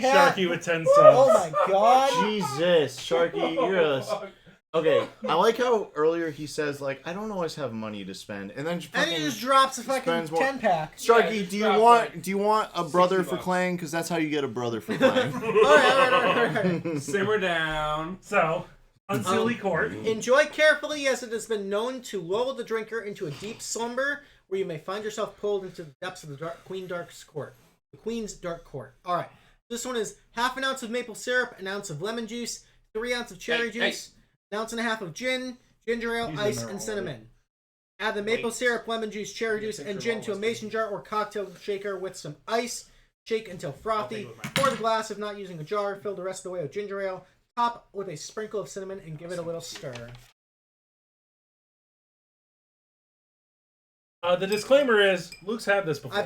hat. Sharky with 10 subs. Oh my god! Jesus, Sharky, you're a... Okay, I like how earlier he says, like, I don't always have money to spend, and then And he just drops a fucking spends more. 10-pack. Sharky, Yeah, do you want a brother for $60. Clang? Because that's how you get a brother for Clang. All right. Simmer down. So, Unseelie Court. Enjoy carefully, as it has been known to lull the drinker into a deep slumber, where you may find yourself pulled into the depths of the Queen's Dark Court. All right. This one is half an ounce of maple syrup, an ounce of lemon juice, 3 ounces of cherry juice, an ounce and a half of gin, ginger ale, ice, and cinnamon. Add the maple syrup, lemon juice, cherry juice, and gin to a mason jar or cocktail shaker with some ice. Shake until frothy. Pour the glass if not using a jar. Fill the rest of the way with ginger ale. Top with a sprinkle of cinnamon and give it a little stir. The disclaimer is, Luke's had this before.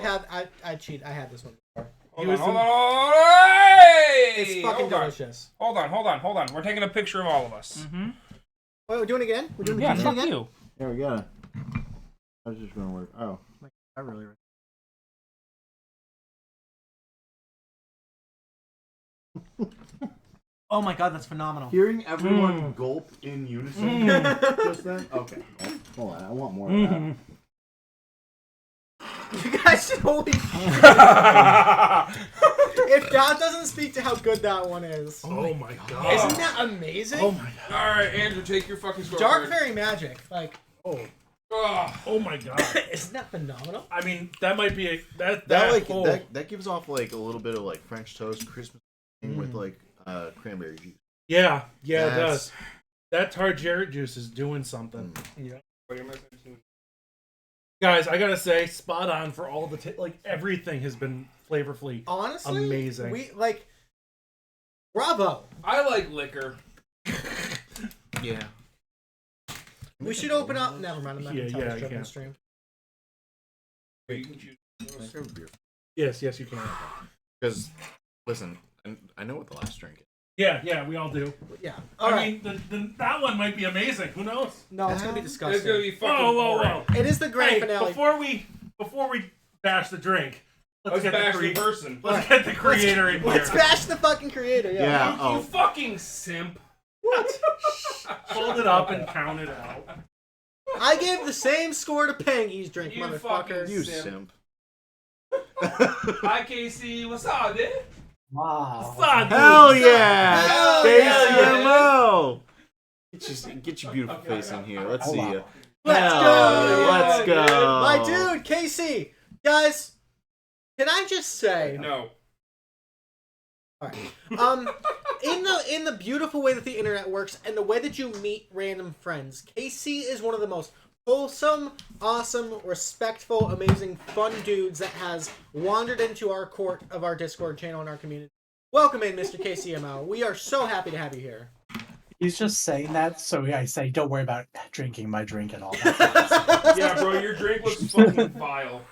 I cheat. I had this one before. Hold on. Hey! It's fucking delicious. Hold on. We're taking a picture of all of us. Mm-hmm. Wait, we're doing it again? We're doing Yeah, the fuck again? you. There we go. How's this gonna work? Oh. I really... Oh my god, that's phenomenal. Hearing everyone gulp in unison just then? Okay. Hold on, I want more of that. You guys should only... If that doesn't speak to how good that one is. Oh my god. Isn't that amazing? Oh my god. Alright, Andrew, take your fucking score. Dark Fairy Magic. Like... Oh my god. Isn't that phenomenal? I mean, that might be a... That gives off like a little bit of like French toast Christmas with like cranberry juice. Yeah, it does. That tart carrot juice is doing something. Yeah. Guys, I gotta say, spot on for all the everything has been flavorfully honestly amazing. Bravo. I like liquor. Yeah. We should open up. Never mind. I'm not gonna tell Yeah, this joke I on the can. stream. You can choose. Yes, you can. Because listen, I know what the last drink is. Yeah, we all do. Yeah. I mean, that one might be amazing. Who knows? No, it's gonna be disgusting. It's gonna be fucking Whoa. It is the grand finale. Before we bash the drink, Let's bash the person. Let's get the creator in here. Let's bash the fucking creator. Yeah. You fucking simp. What? Hold it up and count it out. I gave the same score to Pangy's drink, You motherfucker. fucking You simp. simp. Hi, Casey. What's up, dude? Wow. Hell yeah! Hell yeah! KCMO! Get your beautiful face in here. Let's see you. Let's Hell go! yeah, let's go! My dude, Casey! Guys, can I just say... No. Alright. In the beautiful way that the internet works and the way that you meet random friends, Casey is one of the most wholesome, awesome, respectful, amazing, fun dudes that has wandered into our court of our Discord channel and our community. Welcome in, Mr. KCMO. We are so happy to have you here. He's just saying that, so I say, don't worry about drinking my drink and all that. Yeah, bro, your drink looks fucking vile.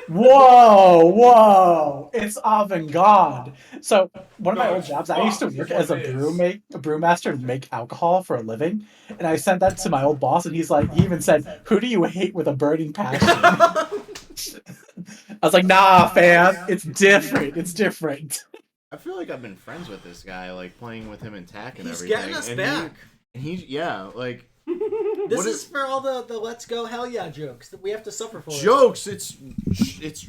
Whoa! It's avant-garde. So, one of my No, old jobs, I used to fuck, work it's as a what it is. brewmaster and make alcohol for a living. And I sent that to my old boss, and he's like, he even said, "Who do you hate with a burning passion?" I was like, "Nah, fam, it's different. It's different." I feel like I've been friends with this guy, like playing with him in TAC and He's everything. getting us and back. Like This what is for all the let's go hell yeah jokes that we have to suffer for. jokes. It's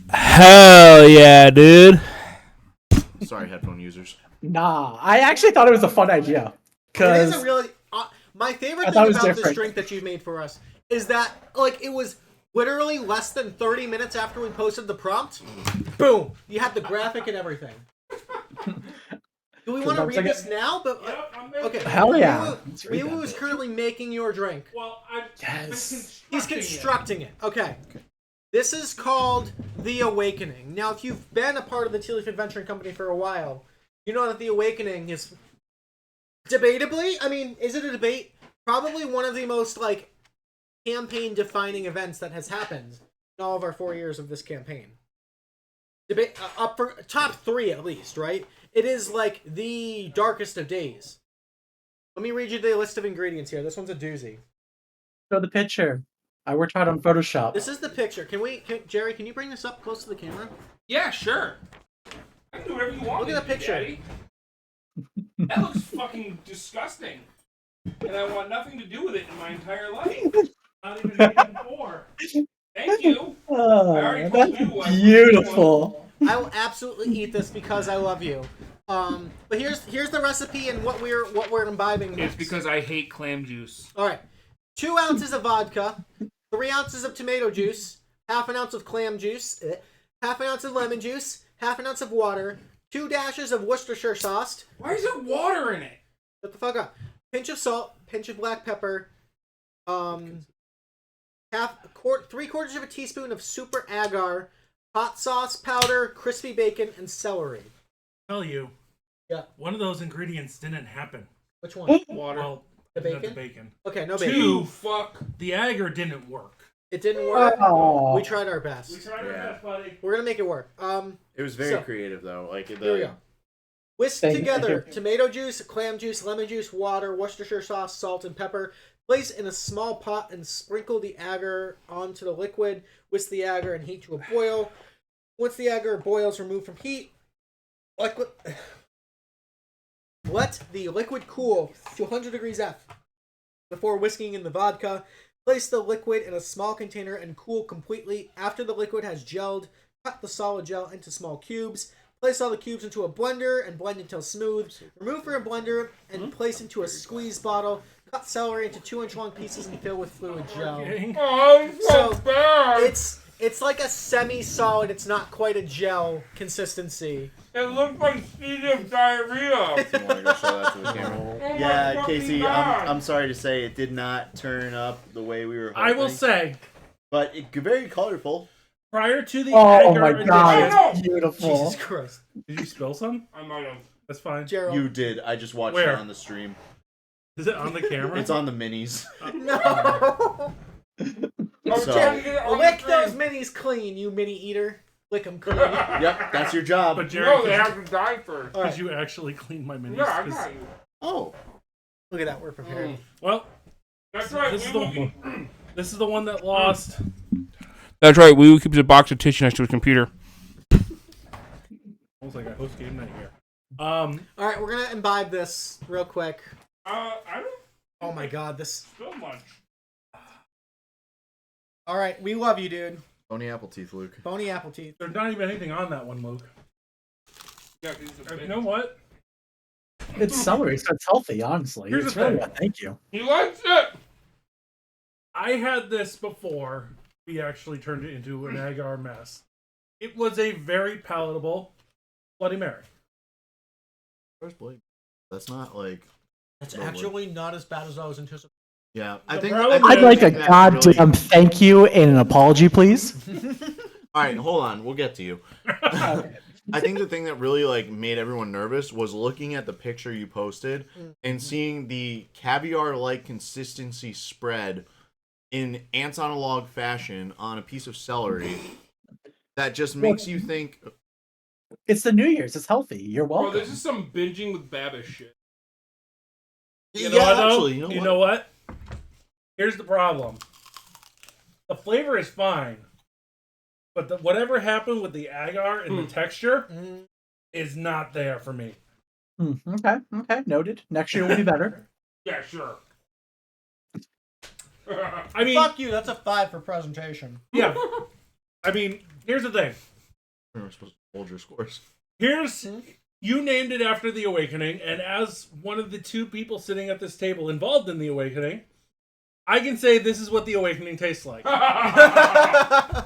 Hell yeah, dude. sorry, headphone users. Nah, I actually thought it was a fun idea. It is Because a really... my favorite I thing thought it was about this different. drink that you made for us is that, like, it was literally less than 30 minutes after we posted the prompt. Boom! You had the graphic and everything. Do we want to read this now? But Yep, I'm making okay. it. Hell yeah. Let's read that WeeWoo is bitch. currently making your drink. Well, I'm Yes. He's constructing it. Okay. This is called The Awakening. Now, if you've been a part of the Tea Leaf Adventuring Company for a while, you know that The Awakening is debatably, I mean, is it a debate? Probably one of the most, like, campaign-defining events that has happened in all of our 4 years of this campaign. Debate up for top 3 at least, right? It is like the darkest of days. Let me read you the list of ingredients here. This one's a doozy. Show the picture. I worked hard on Photoshop. This is the picture. Jerry, can you bring this up close to the camera? Yeah, sure. I can do whatever you want. Look at the picture. Daddy. That looks fucking disgusting. And I want nothing to do with it in my entire life. Not even making 4. Thank you. I already told That's you what- beautiful. I will absolutely eat this because I love you. But here's the recipe and what we're imbibing next. It's because I hate clam juice. All right, 2 ounces of vodka, 3 ounces of tomato juice, half an ounce of clam juice, half an ounce of lemon juice, half an ounce of water, 2 dashes of Worcestershire sauce. Why is there water in it? Shut the fuck up. Pinch of salt, pinch of black pepper, 3/4 of a teaspoon of super agar, hot sauce powder, crispy bacon, and celery. Tell you. Yeah. One of those ingredients didn't happen. Which one? Water. Well, The not bacon? the bacon. Okay, no bacon. 2, Fuck. the agar didn't work. It didn't work. Oh. We tried our best. We tried our Yeah. best, buddy. We're gonna make it work. It was very So- creative though. Like Here we go. Whisk Thank together you. tomato juice, clam juice, lemon juice, water, Worcestershire sauce, salt, and pepper. Place in a small pot and sprinkle the agar onto the liquid. Whisk the agar and heat to a boil. Once the agar boils, remove from heat. Let the liquid cool to 100 degrees F. Before whisking in the vodka, place the liquid in a small container and cool completely. After the liquid has gelled, cut the solid gel into small cubes. Place all the cubes into a blender and blend until smooth. Remove from a blender and place into a squeeze bottle. Cut celery into 2-inch long pieces and fill with fluid gel. Oh, so So, bad. It's like a semi-solid, it's not quite a gel consistency. It looks like of diarrhea. You want to go show that to the camera? Oh my Yeah, fucking Casey, God. I'm sorry to say it did not turn up the way we were hoping. I will say, but it very colorful. prior to the Oh agar my god, addition- no. it's beautiful. Jesus Christ. Did you spill some? I might have. That's fine. Gerald. You did. I just watched Where? it on the stream. Is it on the camera? It's on the minis. No! I was So- trying to get it on Lick the those screen. minis clean, you mini eater. Lick them clean. Yep, that's your job. But Jerry, No, they have to die first. All right. could you actually clean my minis? Yeah, I 'Cause- got you. Oh, Look at that, we're prepared. Well, That's right. this is we the will one. This is the one that lost. That's right. WeeWoo keeps a box of tissue next to his computer. Almost like I host game night here. Alright, we're gonna imbibe this real quick. I don't Oh my god, this... feel much. Alright, we love you, dude. Bony apple teeth, Luke. Bony apple teeth. There's not even anything on that one, Luke. Yeah, 'cause it's a You bit- know what? It's celery, so it's healthy. Honestly, Here's it's the really thing. thank you. He likes it. I had this before we actually turned it into an agar mess. It was a very palatable Bloody Mary. Where's Blake? That's not like. That's No, actually not as bad as I was anticipating. Yeah, The I think. problem I I'd is- like a that goddamn thank you and an apology, please. All right, hold on. We'll get to you. I think the thing that really like made everyone nervous was looking at the picture you posted and seeing the caviar-like consistency spread in ants on a log fashion on a piece of celery. That just makes you think. It's the New Year's. It's healthy. You're Bro, welcome. this is some binging with Babish shit. You know yeah, what, though? actually, You know what? Here's the problem. The flavor is fine, but whatever happened with the agar and the texture is not there for me. Okay, noted. Next year will be better. Yeah, sure. I mean, Fuck you. That's a 5 for presentation. yeah. I mean, here's the thing. We're supposed to hold your scores. You named it after the awakening, and as one of the 2 people sitting at this table involved in the awakening, I can say this is what the awakening tastes like. I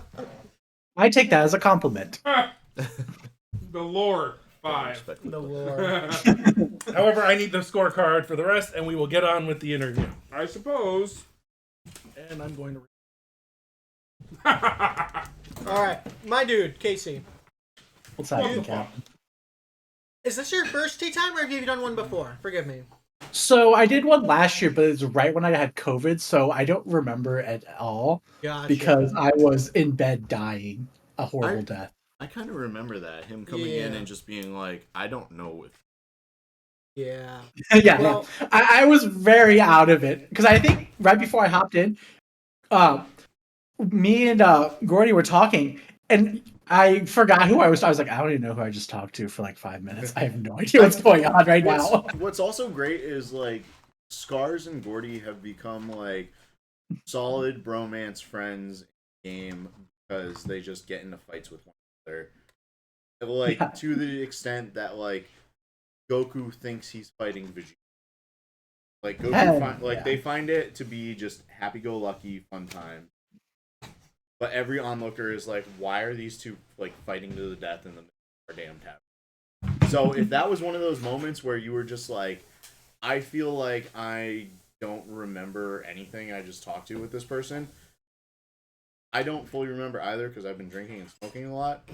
take that as a compliment. The lore 5. The Lord. However, I need the scorecard for the rest, and we will get on with the interview. I suppose. And I'm going to. All right, my dude, Casey. What's happening, Cap? Is this your first tea time, or have you done one before? Forgive me. So I did one last year, but it was right when I had COVID, so I don't remember at all Gotcha. because I was in bed dying a horrible death. I kind of remember that him coming in Yeah. and just being like, "I don't know if." Yeah. Yeah, Well- I was very out of it because I think right before I hopped in, me and Gordy were talking, and I forgot who I was. I was like, I don't even know who I just talked to for like 5 minutes. I have no idea what's going on right now. What's also great is like Scars and Gordy have become like solid bromance friends in game because they just get into fights with one another. Like Yeah. to the extent that like Goku thinks he's fighting Vegeta. Like Goku, Yeah. they find it to be just happy-go-lucky fun time. But every onlooker is like, why are these 2 like fighting to the death in the middle of our damn tavern? So if that was one of those moments where you were just like, I feel like I don't remember anything I just talked to with this person. I don't fully remember either because I've been drinking and smoking a lot.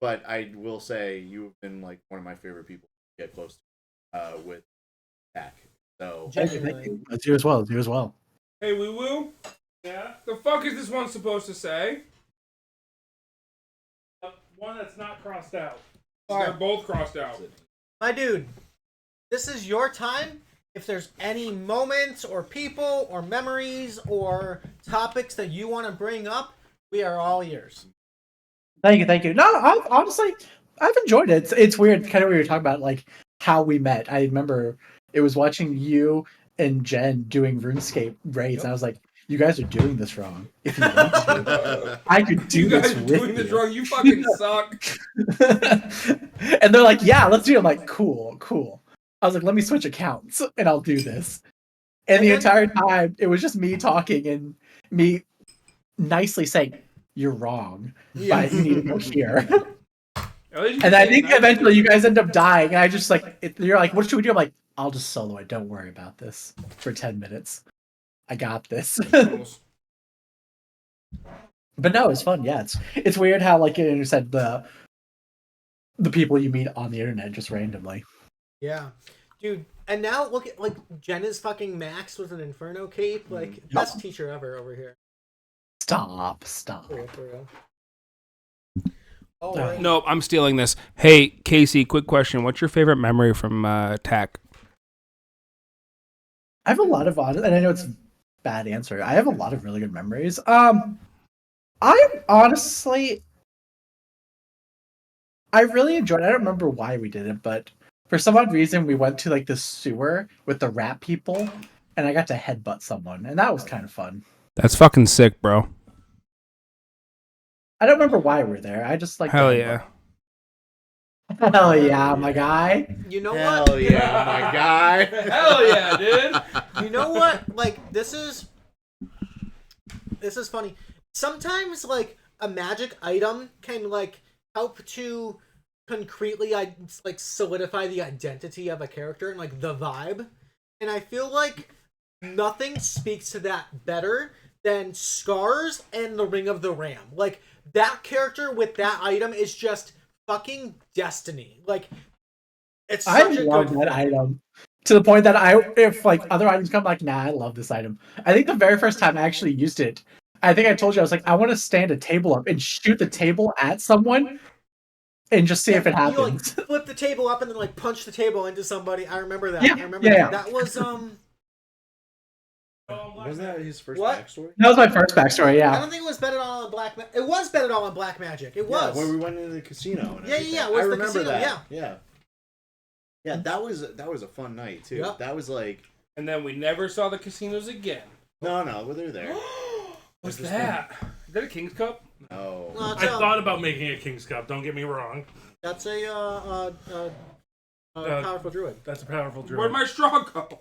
But I will say you've been like one of my favorite people to get close to with Tack. So Thank you. That's you as well. You as well. Hey, WeeWoo. Yeah? The fuck is this one supposed to say? One that's not crossed out. They're both crossed out. My dude, this is your time. If there's any moments or people or memories or topics that you want to bring up, we are all ears. Thank you. No, honestly, I've enjoyed it. It's weird, kind of what you were talking about, like how we met. I remember it was watching you and Jen doing RuneScape raids, and I was like, you guys are doing this wrong. If you want to, I could do You this guys are with doing this you. wrong. You fucking suck. And they're like, yeah, let's do it. I'm like, cool. I was like, let me switch accounts and I'll do this. And the entire time, it was just me talking and me nicely saying, you're wrong, but you need to go here. And I think eventually you guys end up dying, and I just like, you're like, what should we do? I'm like, I'll just solo it. Don't worry about this for 10 minutes. I got this. But no, it's fun. Yeah, it's weird how, like you said, the people you meet on the internet just randomly. Yeah. Dude, and now look at, like, Jen is fucking maxed with an Inferno cape. Like, best teacher ever over here. Stop. For real. Oh, right. Nope, I'm stealing this. Hey, Casey, quick question. What's your favorite memory from TAC? I have a lot of and I know it's a bad answer. I have a lot of really good memories. I really enjoyed it. I don't remember why we did it, but for some odd reason we went to like the sewer with the rat people and I got to headbutt someone, and that was kind of fun. That's fucking sick, bro. I don't remember why we're there. I just like. Hell yeah. Hell yeah, my guy. You know Hell what? yeah, my guy. Hell yeah, dude. You know what? Like, this is funny. Sometimes, like, a magic item can, like, help to concretely, like, solidify the identity of a character and, like, the vibe. And I feel like nothing speaks to that better than Scars and the Ring of the Ram. Like, that character with that item is just fucking destiny. Like, it's such I a love good that item to the point that if like other items come, like, nah, I love this item. I think the very first time I actually used it, I think I told you I was like, I want to stand a table up and shoot the table at someone and just see if it You, like, happens. flip the table up and then, like, punch the table into somebody. I remember that. Yeah, I remember yeah. that. That was, Wasn't that his first What? backstory? That was my first backstory. I Yeah, don't think it was betted all on Black It was betted all on Black Magic. It was. Yeah, when we went into the casino. And Yeah, everything. yeah, it was I the remember casino, that. yeah. Yeah, that was a fun night too. Yep. That was like And then we never saw the casinos again. no, they're there. What's Just that? Is that a King's Cup? No. No, it's, I thought about making a King's Cup. Don't get me wrong. that's a powerful druid. That's a powerful druid. Where'd my straw go?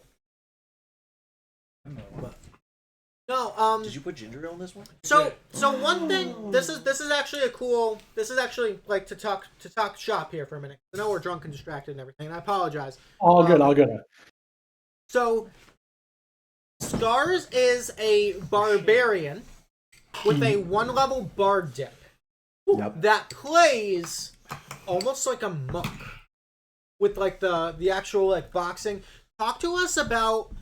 No, Did you put ginger ale in this one? So one thing, this is actually like to talk shop here for a minute. I know we're drunk and distracted and everything, and I apologize. all good, all good. So Scars is a barbarian with a 1-level bard dip Yep. that plays almost like a monk with like the actual like boxing. Talk to us about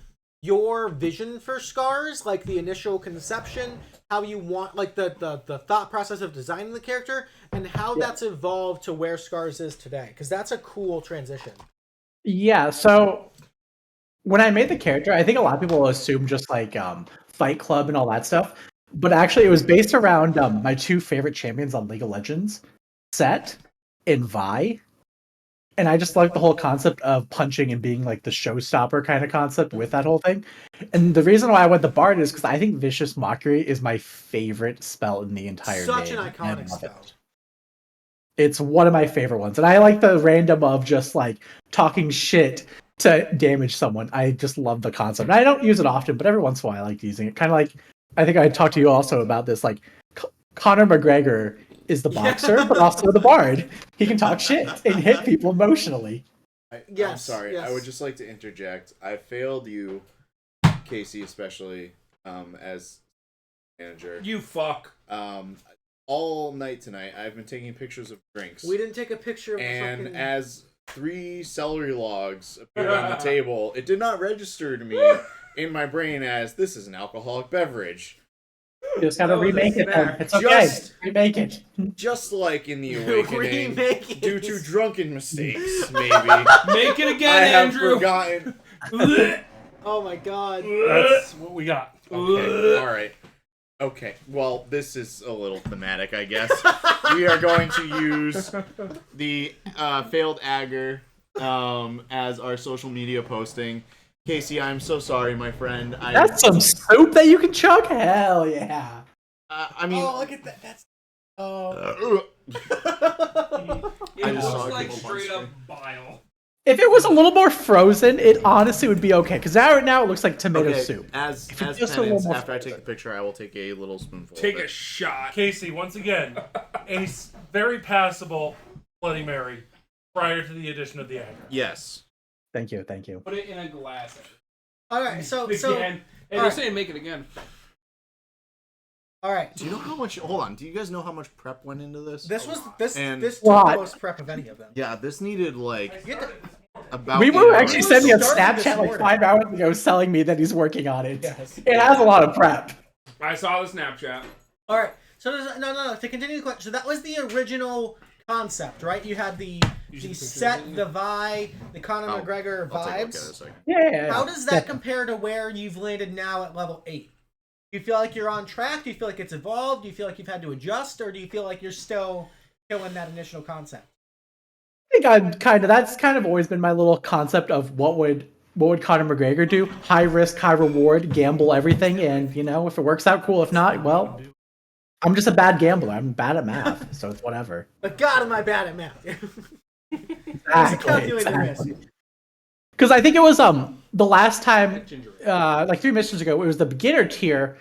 your vision for Scars, like the initial conception, how you want, like the thought process of designing the character, and how that's evolved to where Scars is today, because that's a cool transition. Yeah, so when I made the character, I think a lot of people assume just like Fight Club and all that stuff, but actually it was based around my two favorite champions on League of Legends, Set and Vi. And I just like the whole concept of punching and being like the showstopper kind of concept with that whole thing. And the reason why I went the Bard is because I think Vicious Mockery is my favorite spell in the entire Such game. an I iconic love spell. it. It's one of my favorite ones. And I like the random of just like talking shit to damage someone. I just love the concept. And I don't use it often, but every once in a while I like using it. Kind of like, I think I talked to you also about this, like Conor McGregor is the boxer, but also the bard. He can talk shit and hit people emotionally. I'm Yes, sorry. yes. I would just like to interject. I failed you, Casey, especially as manager. You fuck. All night tonight, I've been taking pictures of drinks, We didn't take a picture of and the fucking... as 3 celery logs appeared on the table, it did not register to me in my brain as this is an alcoholic beverage. You just gotta That was a remake it then. snack. It's okay. Just- Remake it. Just like in the awakening, Remake it. due to drunken mistakes, maybe Make it again, I have Andrew. forgotten. Oh my god. That's what we got. Okay, all right. Okay, well, this is a little thematic, I guess. We are going to use the failed Agger as our social media posting. Casey, I'm so sorry, my friend. That's some soup that you can chug? Hell yeah. I mean, Oh, look at that. That's... Oh. It I just saw looks a like couple straight months up bile. If it was a little more frozen, it honestly would be okay. Because right now it looks like tomato okay, soup. as If it's penance, just a little more after I take the picture, I will take a little spoonful. Take of a it. shot. Casey, once again, a very passable Bloody Mary prior to the addition of the Agger. Yes. Thank you, thank you. Put it in a glass. Alright, so... Again. And they're saying make it again. Alright. Do you know how much? Hold on. Do you guys know how much prep went into this? This was... This And- took the Lot. most prep of any of them. Yeah, this needed like You had to- about. We 8 were hours. actually sending a Started this Snapchat like morning. 5 hours ago telling me that he's working on it. Yes. It has a lot of prep. I saw the Snapchat. Alright, so there's, no, to continue the question, so that was the original concept, right? You had the Set, the Vi, the Conor Oh, McGregor I'll take a look at it a vibes. second. Yeah. How does that compare to where you've landed now at level 8? Do you feel like you're on track? Do you feel like it's evolved? Do you feel like you've had to adjust? Or do you feel like you're still killing that initial concept? I think that's kind of always been my little concept of what would Conor McGregor do? High risk, high reward, gamble everything, and if it works out, cool. If not, well, I'm just a bad gambler. I'm bad at math, so it's whatever. But God, am I bad at math? Exactly. Because I think it was the last time, like 3 missions ago, it was the beginner tier,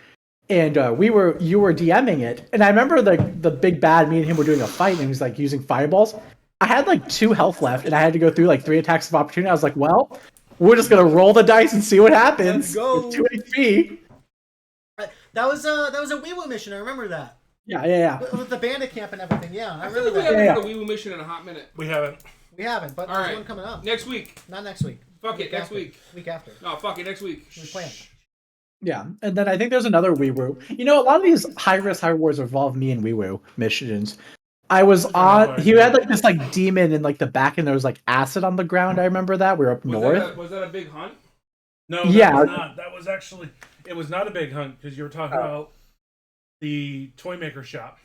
and you were DMing it, and I remember the big bad. Me and him were doing a fight, and he was like using fireballs. I had like 2 health left, and I had to go through like 3 attacks of opportunity. I was like, well, we're just gonna roll the dice and see what happens. Let's go. With 2 HP. That was a WeeWoo mission. I remember that. Yeah. With the bandit camp and everything. Yeah, I I feel remember like we that. haven't done a WeeWoo mission in a hot minute. We haven't. We haven't, but All there's right. one coming up. Next week. Not next week. Fuck it, next after. week. Week after. No, fuck it, next week. We plan. Yeah, and then I think there's another WeeWoo. You know, a lot of these high risk, high rewards involve me and WeeWoo missions. I was on. He had like this like demon in like the back, and there was like acid on the ground. I remember that we were up north. Was that a big hunt? No, Yeah. that was not. That was actually. It was not a big hunt because you were talking about the toy maker shop.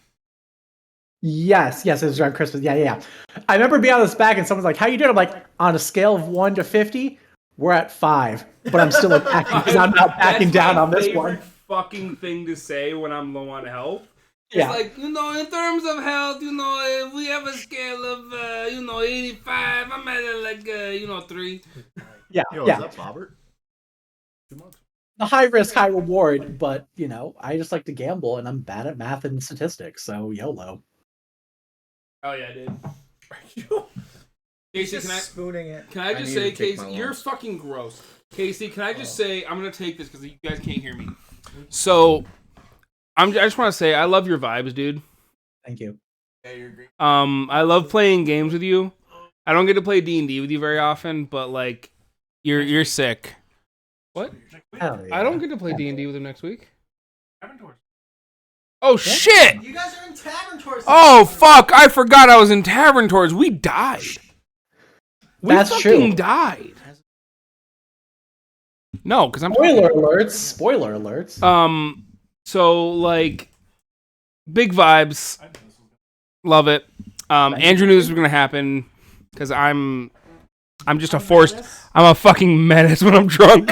Yes, it was around Christmas. Yeah. I remember being on this back, and someone's like, "How you doing?" I'm like, "On a scale of 1 to 50, we're at 5, but I'm still attacking because I'm not backing down on this one." Fucking thing to say when I'm low on health. It's Yeah. like, in terms of health, if we have a scale of 85, I'm at like 3. Yeah. Yo, is that Bobbert? The high risk, high reward, but I just like to gamble, and I'm bad at math and statistics, so YOLO. Oh yeah, dude. Casey, Just spooning it. can I just need say, to take my Casey, you're loss. fucking gross. Casey, can I just say, I'm gonna take this because you guys can't hear me. So, I just want to say, I love your vibes, dude. Thank you. I love playing games with you. I don't get to play D&D with you very often, but like, you're sick. What? Hell yeah. I don't get to play D&D with him next week. Oh shit! You guys are in Tavern Tours. Oh fuck! I forgot I was in Tavern Tours. We died. We That's fucking true. died. No, because I'm Spoiler alerts. Spoiler alerts. So like, big vibes. Love it. Andrew knew this was gonna happen because I'm just a forced. I'm a fucking menace when I'm drunk.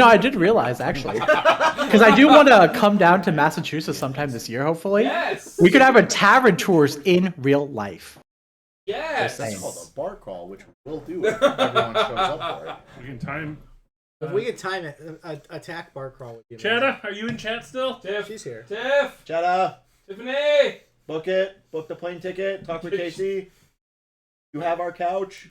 I did realize actually, because I do want to come down to Massachusetts sometime this year. Hopefully, Yes. we could have a tavern tours in real life. Yes. That's called a bar crawl, which we will do if everyone shows up for it. We can time. If we could time it, attack bar crawl with you. Chatta, are you in chat still? Tiff. She's here. Tiff. Chetta, Tiffany. book it. Book the plane ticket. Talk with Casey. You have our couch.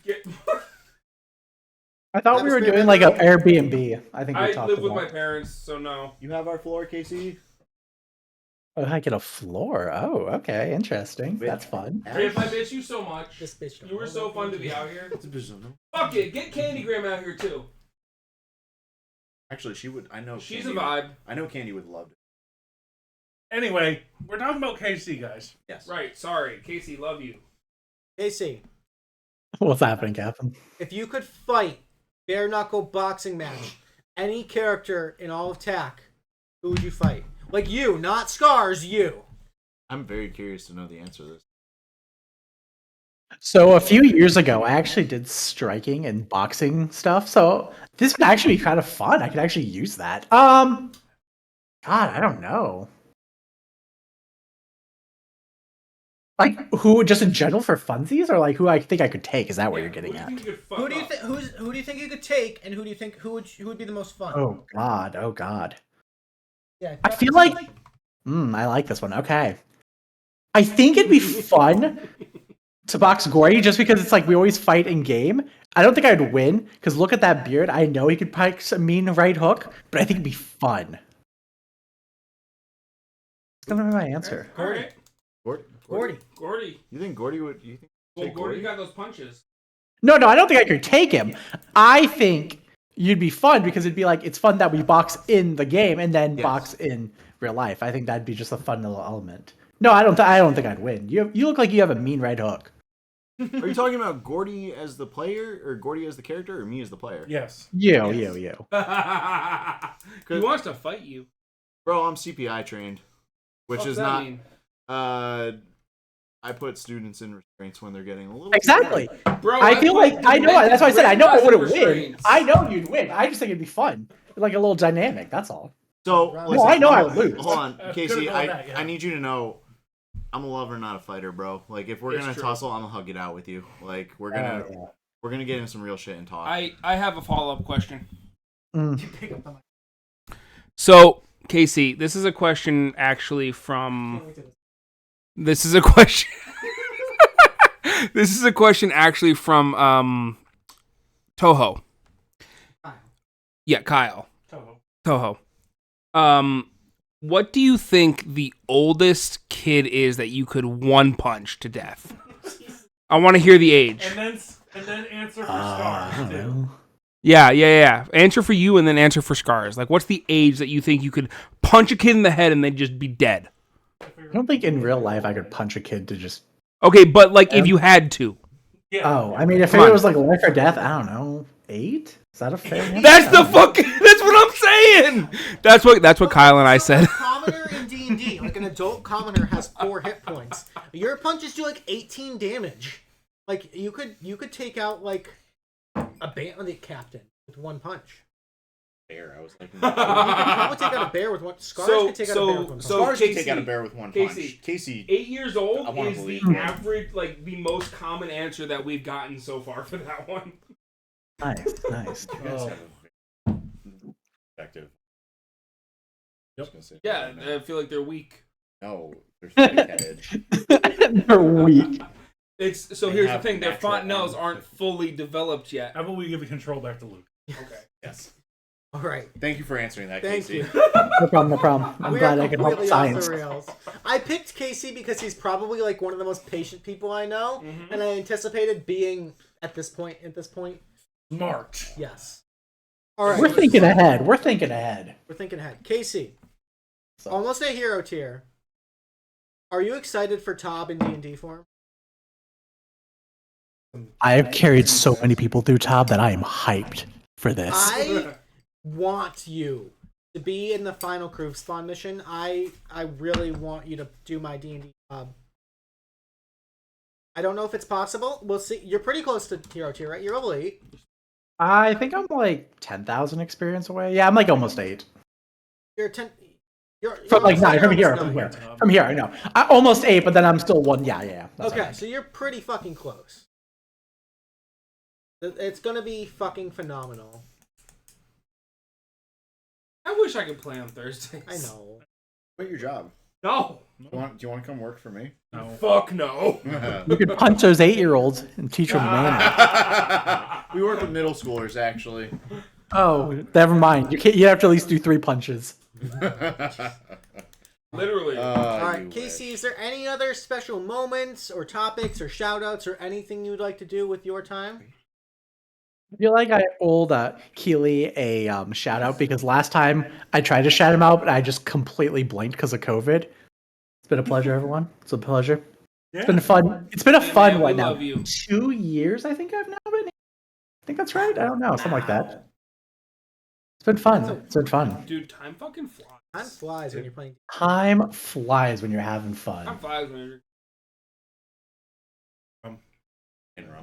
I thought we were doing like an Airbnb. I think we I talked live with about. my parents, so no. You have our floor, Casey. Oh, I get a floor. Oh, okay, interesting. That's fun. Tiff, I miss you so much. This bitch. You were so fun to be out here. Fuck it, get Candy Graham out here too. Actually, she would. I know. She's Candy a vibe. I know Candy would love it. Anyway, we're talking about KC, guys. Yes. Right, sorry. Casey, love you. AC, What's happening, Captain? if you could fight bare knuckle boxing match any character in all of TAC, who would you fight? Like you, not Scars. You. I'm very curious to know the answer to this. So a few years ago, I actually did striking and boxing stuff. So this would actually be kind of fun. I could actually use that. God, I don't know. Like who, just in general for funsies, or like who I think I could take? Is that what you're getting at? Who do you think? Who do you think you could take, and who do you think who would be the most fun? Oh God, oh God. Yeah, I feel like, I like this one. Okay, I think it'd be fun to box Gory just because it's like we always fight in game. I don't think I'd win because look at that beard. I know he could pike a mean right hook, but I think it'd be fun. That's gonna be my answer. Gordy. Gordy. You think Gordy would? You think? Well, Gordy got those punches. No, I don't think I could take him. I think you'd be fun because it'd be like it's fun that we box in the game and then box in real life. I think that'd be just a fun little element. No, I don't think I'd win. You look like you have a mean right hook. Are you talking about Gordy as the player, or Gordy as the character, or me as the player? Yes. You. He wants to fight you. Bro, I'm CPI trained, which What's is that not. mean? I put students in restraints when they're getting a little. Exactly. Bro, I feel like I know. That's why I said I know I wouldn't win. Restraints. I know you'd win. I just think it'd be fun, like a little dynamic. That's all. So, Well, listen, I know I hold would lose. Hold on, Could've Casey. gone that, yeah. I need you to know, I'm a lover, not a fighter, bro. Like, if we're It's gonna true. tussle, I'm gonna hug it out with you. Like, we're gonna get into some real shit and talk. I have a follow-up question. So, Casey, this is a question actually from. This is a question. This is a question actually from Toho. Yeah, Kyle. Toho. What do you think the oldest kid is that you could one punch to death? I want to hear the age. And then answer for I stars don't too. know. Yeah. Answer for you and then answer for Scars. Like, what's the age that you think you could punch a kid in the head and they'd just be dead? I don't think in real life I could punch a kid to just. Okay, but like if you had to. Yeah. Oh, I mean, if Come it on. was like life or death, I don't know, 8? Is that a fair answer? That's the fucking. That's what I'm saying. That's what Kyle and I said. A commoner in D&D, like an adult commoner, has 4 hit points. Your punches do like 18 damage. Like you could take out like a bandit captain with one punch. bear. I was like, You could probably take out a bear with one. Scars could take out a bear with one punch. Scars Casey, could take out a bear with one Casey, punch. Casey, 8 years I old wanna is the believe. average, like the most common answer that we've gotten so far for that one. Nice. you guys have a very effective. Yep. Yeah, I feel like they're weak. No, they're thick-headed. They're weak. It's so. They Here's the have thing: their natural fontanelles arms. aren't fully developed yet. How about we give the control back to Luke? Okay. Yes. All right. Thank you for answering that, Thank Casey. you. No problem. I'm We glad are I could help completely off science. the rails. I picked Casey because he's probably like one of the most patient people I know, and I anticipated being at this point. Smart. Yes. All right. We're thinking ahead. We're thinking ahead. We're thinking ahead. Casey, So- almost a hero tier. Are you excited for Tob in D&D form? I have carried so many people through Tob that I am hyped for this. I want you to be in the final crew spawn mission. I really want you to do my D&D Tob. I don't know if it's possible. We'll see. You're pretty close to hero tier, right? You're level 8. I think I'm like 10,000 experience away. Yeah, I'm like almost 8. You're 10. You're From like almost 9, from here, almost from 9. here. From here, I know. Almost 8, but then I'm still 1. Yeah. That's Okay, right. so you're pretty fucking close. It's gonna be fucking phenomenal. I wish I could play on Thursdays. I know. Quit your job. No. Do you want to come work for me? No. Fuck no. You could punch those 8-year-olds and teach them manner. We work with middle schoolers, actually. Oh, never mind. You have to at least do 3 punches. Literally. All right, Casey, is there any other special moments or topics or shout-outs or anything you'd like to do with your time? I feel like I owed Keely a shout out because last time I tried to shout him out, but I just completely blanked because of COVID. It's been a pleasure, everyone. It's a pleasure. Yeah. It's been fun. It's been a Yeah, fun man, we one now. love you. 2 years, I think I've now been. I think that's right. I don't know, something like that. It's been fun. It's been fun. Dude, time fucking flies. Time flies when you're playing. Time flies when you're having fun. Time flies when you're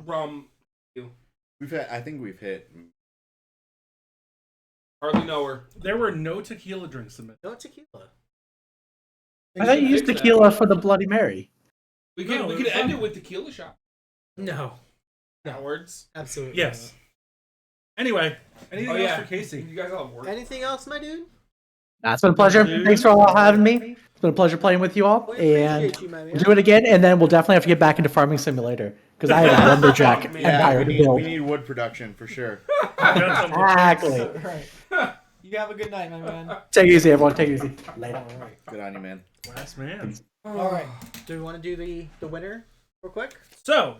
rum. I think we've hit. Hardly know her. There were no tequila drinks submitted. No tequila. I thought you used Fix that. tequila for the Bloody Mary. We could No, we it could was end fun. it with tequila shot. No. Afterwards. Absolutely. Yes. Anyway, anything Oh else yeah, for Casey? You guys all have work. Anything else, my dude? It's been a pleasure. Dude. Thanks for all having me. It's been a pleasure playing with you all. We And appreciate you, my man. we'll do it again, and then we'll definitely have to get back into Farming Simulator because I have a lumberjack empire to we build. need wood production for sure. Exactly. Right. You have a good night, my man. Take it easy, everyone. Take it easy. Later. Good on you, man. Last man. All right. Do we want to do the winner real quick? So,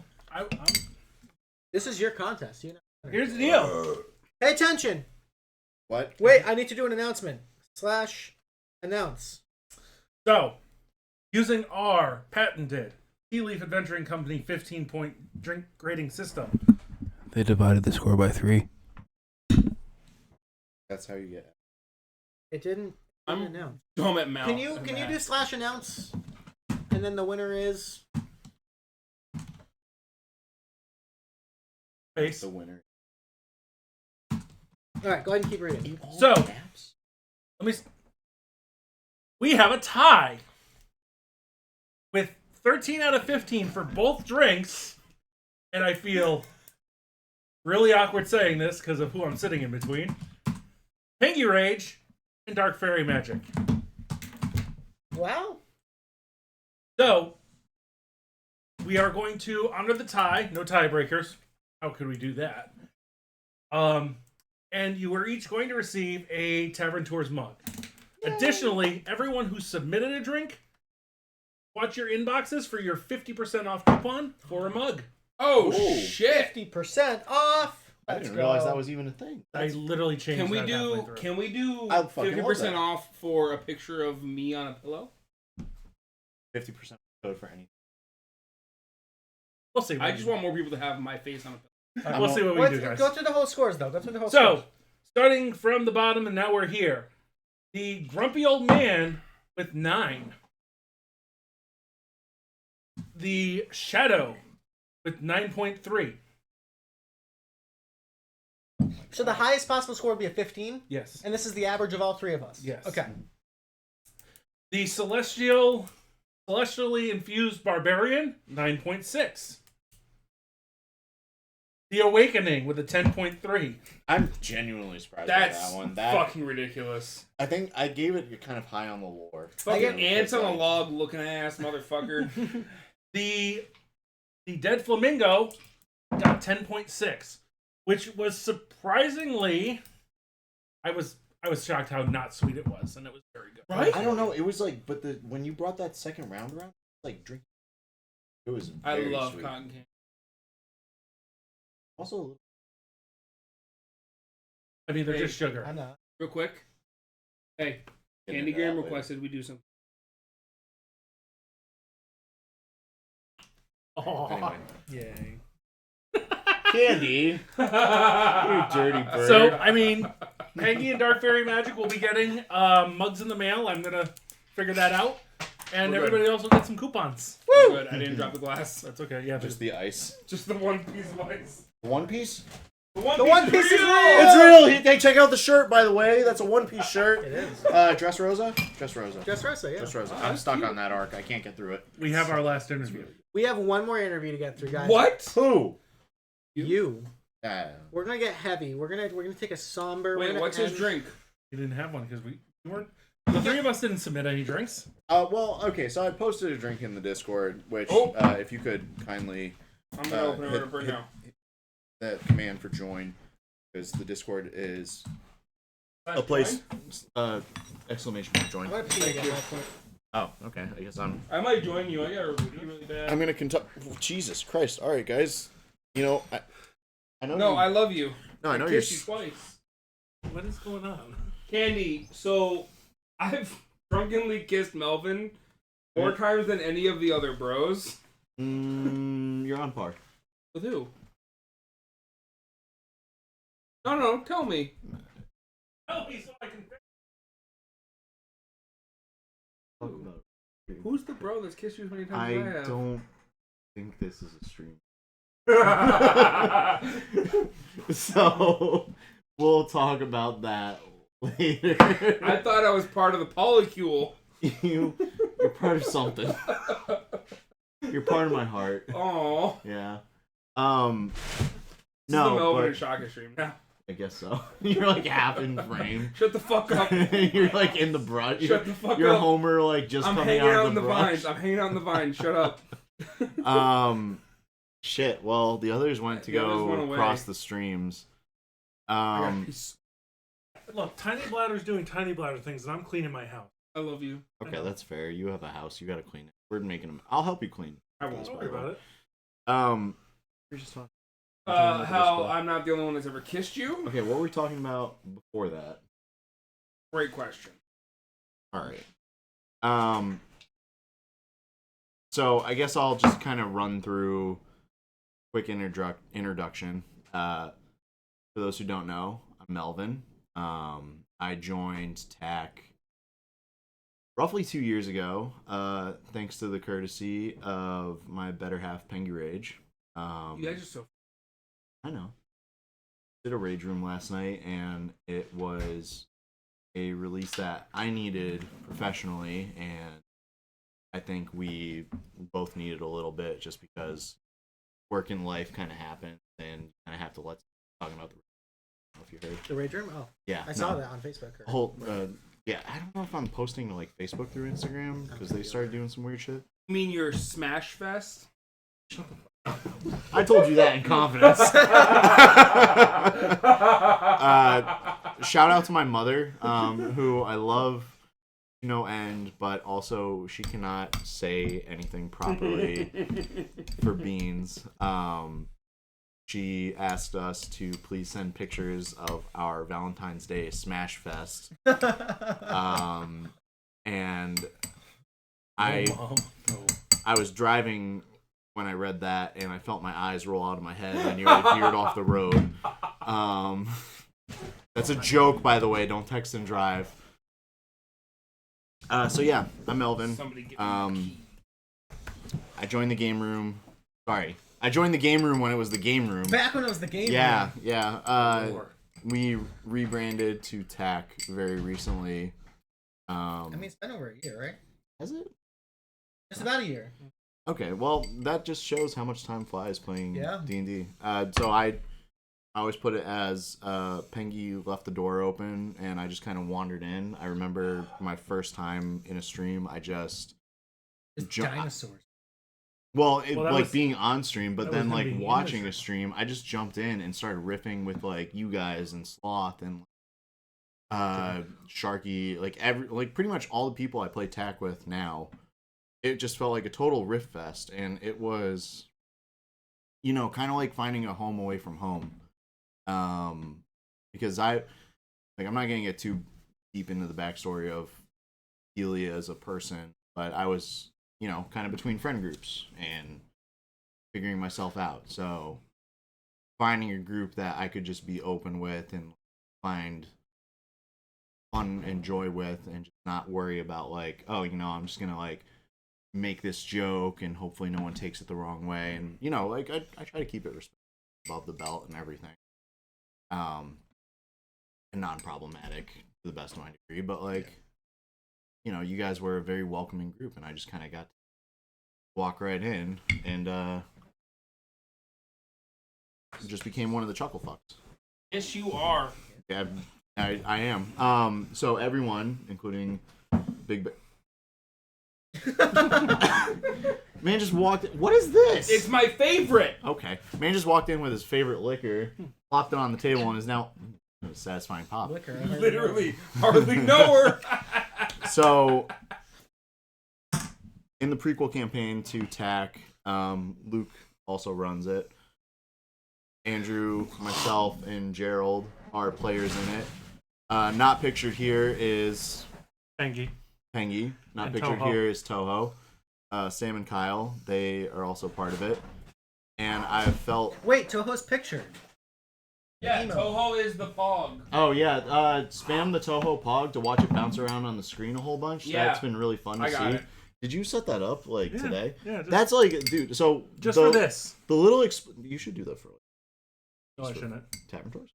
This is your contest. You know. here's the deal. Pay attention. What? Wait, I need to do an announcement. /announce. So, using our patented Tea Leaf Adventuring Company 15-point drink grading system. They divided the score by 3. That's how you get. It didn't announce. Dumb at mouth. Can you do /announce? And then the winner is. Face. The winner. All right, go ahead and keep reading. So, let me. we have a tie with 13 out of 15 for both drinks, and I feel really awkward saying this because of who I'm sitting in between. Pengy Rage and Dark Fairy Magic. Wow. So, we are going to honor the tie. No tiebreakers. How could we do that? And you are each going to receive a Tavern Tours mug. Yay. Additionally, everyone who submitted a drink, watch your inboxes for your 50% off coupon for a mug. Oh, shit. 50% off. I didn't realize that was even a thing. I literally changed Can we that halfway through. Can we do I fucking love 50% that. off for a picture of me on a pillow? 50% code for anything. We'll see. I just want more people to have my face on a pillow. We'll see what we do, guys. Go through the whole scores, though. Go through the whole So, scores. starting from the bottom, and now we're here. The Grumpy Old Man with 9. The Shadow with 9.3. So the highest possible score would be a 15? Yes. And this is the average of all three of us? Yes. Okay. The Celestially Infused Barbarian, 9.6. The Awakening with a 10.3. I'm genuinely surprised That's by that one. fucking ridiculous. I think I gave it kind of high on the lore. Fucking ants on a log looking ass motherfucker. The Dead Flamingo got 10.6, which was surprisingly, I was shocked how not sweet it was, and it was very good. Right? I don't know. It was like, but when you brought that second round around, like drink. It was. I Very love sweet. cotton candy. Also, a little. I mean, they're Hey, just sugar. I know. Real quick. Hey, Get Candy into that Graham later. requested we do something. Oh, Anyway. yay. Candy, you dirty bird. So, I mean, Peggy and Dark Fairy Magic will be getting mugs in the mail. I'm going to figure that out. And We're good. everybody else will get some coupons. Woo! Good. I didn't drop the glass. That's okay. Yeah, just the ice. Just the one piece of ice. One Piece. The one One Piece is real! It's real. Hey, check out the shirt, by the way. That's a One Piece shirt. It is. Dress Rosa. Dress Rosa. Dressrosa, yeah. Dress Rosa. Oh, I'm that's stuck cute. on that arc. I can't get through it. we have our last interview. We have one more interview to get through, guys. What? Who? You. Yeah. We're gonna get heavy. We're gonna take a somber. we're Wait, gonna what's his end- drink? We didn't have one because we weren't. The three of us didn't submit any drinks. Well, okay. So I posted a drink in the Discord, which, Oh. if you could kindly I'm gonna open it up right now. that command for join, because the Discord is a place. Exclamation point I'm join. gonna pee again. real quick. Oh, okay. I guess I'm. I might join you. I got a review really bad. I'm gonna Jesus Christ! All right, guys. You know, I know. No, you, I love you. No, I know you're. Kissed you twice. What is going on? Candy, so I've drunkenly kissed Melvin more times than any of the other bros. You're on par. With who? No, tell me. Tell me so I can. Who's the bro that's kissed you as many times I as I have? don't think this is a stream. So we'll talk about that later. I thought I was part of the polycule. You're part of something. You're part of my heart. Aww. Yeah. This is the No, Melvin and but Shaka stream now. I guess so. You're like half in frame. Shut the fuck up. You're like in the brush. Shut the fuck You're up. Homer, like just I'm coming hanging out out of in the the brush. vines. I'm hanging out in the vines. Shut up. Shit. Well, the others went to The others go went away. across the streams. Look, Tiny Bladder's doing Tiny Bladder things, and I'm cleaning my house. I love you. Okay, that's fair. You have a house. You got to clean it. We're making them. I'll help you clean. I won't. Don't worry about it. You're just talking. How I'm not the only one that's ever kissed you? Okay, what were we talking about before that? Great question. All right. So I guess I'll just kind of run through quick introduction. For those who don't know, I'm Melvin. I joined TAC roughly 2 years ago, thanks to the courtesy of my better half, Pengy Rage. You guys are so. I know. Did a rage room last night, and it was a release that I needed professionally, and I think we both needed a little bit just because work and life kind of happen, and you kind of have to let talking about the. I don't know if you heard The Rage Room? Oh, yeah, I saw that on Facebook. Yeah, I don't know if I'm posting to like Facebook through Instagram because they started doing some weird shit. You mean your Smash Fest? I told you that in confidence. Shout out to my mother, who I love to no end, but also she cannot say anything properly for beans. She asked us to please send pictures of our Valentine's Day Smash Fest. And I was driving when I read that, and I felt my eyes roll out of my head, and I nearly veered off the road. That's a joke, by the way. Don't text and drive. So yeah, I'm Melvin. I joined the game room. Sorry. I joined the game room when it was the game room. Back when it was the game room. Yeah. We rebranded to TAC very recently. I mean, it's been over a year, right? Has it? It's about a year. Okay, well, that just shows how much time flies playing D&D. So I always put it as Pengy left the door open, and I just kind of wandered in. I remember my first time in a stream, I just... Dinosaurs. Well, was, being on stream, but then like watching a a stream, I just jumped in and started riffing with like you guys and Sloth and Sharky, like pretty much all the people I play TAC with now. It just felt like a total riff fest, and it was, kind of like finding a home away from home. Because I'm not gonna get too deep into the backstory of Delia as a person, but I was, kind of between friend groups and figuring myself out. So finding a group that I could just be open with and find fun and joy with, and just not worry about like, I'm just gonna like make this joke and hopefully no one takes it the wrong way. And I try to keep it respectful above the belt and everything, and non-problematic to the best of my degree. But like, you guys were a very welcoming group, and I just kind of got to walk right in and just became one of the chuckle fucks. Yes, you are. Yeah, I am. So everyone, including Big Man just walked in. What is this? It's my favorite. Okay. Man just walked in with his favorite liquor, plopped it on the table, and is now a satisfying pop. Liquor. Literally, hardly know her. So, in the prequel campaign to TAC, Luke also runs it. Andrew, myself, and Gerald are players in it. Not pictured here is Pengy. Not And pictured Toho. here is Toho. Sam and Kyle, they are also part of it. And I felt... Wait, Toho's pictured. Yeah, Emo. Toho is the pog. Oh, yeah. Spam the Toho Pog to watch it bounce around on the screen a whole bunch. Yeah. That's been really fun to I got see. it. Did you set that up, today? Yeah, That's like, dude, so... just for this. The little... you should do that for... No, I shouldn't. Tavern Tours?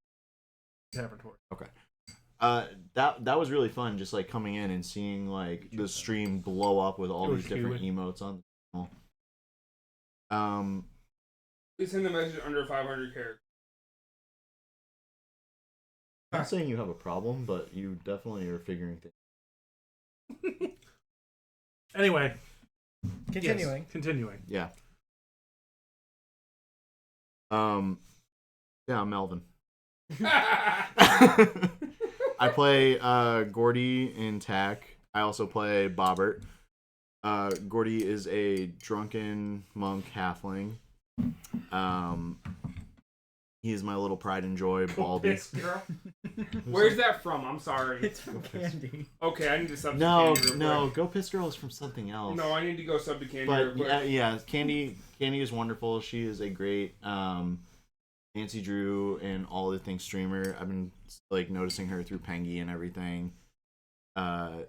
Tavern Tour. Okay. That was really fun, just like coming in and seeing like the stream blow up with all these different emotes on the channel. Please send the message under 500 characters. I'm not saying you have a problem, but you definitely are figuring things. Anyway. Continuing. Yes, continuing. Yeah. Yeah, I'm Melvin. I play Gordy in TAC. I also play Bobbert. Gordy is a drunken monk halfling. He is my little pride and joy, Baldy. Where's that from? I'm sorry. It's from Candy. Okay, I need to sub to No, Candy real no, quick. Go Piss Girl is from something else. No, I need to go sub to Candy But real quick. yeah, Candy is wonderful. She is a great Nancy Drew and all the things streamer. I've been like noticing her through Pengy and everything. I'm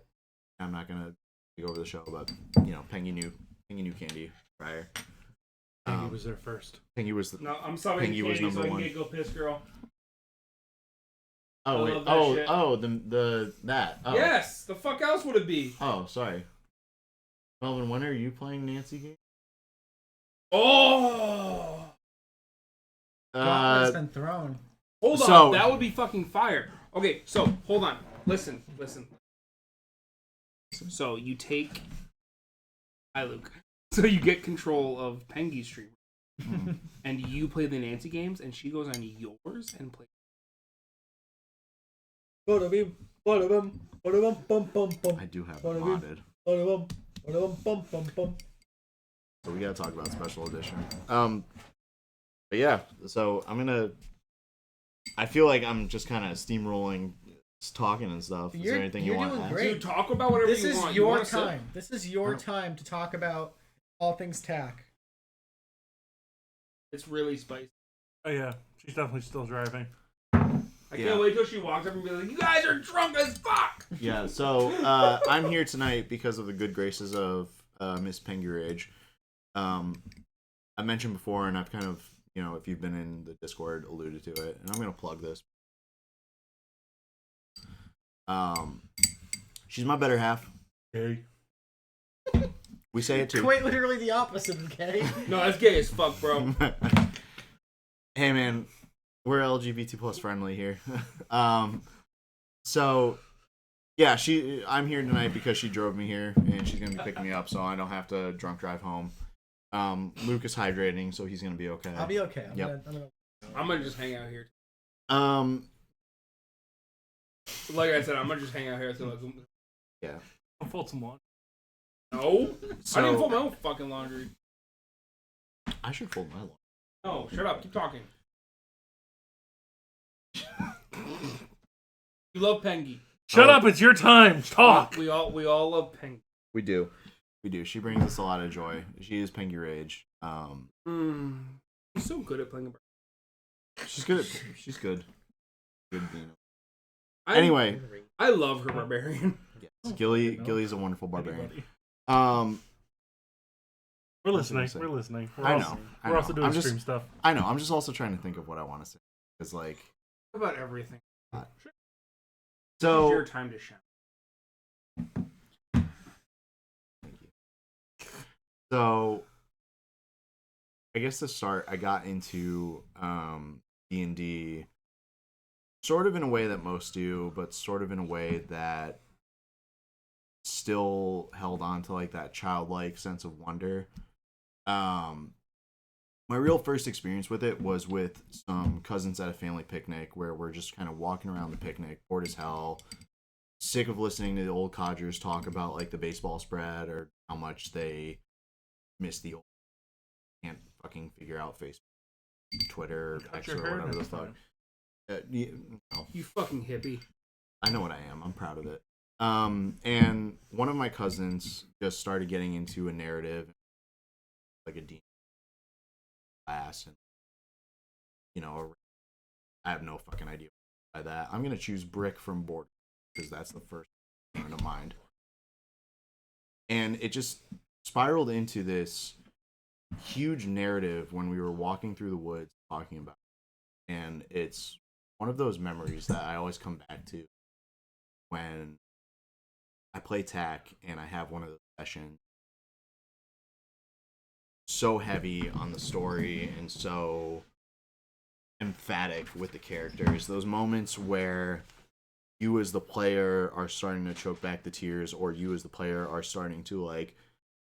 not gonna go over the show, but Pengy knew Candy prior. Pengy was there first. Pengy was No, I'm subbing Pengy Candy was number so I can one. get Go Piss Girl. Oh I wait. love that shit. That. Oh. Yes. The fuck else would it be? Oh, sorry. Melvin, when are you playing Nancy game? Oh. Gauntlet's been thrown. Hold So- on. That would be fucking fire. Okay, so hold on. Listen. So you take. Hi, Luke. So you get control of Pengy's stream, and you play the Nancy games, and she goes on yours and plays. I do have it modded. So we gotta talk about special edition. But yeah, so I feel like I'm just kind of steamrolling, just talking and stuff. Is there anything you want to doing add? great. Dude, talk about whatever This you is want. your time. This is your time to talk about all things tack. It's really spicy. Oh yeah, she's definitely still driving. I can't wait till she walks up and be like, "You guys are drunk as fuck." Yeah, so I'm here tonight because of the good graces of Miss Penguirage. I mentioned before, and I've kind of, if you've been in the Discord, alluded to it, and I'm gonna plug this. She's my better half. Hey. We say it too. Quite literally the opposite, okay? No, that's gay as fuck, bro. Hey man, we're LGBT plus friendly here. So yeah, I'm here tonight because she drove me here, and she's gonna be picking me up, so I don't have to drunk drive home. Luke is hydrating, so he's gonna be okay. I'll be okay. I'm gonna just hang out here. Like I said, I'm gonna just hang out here until yeah. I'll fold some laundry. No, So, I didn't fold my own fucking laundry. I should fold my laundry. No, shut up. Keep talking. You love Pengy. Shut up! It's your time. Talk. We all love Pengy. We do. She brings us a lot of joy. She is Penguirage. She's so good at playing. She's good. She's good. Good being. Anyway, I love her barbarian. Yes, Gilly's a wonderful barbarian. We're listening. We're listening. I know. We're also doing stream stuff. I know. I'm just also trying to think of what I want to say, because About everything. So it's your time to shine. Thank you. So I guess to start, I got into D&D sort of in a way that most do, but sort of in a way that still held on to like that childlike sense of wonder. My real first experience with it was with some cousins at a family picnic, where we're just kind of walking around the picnic, bored as hell, sick of listening to the old codgers talk about like the baseball spread or how much they miss the old, can't fucking figure out Facebook, Twitter, X, or whatever the fuck. You fucking hippie. I know what I am. I'm proud of it. And one of my cousins just started getting into a narrative, like a D class, and I have no fucking idea by that. I'm gonna choose Brick from Board because that's the first thing to mind. And it just spiraled into this huge narrative when we were walking through the woods talking about it. And it's one of those memories that I always come back to when I play TAC and I have one of those sessions so heavy on the story and so emphatic with the characters. Those moments where you as the player are starting to choke back the tears, or you as the player are starting to like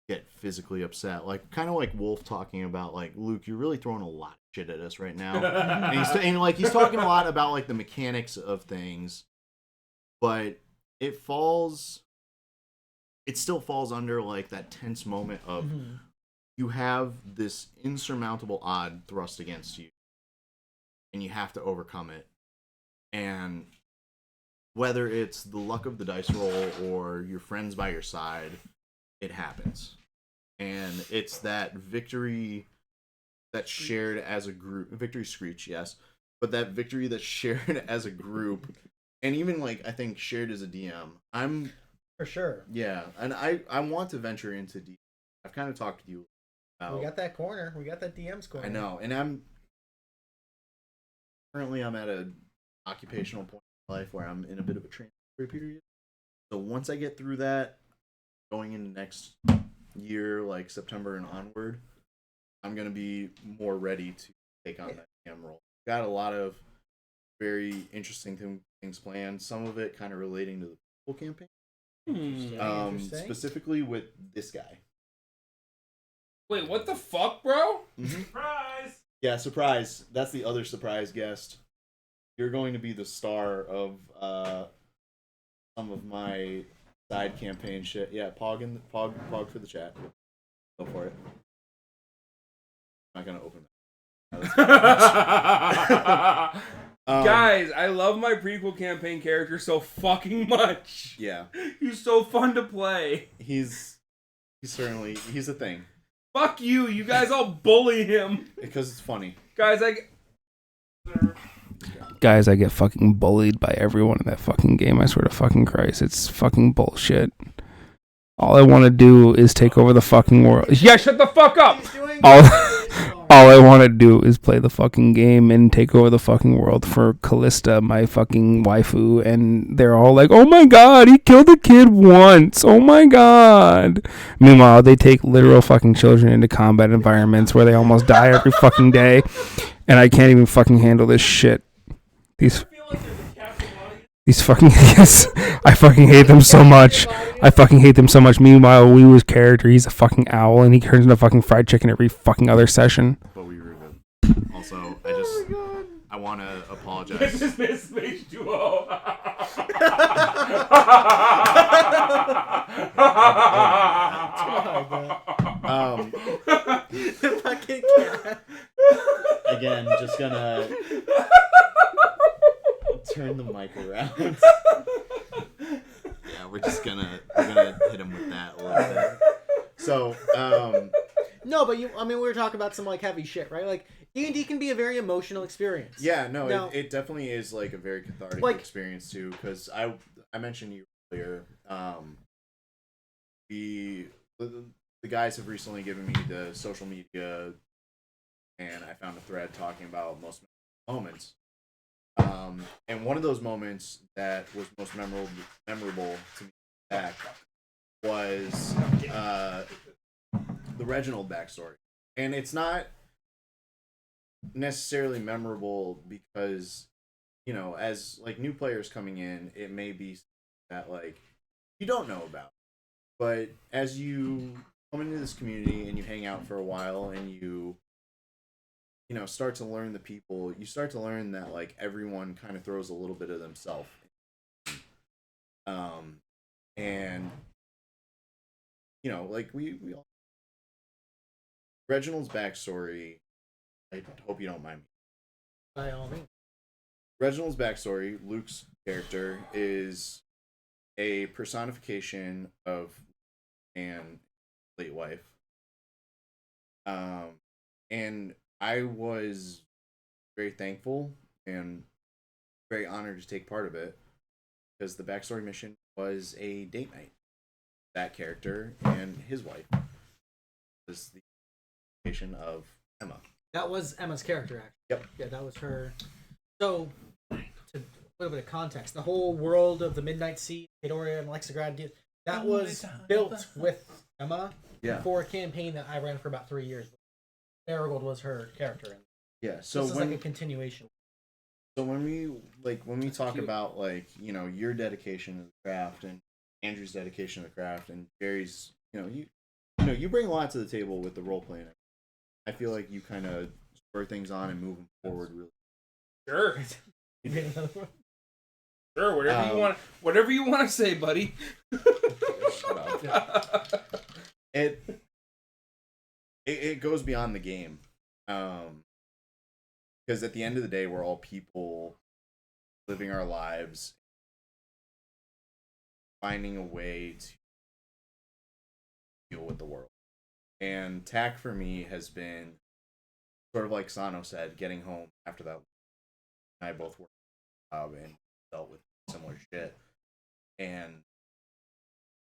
get physically upset, like kind of like Wolf talking about like, Luke, you're really throwing a lot of shit at us right now. and he's talking a lot about like the mechanics of things, but it still falls under like that tense moment of you have this insurmountable odd thrust against you and you have to overcome it. And whether it's the luck of the dice roll or your friends by your side, it happens. And it's that victory that's shared as a group. Victory screech, yes. But that victory that's shared as a group, and even like I think shared as a DM. For sure. Yeah, and I want to venture into DM. I've kind of talked to you about. We got that corner. We got that DM's corner. I know, and I'm at an occupational point life where I'm in a bit of a transitory period. So once I get through that, going into next year, like September and onward, I'm gonna be more ready to take on that DM role. Got a lot of very interesting things planned. Some of it kind of relating to the full campaign. Interesting. Specifically with this guy. Wait, what the fuck, bro? Surprise! Yeah, surprise. That's the other surprise guest. You're going to be the star of some of my side campaign shit. Yeah, Pog for the chat. Go for it. I'm not gonna open that. Guys, I love my prequel campaign character so fucking much. Yeah, He's so fun to play. he's a thing Fuck you, you guys all bully him. because it's funny. Guys, Guys, I get fucking bullied by everyone in that fucking game. I swear to fucking Christ, it's fucking bullshit. All I want to do is take over the fucking world. Yeah, shut the fuck up! All I want to do is play the fucking game and take over the fucking world for Callista, my fucking waifu, and they're all like, oh my god, he killed a kid once, oh my god. Meanwhile, they take literal fucking children into combat environments where they almost die every fucking day, and I can't even fucking handle this shit. These fucking idiots. I fucking hate them so much. Meanwhile, WeeWoo's character, he's a fucking owl, and he turns into fucking fried chicken every fucking other session. But we were good. Also, I want to apologize. This is Miss Mage Duo. The fucking cat. Again, just gonna turn the mic around. Yeah, we're gonna hit him with that a little bit. So, No, but we were talking about some like heavy shit, right? Like D&D can be a very emotional experience. yeah, no, Now- it definitely is like a very cathartic Like- experience too. Because I mentioned you earlier. The guys have recently given me the social media, and I found a thread talking about most moments. And one of those moments that was most memorable to me back was the Reginald backstory. And it's not necessarily memorable because, you know, as like new players coming in, it may be that like you don't know about. But as you come into this community and you hang out for a while and you start to learn the people, you start to learn that like everyone kind of throws a little bit of themselves. And like we all Reginald's backstory, I hope you don't mind me. By all means. Reginald's backstory, Luke's character, is a personification of Anne's late wife. And I was very thankful and very honored to take part of it because the backstory mission was a date night. That character and his wife was the personification of Emma. That was Emma's character, actually. Yep. Yeah, that was her. So, to a little bit of context, the whole world of the Midnight Sea, Edoria, and Lexagrad, that was built with Emma for a campaign that I ran for about 3 years. Marigold was her character. Yeah, so this is like a continuation. So when we talk about like, your dedication to the craft and Andrew's dedication to the craft and Jerry's, you bring a lot to the table with the role playing. I feel like you kind of spur things on and move them forward really. Sure. Sure, whatever you want to say, buddy. Shut up. It goes beyond the game. Because at the end of the day, we're all people living our lives, finding a way to deal with the world. And TAC for me has been sort of like Sano said, getting home after that. I both worked and dealt with similar shit. And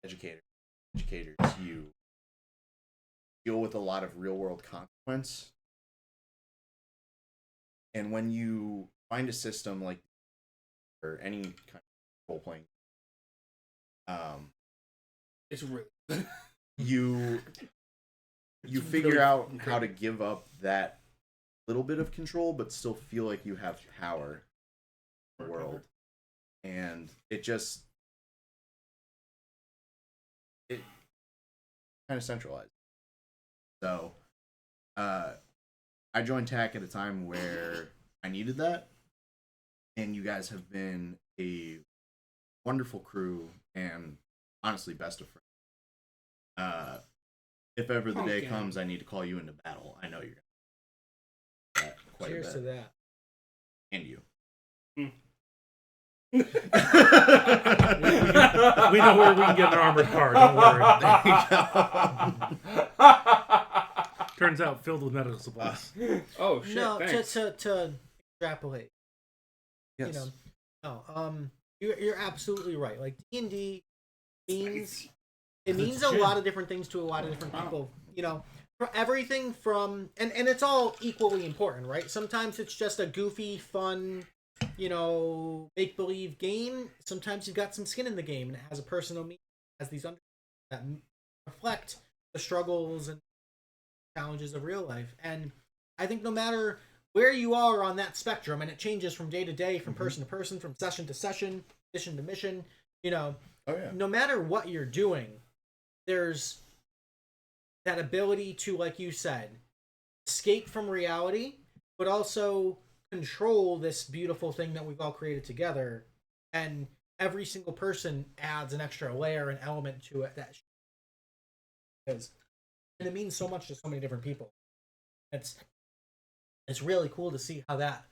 educators, you deal with a lot of real world consequence. And when you find a system like or any kind of role playing, It's really you It's figure really out fucking how to great. give up that little bit of control, but still feel like you have power in the world, and it kind of centralized. So, I joined TAC at a time where I needed that, and you guys have been a wonderful crew and honestly best of friends. If ever the day Okay. comes I need to call you into battle, I know you're gonna do that quite Cheers a to bit. that. And you. We know where we can get an armored car. Don't worry. Turns out filled with medical supplies. Oh shit! No, Thanks. to extrapolate. Yes. You know, you're absolutely right. Like D&D means it means a lot of different things to a lot of different people. You know, for everything from and it's all equally important, right? Sometimes it's just a goofy, fun, you know, make believe game. Sometimes you've got some skin in the game, and it has a personal meaning, has these that reflect the struggles and challenges of real life. And I think no matter where you are on that spectrum, and it changes from day to day, from person to person, from session to session, mission to mission, you know, no matter what you're doing, there's that ability to, like you said, escape from reality, but also control this beautiful thing that we've all created together. And every single person adds an extra layer and element to it that is, and it means so much to so many different people. It's really cool to see how that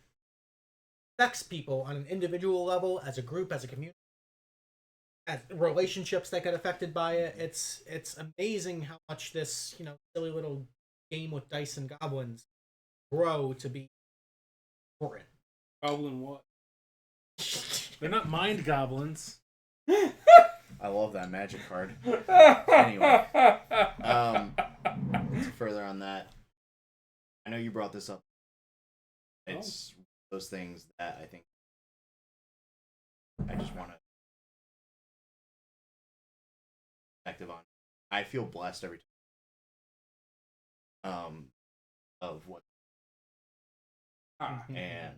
affects people on an individual level, as a group, as a community, as relationships that get affected by it. It's amazing how much this, you know, silly little game with dice and goblins grow to be important. Goblin what? They're not mind goblins. I love that magic card. Anyway, further on that, I know you brought this up. It's those things that I think I just want to perspective on. I feel blessed every time. Of what and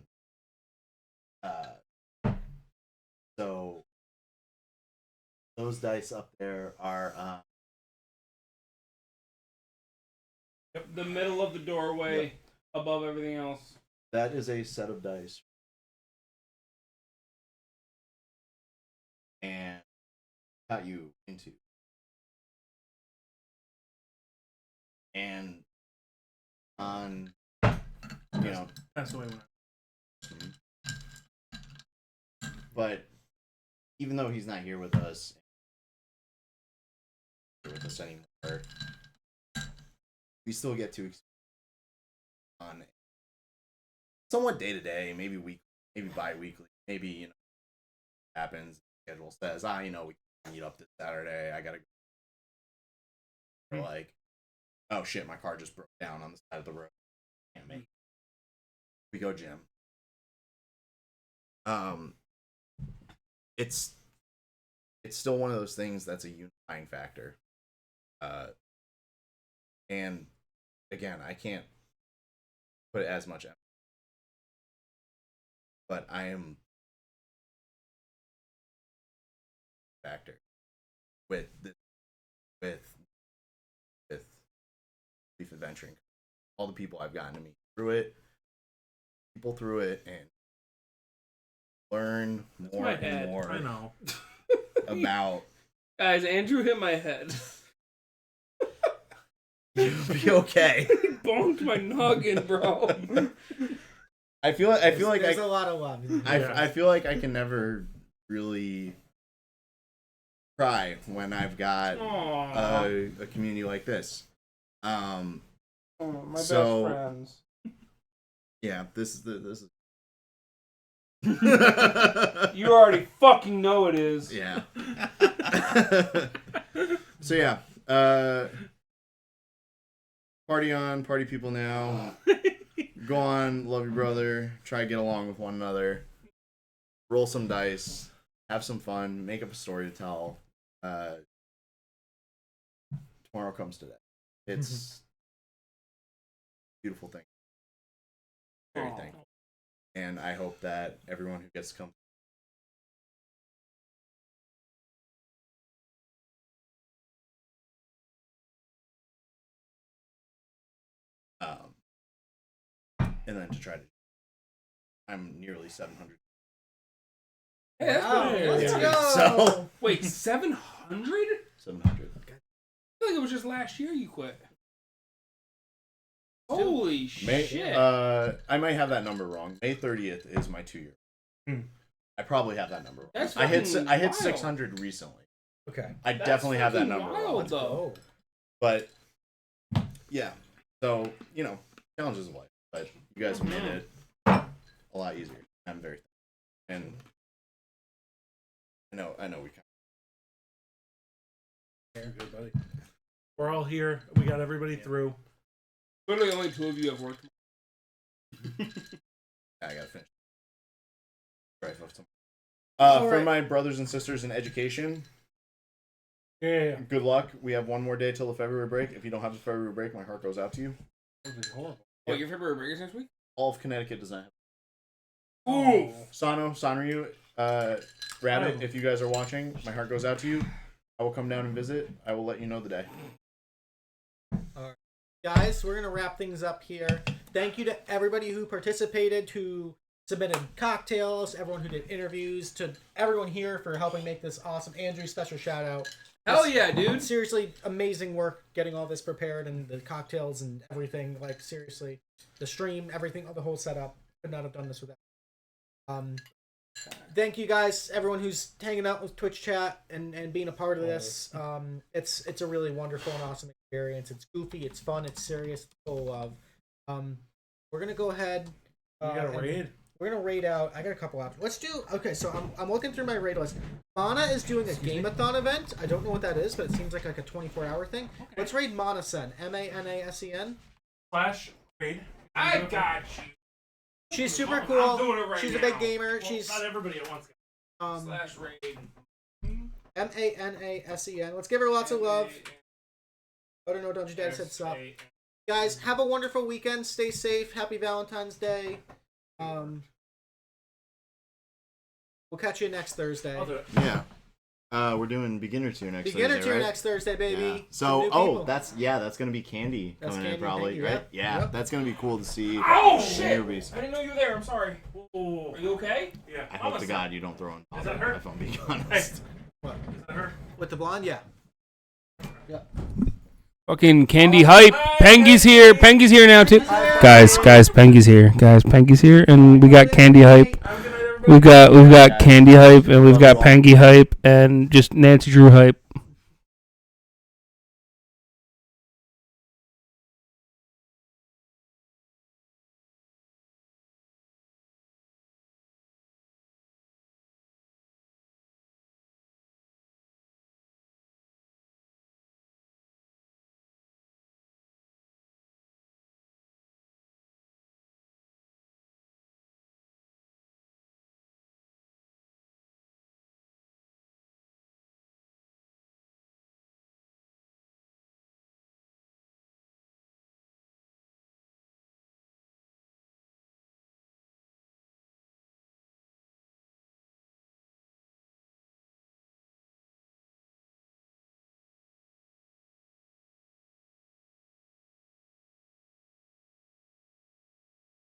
so those dice up there are The middle of the doorway, above everything else. that is a set of dice, and got you into, and on, you know, That's the way when but even though he's not here with us anymore, we still get to experience on somewhat day to day, maybe week, maybe bi-weekly, maybe, you know, happens. Schedule says, you know, we can meet up this Saturday. I gotta go. Like, oh shit, my car just broke down on the side of the road. Can't make it. We go gym. It's still one of those things that's a unifying factor. And again, I can't put it as much effort, but I am factor with Leaf Adventuring. All the people I've gotten to meet through it, people through it, and learn more and more. I know. About. Guys, Andrew hit my head. You'll be okay. He bonked my noggin, bro. I feel like there's a lot of love. I feel like I can never really cry when I've got a community like this. My best So, friends. Yeah, this is. You already fucking know it is. Yeah. So yeah, party on, party people now. Go on, love your brother. Try to get along with one another. roll some dice, have some fun, make up a story to tell. Tomorrow comes today. It's a beautiful thing. Very thing. And I hope that everyone who gets to come and then to try to I'm nearly 700. Hey, that's pretty good. Let's Yeah. go. So Wait, 700? 700. I feel like it was just last year you quit. Holy shit. I might have that number wrong. May 30th is my 2 year. I probably have that number wrong. That's I hit wild. 600 recently. Okay. I definitely have that fucking number wild, wrong. though. But yeah. So, challenges of life. But you guys have made it a lot easier. I'm very thankful. And I know we can. Good, buddy. We're all here. We got everybody through. Literally only 2 of you have worked. I gotta finish. Right, All for right. my brothers and sisters in education, Yeah. good luck. We have one more day till the February break. If you don't have the February break, my heart goes out to you. That would be horrible. Wait, your February break is next week? All of Connecticut does not have. Ooh. Sanryu, Rabbit, if you guys are watching, my heart goes out to you. I will come down and visit. I will let you know the day. Guys, we're going to wrap things up here. Thank you to everybody who participated, who submitted cocktails, everyone who did interviews, to everyone here for helping make this awesome. Andrew, special shout out. Hell yeah, dude. Seriously, amazing work getting all this prepared and the cocktails and everything. Like, seriously, the stream, everything, the whole setup. Could not have done this without. Thank you guys, everyone who's hanging out with Twitch chat and being a part of this. It's a really wonderful and awesome experience. It's goofy, it's fun, it's serious, it's full of love. We're gonna go ahead. You got a raid? We're gonna raid out. I got a couple options. Let's do. Okay, so I'm looking through my raid list. Mana is doing a game-a-thon event. I don't know what that is, but it seems like a 24-hour thing. Okay. Let's raid Manasen. MANASEN. /raid. I got you. She's super I'm cool. doing it right She's now. a big gamer. Well, She's not everybody at once. /raid. MANASEN. Let's give her lots of love. I don't know. Dungeon Dad said stop. Guys, have a wonderful weekend. Stay safe. Happy Valentine's Day. We'll catch you next Thursday. I'll do it. Yeah. We're doing beginner tier next Beginner Thursday, tier right? next Thursday, baby. Yeah. Some new So, people. that's gonna be Candy That's coming in Candy, probably, thank you, right? yep. Yeah, Yep. that's gonna be cool to see. Oh, the shit! newbies. I didn't know you were there. I'm sorry. Oh. Are you okay? Yeah. I hope to God you don't throw in. Is that her? If I'm being honest. What? Is that her? With the blonde, yeah. Fucking Candy hype. Pengy's here. Pengy's here now too. Guys, Pengy's here. Pengy's here, and we got Candy hype. We've got Candy hype, and we've got Pengy hype, and just Nancy Drew hype.